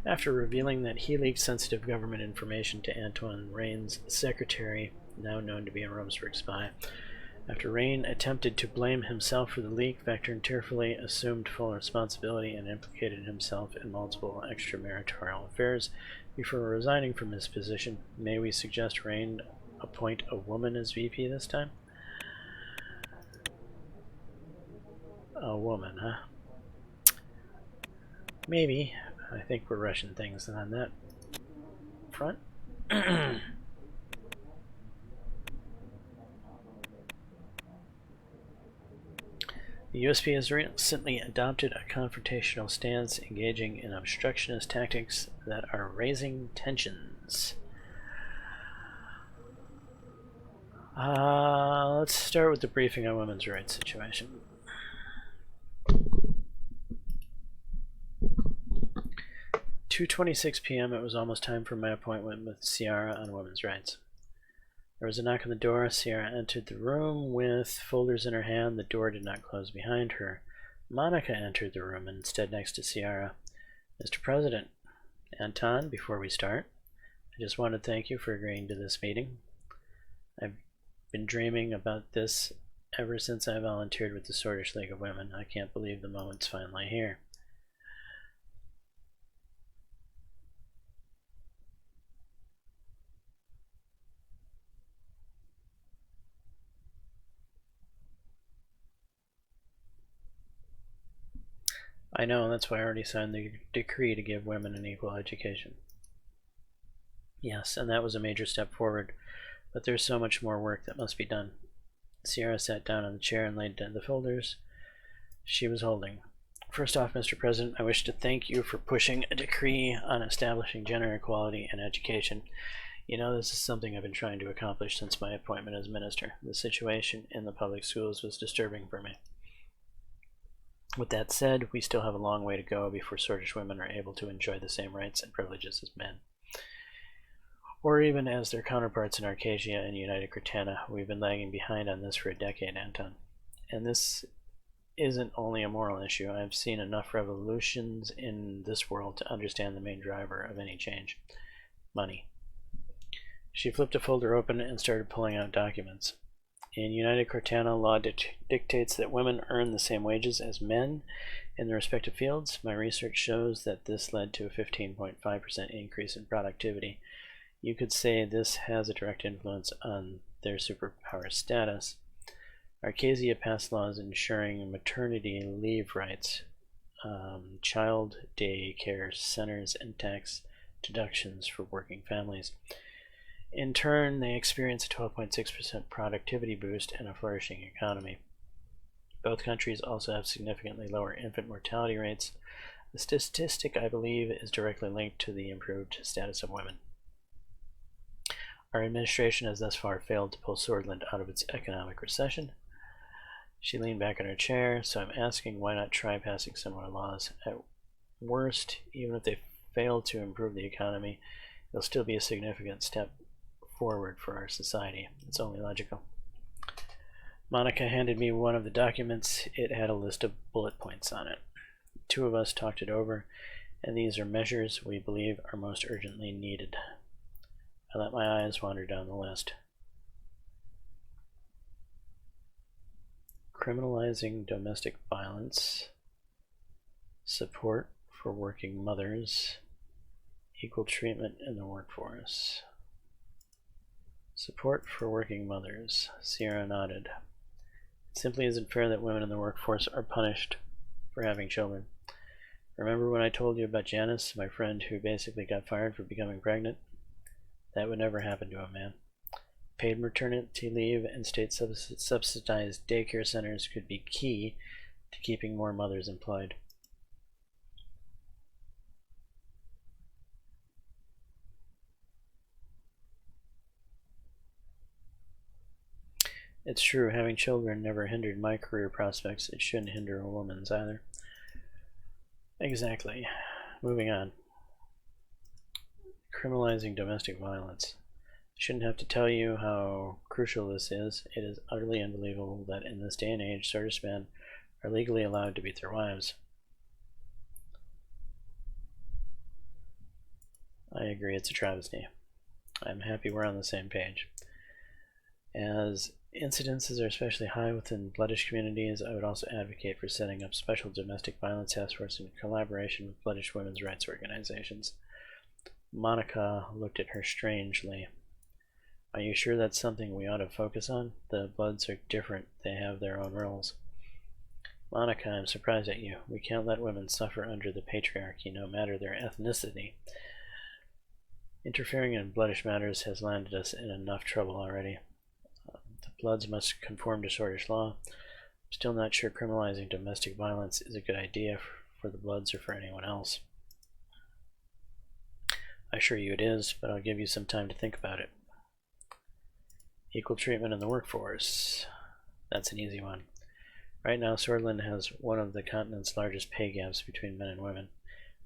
after revealing that he leaked sensitive government information to Anton Rain's secretary, now known to be a Rumsberg spy. After Rain attempted to blame himself for the leak, Vectorn tearfully assumed full responsibility and implicated himself in multiple extramarital affairs before resigning from his position. May we suggest Rain appoint a woman as VP this time? A woman, huh? Maybe. I think we're rushing things on that front. The USP has recently adopted a confrontational stance, engaging in obstructionist tactics that are raising tensions. Let's start with the briefing on women's rights situation. 2:26 p.m. It was almost time for my appointment with Ciara on women's rights. There was a knock on the door. Ciara entered the room with folders in her hand. The door did not close behind her. Monica entered the room and stood next to Ciara. Mr. President, Anton, before we start, I just want to thank you for agreeing to this meeting. I've been dreaming about this ever since I volunteered with the Swedish League of Women. I can't believe the moment's finally here. I know, that's why I already signed the decree to give women an equal education. Yes, and that was a major step forward, but there's so much more work that must be done. Ciara sat down on the chair and laid down the folders she was holding. First off, Mr. President, I wish to thank you for pushing a decree on establishing gender equality in education. You know, this is something I've been trying to accomplish since my appointment as minister. The situation in the public schools was disturbing for me. With that said, we still have a long way to go before Sordish women are able to enjoy the same rights and privileges as men, or even as their counterparts in Arcadia and United Cortana. We've been lagging behind on this for a decade, Anton. And this isn't only a moral issue. I've seen enough revolutions in this world to understand the main driver of any change: money. She flipped a folder open and started pulling out documents. In United Cortana, law dictates that women earn the same wages as men in their respective fields. My research shows that this led to a 15.5% increase in productivity. You could say this has a direct influence on their superpower status. Arcadia passed laws ensuring maternity leave rights, child day care centers, and tax deductions for working families. In turn, they experienced a 12.6% productivity boost and a flourishing economy. Both countries also have significantly lower infant mortality rates. The statistic, I believe, is directly linked to the improved status of women. Our administration has thus far failed to pull Swordland out of its economic recession. She leaned back in her chair, so I'm asking, why not try passing similar laws? At worst, even if they fail to improve the economy, it'll still be a significant step forward for our society. It's only logical. Monica handed me one of the documents. It had a list of bullet points on it. The two of us talked it over, and these are measures we believe are most urgently needed. I let my eyes wander down the list. Criminalizing domestic violence, support for working mothers, equal treatment in the workforce. Support for working mothers. Sierra nodded. It simply isn't fair that women in the workforce are punished for having children. Remember when I told you about Janice, my friend who basically got fired for becoming pregnant? That would never happen to a man. Paid maternity leave and state-subsidized daycare centers could be key to keeping more mothers employed. It's true, having children never hindered my career prospects. It shouldn't hinder a woman's either. Exactly. Moving on. Criminalizing domestic violence. I shouldn't have to tell you how crucial this is. It is utterly unbelievable that in this day and age, Sordish men are legally allowed to beat their wives. I agree, it's a travesty. I'm happy we're on the same page. As incidences are especially high within Bloodish communities, I would also advocate for setting up special domestic violence task force in collaboration with Bloodish women's rights organizations. Monica looked at her strangely. Are you sure that's something we ought to focus on? The Bloods are different. They have their own rules. Monica, I'm surprised at you. We can't let women suffer under the patriarchy, no matter their ethnicity. Interfering in Bloodish matters has landed us in enough trouble already. The Bloods must conform to Sordish law. I'm still not sure criminalizing domestic violence is a good idea for the Bloods or for anyone else. I assure you it is, but I'll give you some time to think about it. Equal treatment in the workforce. That's an easy one. Right now, Swordland has one of the continent's largest pay gaps between men and women.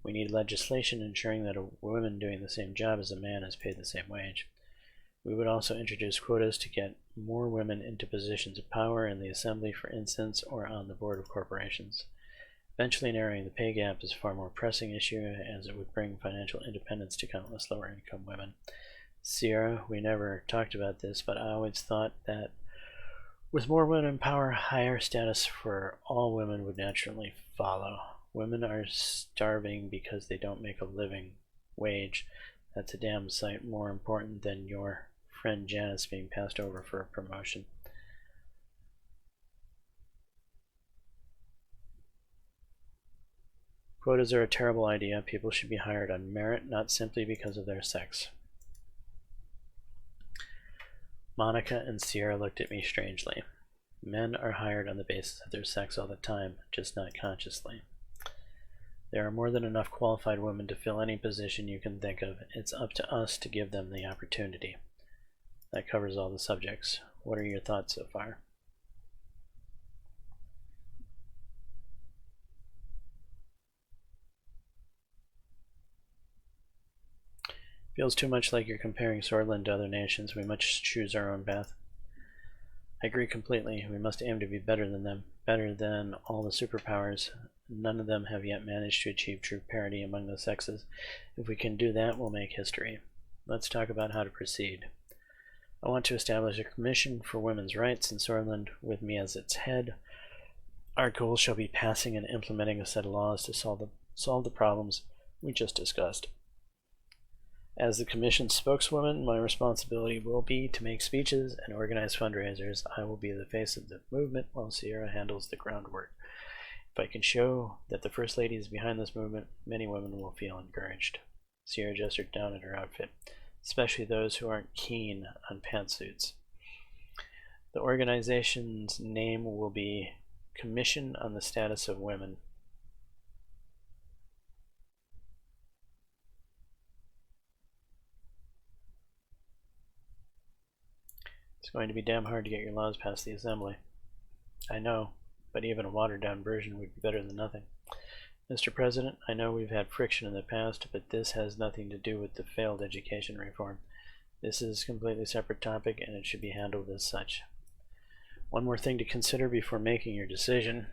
We need legislation ensuring that a woman doing the same job as a man is paid the same wage. We would also introduce quotas to get more women into positions of power in the assembly, for instance, or on the board of corporations. Eventually, narrowing the pay gap is a far more pressing issue, as it would bring financial independence to countless lower-income women. Sierra, we never talked about this, but I always thought that with more women in power, higher status for all women would naturally follow. Women are starving because they don't make a living wage. That's a damn sight more important than your friend Janice being passed over for a promotion. Quotas are a terrible idea. People should be hired on merit, not simply because of their sex. Monica and Sierra looked at me strangely. Men are hired on the basis of their sex all the time, just not consciously. There are more than enough qualified women to fill any position you can think of. It's up to us to give them the opportunity. That covers all the subjects. What are your thoughts so far? Feels too much like you're comparing Swordland to other nations. We must choose our own path. I agree completely. We must aim to be better than them, better than all the superpowers. None of them have yet managed to achieve true parity among the sexes. If we can do that, we'll make history. Let's talk about how to proceed. I want to establish a commission for women's rights in Swordland with me as its head. Our goal shall be passing and implementing a set of laws to solve the problems we just discussed. As the Commission's spokeswoman, my responsibility will be to make speeches and organize fundraisers. I will be the face of the movement while Sierra handles the groundwork. If I can show that the First Lady is behind this movement, many women will feel encouraged. Sierra gestured down at her outfit, especially those who aren't keen on pantsuits. The organization's name will be Commission on the Status of Women. It's going to be damn hard to get your laws past the Assembly. I know, but even a watered-down version would be better than nothing. Mr. President, I know we've had friction in the past, but this has nothing to do with the failed education reform. This is a completely separate topic, and it should be handled as such. One more thing to consider before making your decision.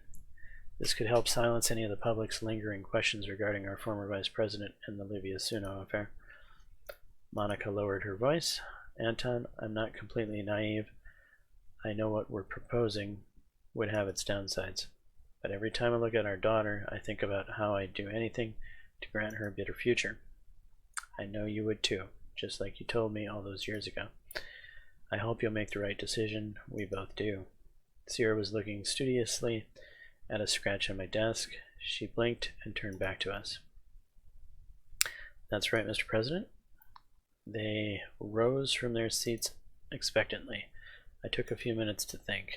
This could help silence any of the public's lingering questions regarding our former Vice President and the Livia Suno affair. Monica lowered her voice. Anton, I'm not completely naive. I know what we're proposing would have its downsides. But every time I look at our daughter, I think about how I'd do anything to grant her a better future. I know you would too, just like you told me all those years ago. I hope you'll make the right decision. We both do. Sierra was looking studiously at a scratch on my desk. She blinked and turned back to us. That's right, Mr. President. They rose from their seats expectantly. I took a few minutes to think.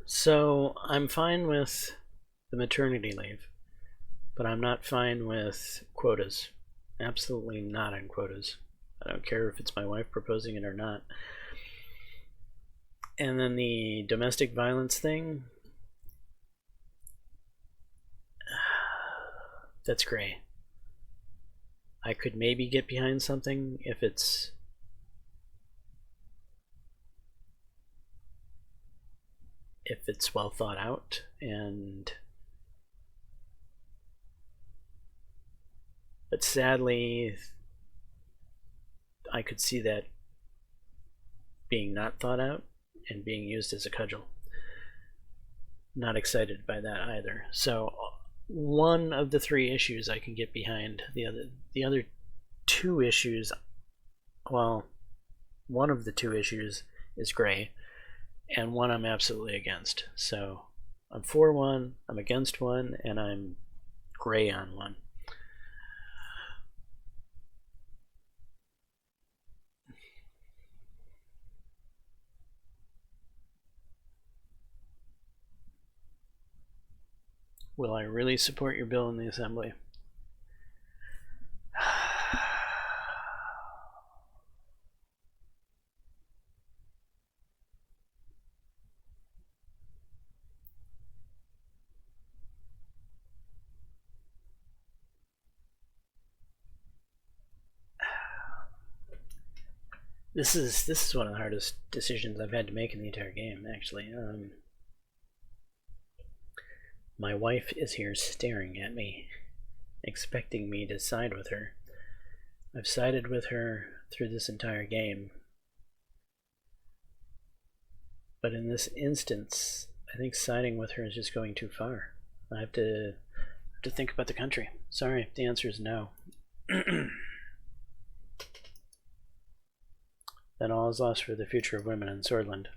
So I'm fine with the maternity leave, but I'm not fine with quotas. Absolutely not on quotas. I don't care if it's my wife proposing it or not. And then the domestic violence thing, that's gray. I could maybe get behind something if it's well thought out, but sadly I could see that being not thought out and being used as a cudgel. Not excited by that either. So one of the three issues I can get behind. The other two issues, well, one of the two issues is gray, and one I'm absolutely against. So I'm for one, I'm against one, and I'm gray on one. Will I really support your bill in the Assembly? This is one of the hardest decisions I've had to make in the entire game, actually. My wife is here staring at me, expecting me to side with her. I've sided with her through this entire game. But in this instance, I think siding with her is just going too far. I have to think about the country. Sorry, the answer is no. Then all is lost for the future of women in Swordland.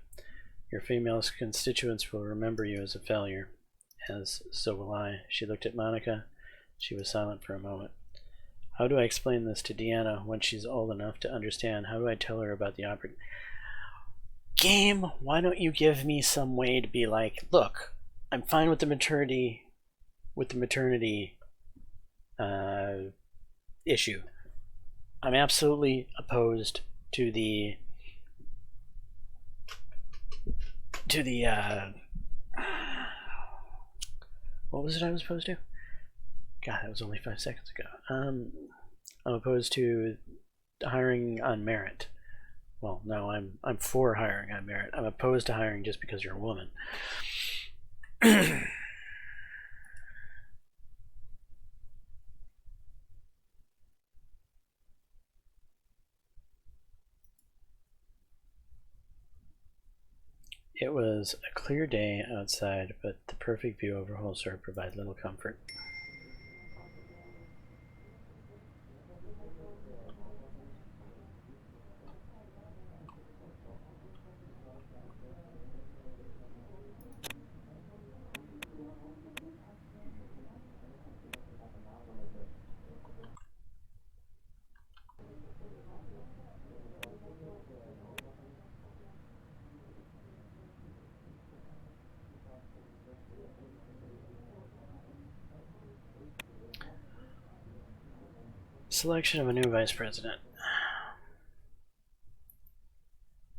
Your female constituents will remember you as a failure, as so will I. She looked at Monica. She was silent for a moment. How do I explain this to Deanna when she's old enough to understand? How do I tell her about the opera? Game, why don't you give me some way to be like, look, I'm fine with the maternity issue. I'm absolutely opposed to the what was it I was opposed to? God, that was only 5 seconds ago. I'm opposed to hiring on merit. Well, no, I'm for hiring on merit. I'm opposed to hiring just because you're a woman. It was a clear day outside, but the perfect view over Holsworth provided little comfort. Selection of a new vice president.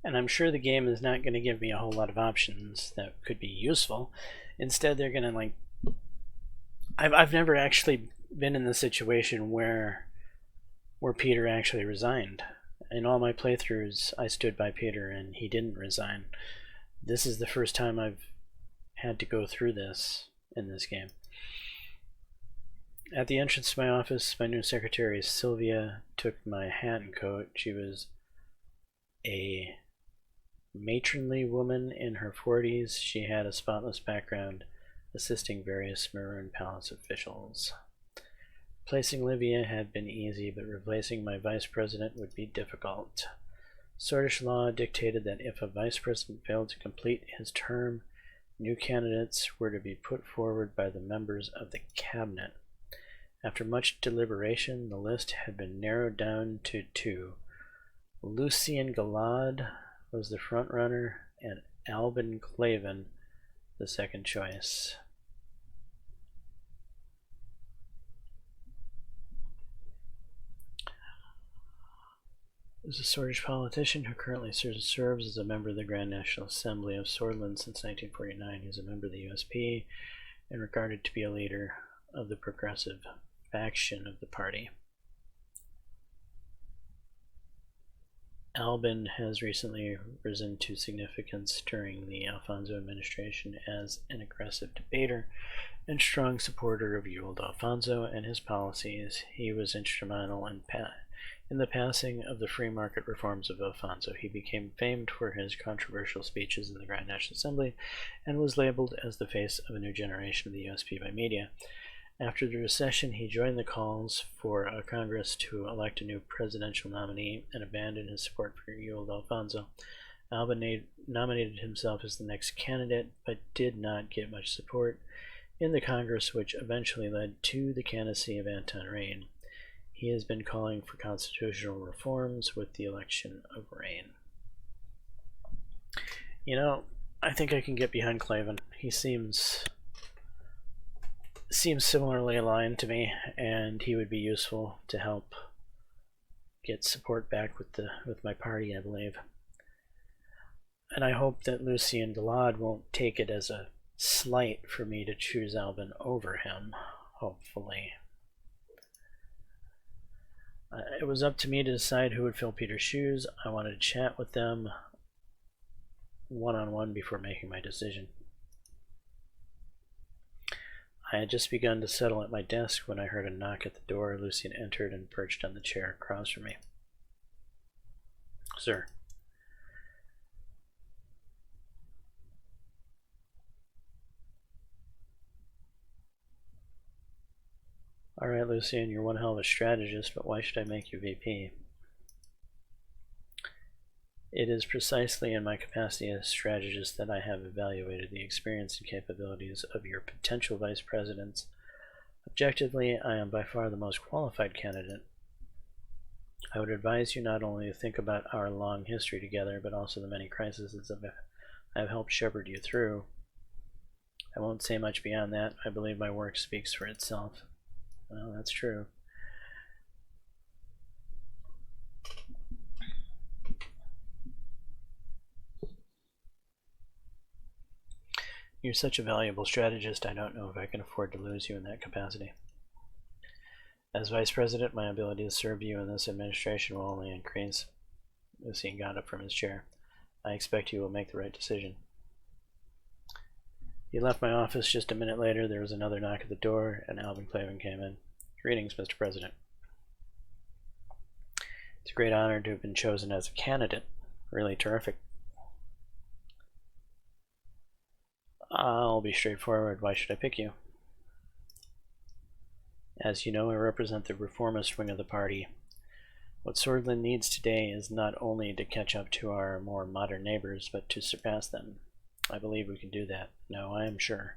And I'm sure the game is not going to give me a whole lot of options that could be useful. Instead, they're going to I've never actually been in the situation where Peter actually resigned. In all my playthroughs, I stood by Peter and he didn't resign. This is the first time I've had to go through this in this game. At the entrance to my office, my new secretary Sylvia took my hat and coat. She was a matronly woman in her 40s. She had a spotless background, assisting various Maroon Palace officials. Replacing Livia had been easy, but replacing my vice president would be difficult. Swordish law dictated that if a vice president failed to complete his term, new candidates were to be put forward by the members of the cabinet. After much deliberation, the list had been narrowed down to 2. Lucien Galad was the frontrunner, and Albin Clavin the second choice. Is a Swordish politician who currently serves as a member of the Grand National Assembly of Swordland since 1949. He is a member of the USP and regarded to be a leader of the progressive faction of the party. Albin has recently risen to significance during the Alfonso administration as an aggressive debater and strong supporter of Ewald Alfonso and his policies. He was instrumental in the passing of the free market reforms of Alfonso. He became famed for his controversial speeches in the Grand National Assembly and was labeled as the face of a new generation of the USP by media. After the recession, he joined the calls for a Congress to elect a new presidential nominee and abandoned his support for Ewald Alfonso. Albin nominated himself as the next candidate, but did not get much support in the Congress, which eventually led to the candidacy of Anton Rain. He has been calling for constitutional reforms with the election of Rain. You know, I think I can get behind Clavin. He seems similarly aligned to me, and he would be useful to help get support back with my party, I believe. And I hope that Lucien Galad won't take it as a slight for me to choose Albin over him, hopefully. It was up to me to decide who would fill Peter's shoes. I wanted to chat with them one-on-one before making my decision. I had just begun to settle at my desk when I heard a knock at the door. Lucian entered and perched on the chair across from me. Sir. Alright, Lucian, you're one hell of a strategist, but why should I make you VP? It is precisely in my capacity as strategist that I have evaluated the experience and capabilities of your potential vice presidents. Objectively, I am by far the most qualified candidate. I would advise you not only to think about our long history together, but also the many crises that I have helped shepherd you through. I won't say much beyond that. I believe my work speaks for itself. Well, that's true. You're such a valuable strategist, I don't know if I can afford to lose you in that capacity. As Vice President, my ability to serve you in this administration will only increase. Lucian got up from his chair. I expect you will make the right decision. He left my office. Just a minute later, there was another knock at the door, and Alvin Clavin came in. Greetings, Mr. President. It's a great honor to have been chosen as a candidate. Really terrific. I'll be straightforward. Why should I pick you? As you know, I represent the reformist wing of the party. What Swordland needs today is not only to catch up to our more modern neighbors, but to surpass them. I believe we can do that. No, I am sure.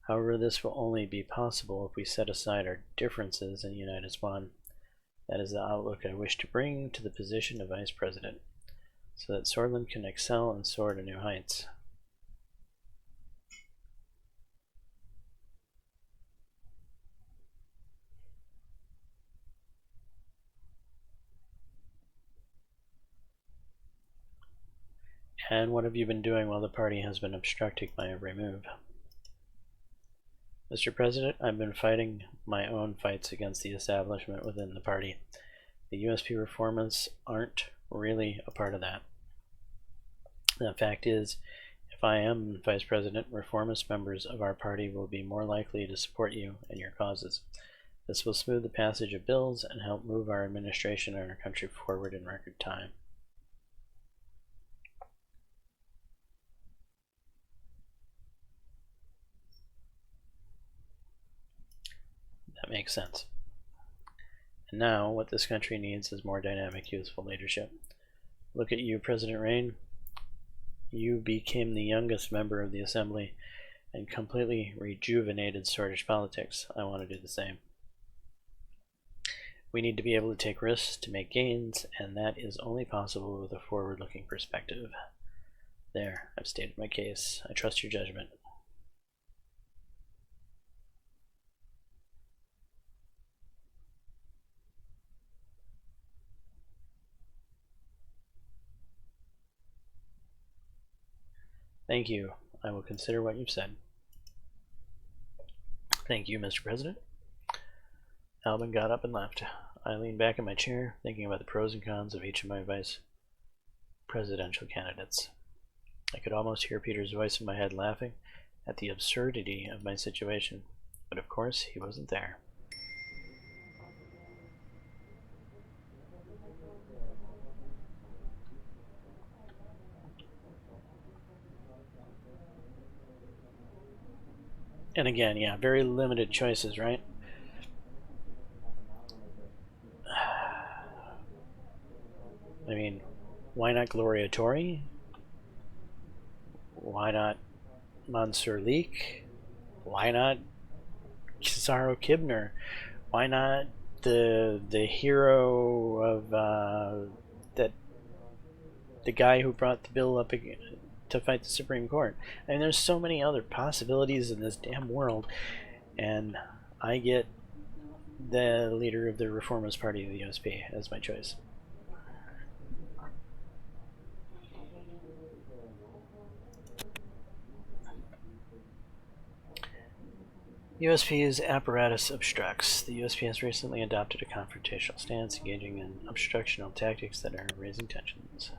However, this will only be possible if we set aside our differences and unite as one. That is the outlook I wish to bring to the position of Vice President, so that Swordland can excel and soar to new heights. And what have you been doing while the party has been obstructing my every move? Mr. President, I've been fighting my own fights against the establishment within the party. The USP reformers aren't really a part of that. The fact is, if I am Vice President, reformist members of our party will be more likely to support you and your causes. This will smooth the passage of bills and help move our administration and our country forward in record time. That makes sense. And now, what this country needs is more dynamic, youthful leadership. Look at you, President Rain. You became the youngest member of the Assembly and completely rejuvenated Swordish politics. I want to do the same. We need to be able to take risks to make gains, and that is only possible with a forward-looking perspective. There, I've stated my case. I trust your judgment. Thank you. I will consider what you've said. Thank you, Mr. President. Alvin got up and left. I leaned back in my chair, thinking about the pros and cons of each of my vice presidential candidates. I could almost hear Peter's voice in my head laughing at the absurdity of my situation, but of course he wasn't there. And again, yeah, very limited choices, right? I mean, why not Gloria Tori? Why not Mansur Leak? Why not Cesaro Kibner? Why not the hero of that the guy who brought the bill up again to fight the Supreme Court? I mean, there's so many other possibilities in this damn world, and I get the leader of the Reformist Party of the USP as my choice. USP's apparatus obstructs. The USP has recently adopted a confrontational stance, engaging in obstructional tactics that are raising tensions.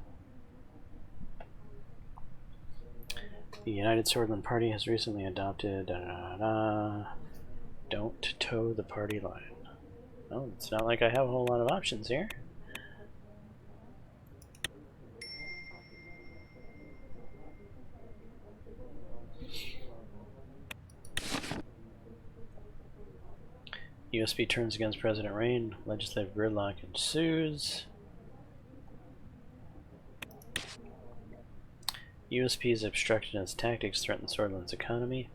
The United Swordland Party has recently adopted don't toe the party line. Well, it's not like I have a whole lot of options here. USB turns against President Rain. Legislative gridlock ensues. USP's obstructionist tactics threaten Swordland's economy.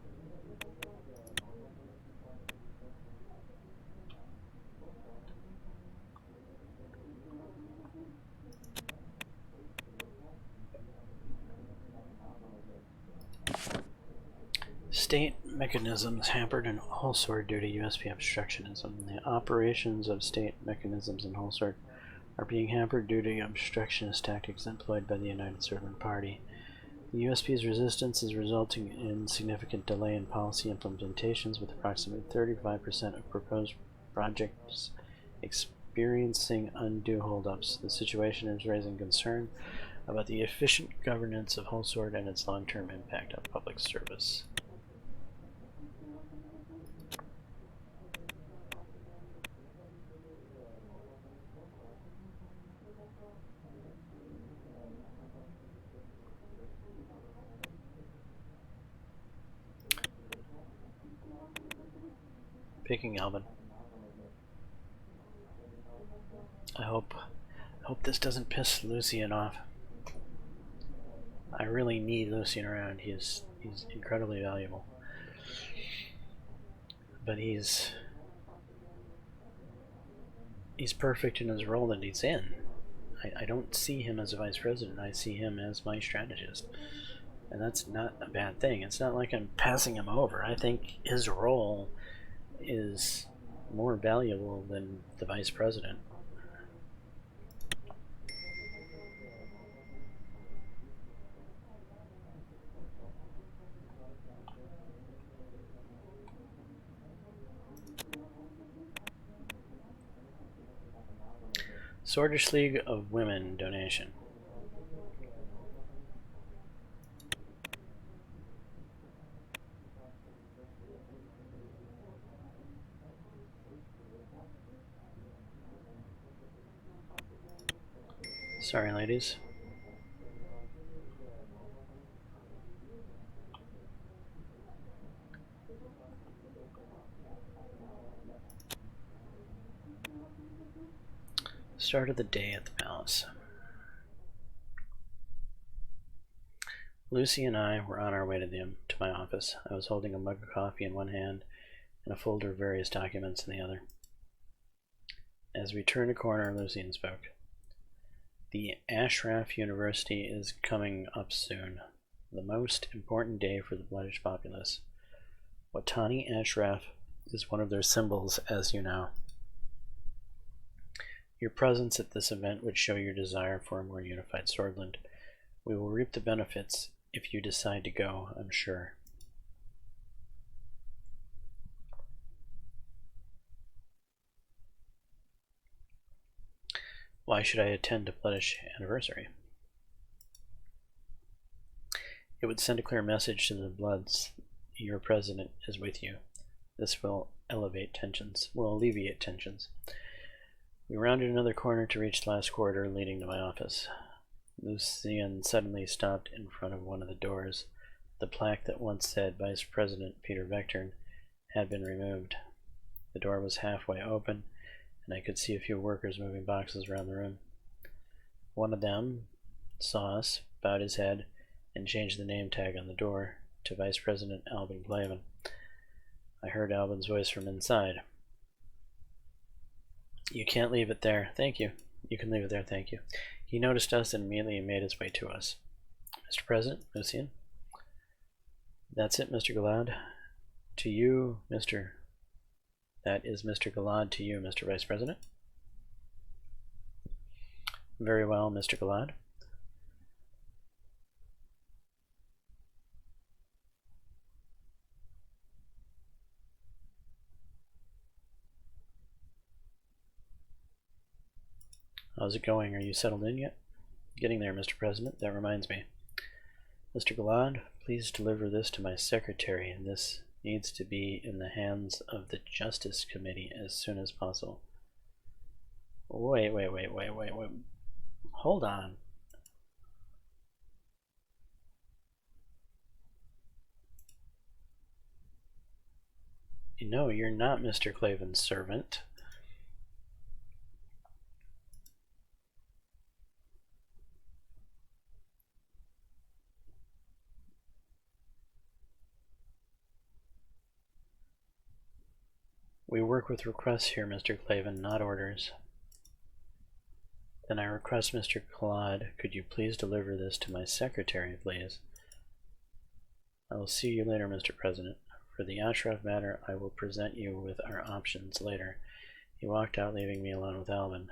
State mechanisms hampered in whole sword due to USP obstructionism. The operations of state mechanisms in whole sword are being hampered due to obstructionist tactics employed by the United Swordland Party. The USP's resistance is resulting in significant delay in policy implementations, with approximately 35% of proposed projects experiencing undue holdups. The situation is raising concern about the efficient governance of whole sword and its long-term impact on public service. Picking Alvin. I hope this doesn't piss Lucian off. I really need Lucian around. He's incredibly valuable. But he's perfect in his role that he's in. I don't see him as a vice president. I see him as my strategist. And that's not a bad thing. It's not like I'm passing him over. I think his role is more valuable than the vice president. Swordish League of Women donation. Sorry, ladies. Start of the day at the palace. Lucy and I were on our way to my office. I was holding a mug of coffee in one hand and a folder of various documents in the other. As we turned a corner, Lucian spoke. The Ashraf University is coming up soon. The most important day for the Bloodish populace. Watani Ashraf is one of their symbols, as you know. Your presence at this event would show your desire for a more unified Swordland. We will reap the benefits if you decide to go, I'm sure. Why should I attend a Bloodish anniversary? It would send a clear message to the Bloods. Your president is with you. This will alleviate tensions. We rounded another corner to reach the last corridor leading to my office. Lucian suddenly stopped in front of one of the doors. The plaque that once said Vice President Peter Vectorn had been removed. The door was halfway open, and I could see a few workers moving boxes around the room. One of them saw us, bowed his head, and changed the name tag on the door to Vice President Albin Clavin. I heard Albin's voice from inside. You can't leave it there. Thank you. You can leave it there. Thank you. He noticed us and immediately made his way to us. Mr. President, Lucian. That's it, Mr. Galad. To you, Mr. That is Mr. Galad to you, Mr. Vice President. Very well, Mr. Galad. How's it going? Are you settled in yet? Getting there, Mr. President. That reminds me. Mr. Galad, please deliver this to my secretary, and this needs to be in the hands of the Justice Committee as soon as possible. Wait. Hold on. No, you're not Mr. Claven's servant. We work with requests here, Mr. Claven, not orders. Then I request, Mr. Claude, could you please deliver this to my secretary, please? I will see you later, Mr. President. For the Ashraf matter, I will present you with our options later. He walked out, leaving me alone with Alvin.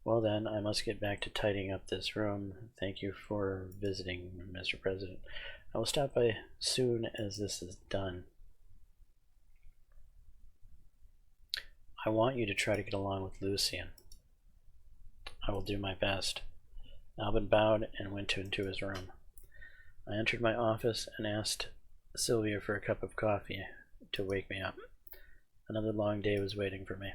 Well then, I must get back to tidying up this room. Thank you for visiting, Mr. President. I will stop by soon as this is done. I want you to try to get along with Lucien. I will do my best. Alvin bowed and went into his room. I entered my office and asked Sylvia for a cup of coffee to wake me up. Another long day was waiting for me.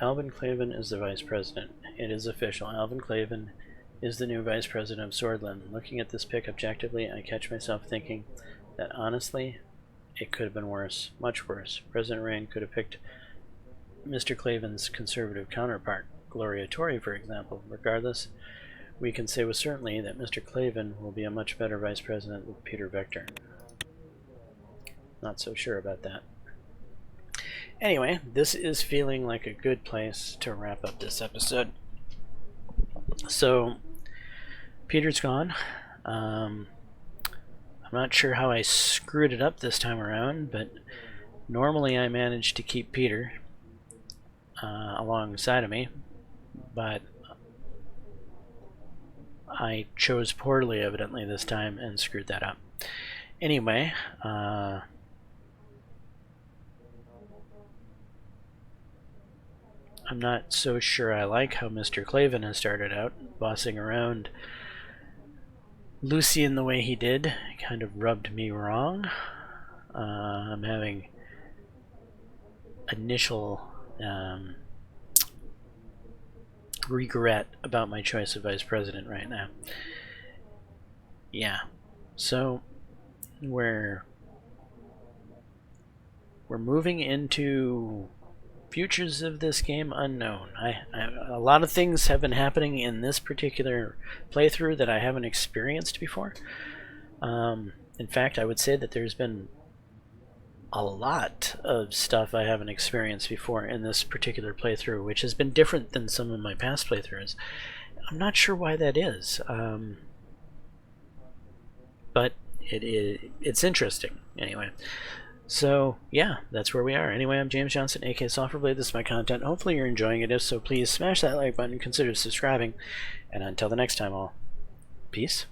Alvin Claven is the vice president. It is official. Alvin Claven is the new vice president of Swordland. Looking at this pic objectively, I catch myself thinking that honestly, it could have been worse, much worse. President Rain could have picked Mr. Claven's conservative counterpart, Gloria Torrey, for example. Regardless, we can say with certainty that Mr. Claven will be a much better vice president than Peter Vector. Not so sure about that. Anyway, this is feeling like a good place to wrap up this episode. So, Peter's gone. I'm not sure how I screwed it up this time around, but normally I manage to keep Peter alongside of me, but I chose poorly evidently this time and screwed that up. Anyway, I'm not so sure I like how Mr. Claven has started out, bossing around Lucien the way he did. Kind of rubbed me wrong. I'm having initial regret about my choice of vice president right now. Yeah, so we're moving into futures of this game unknown. A lot of things have been happening in this particular playthrough that I haven't experienced before. In fact, I would say that there's been a lot of stuff I haven't experienced before in this particular playthrough, which has been different than some of my past playthroughs. I'm not sure why that is, but it's interesting anyway. So, yeah, that's where we are. Anyway, I'm James Johnson, aka Softwareblade. This is my content. Hopefully you're enjoying it. If so, please smash that like button, consider subscribing, and until the next time, all, peace.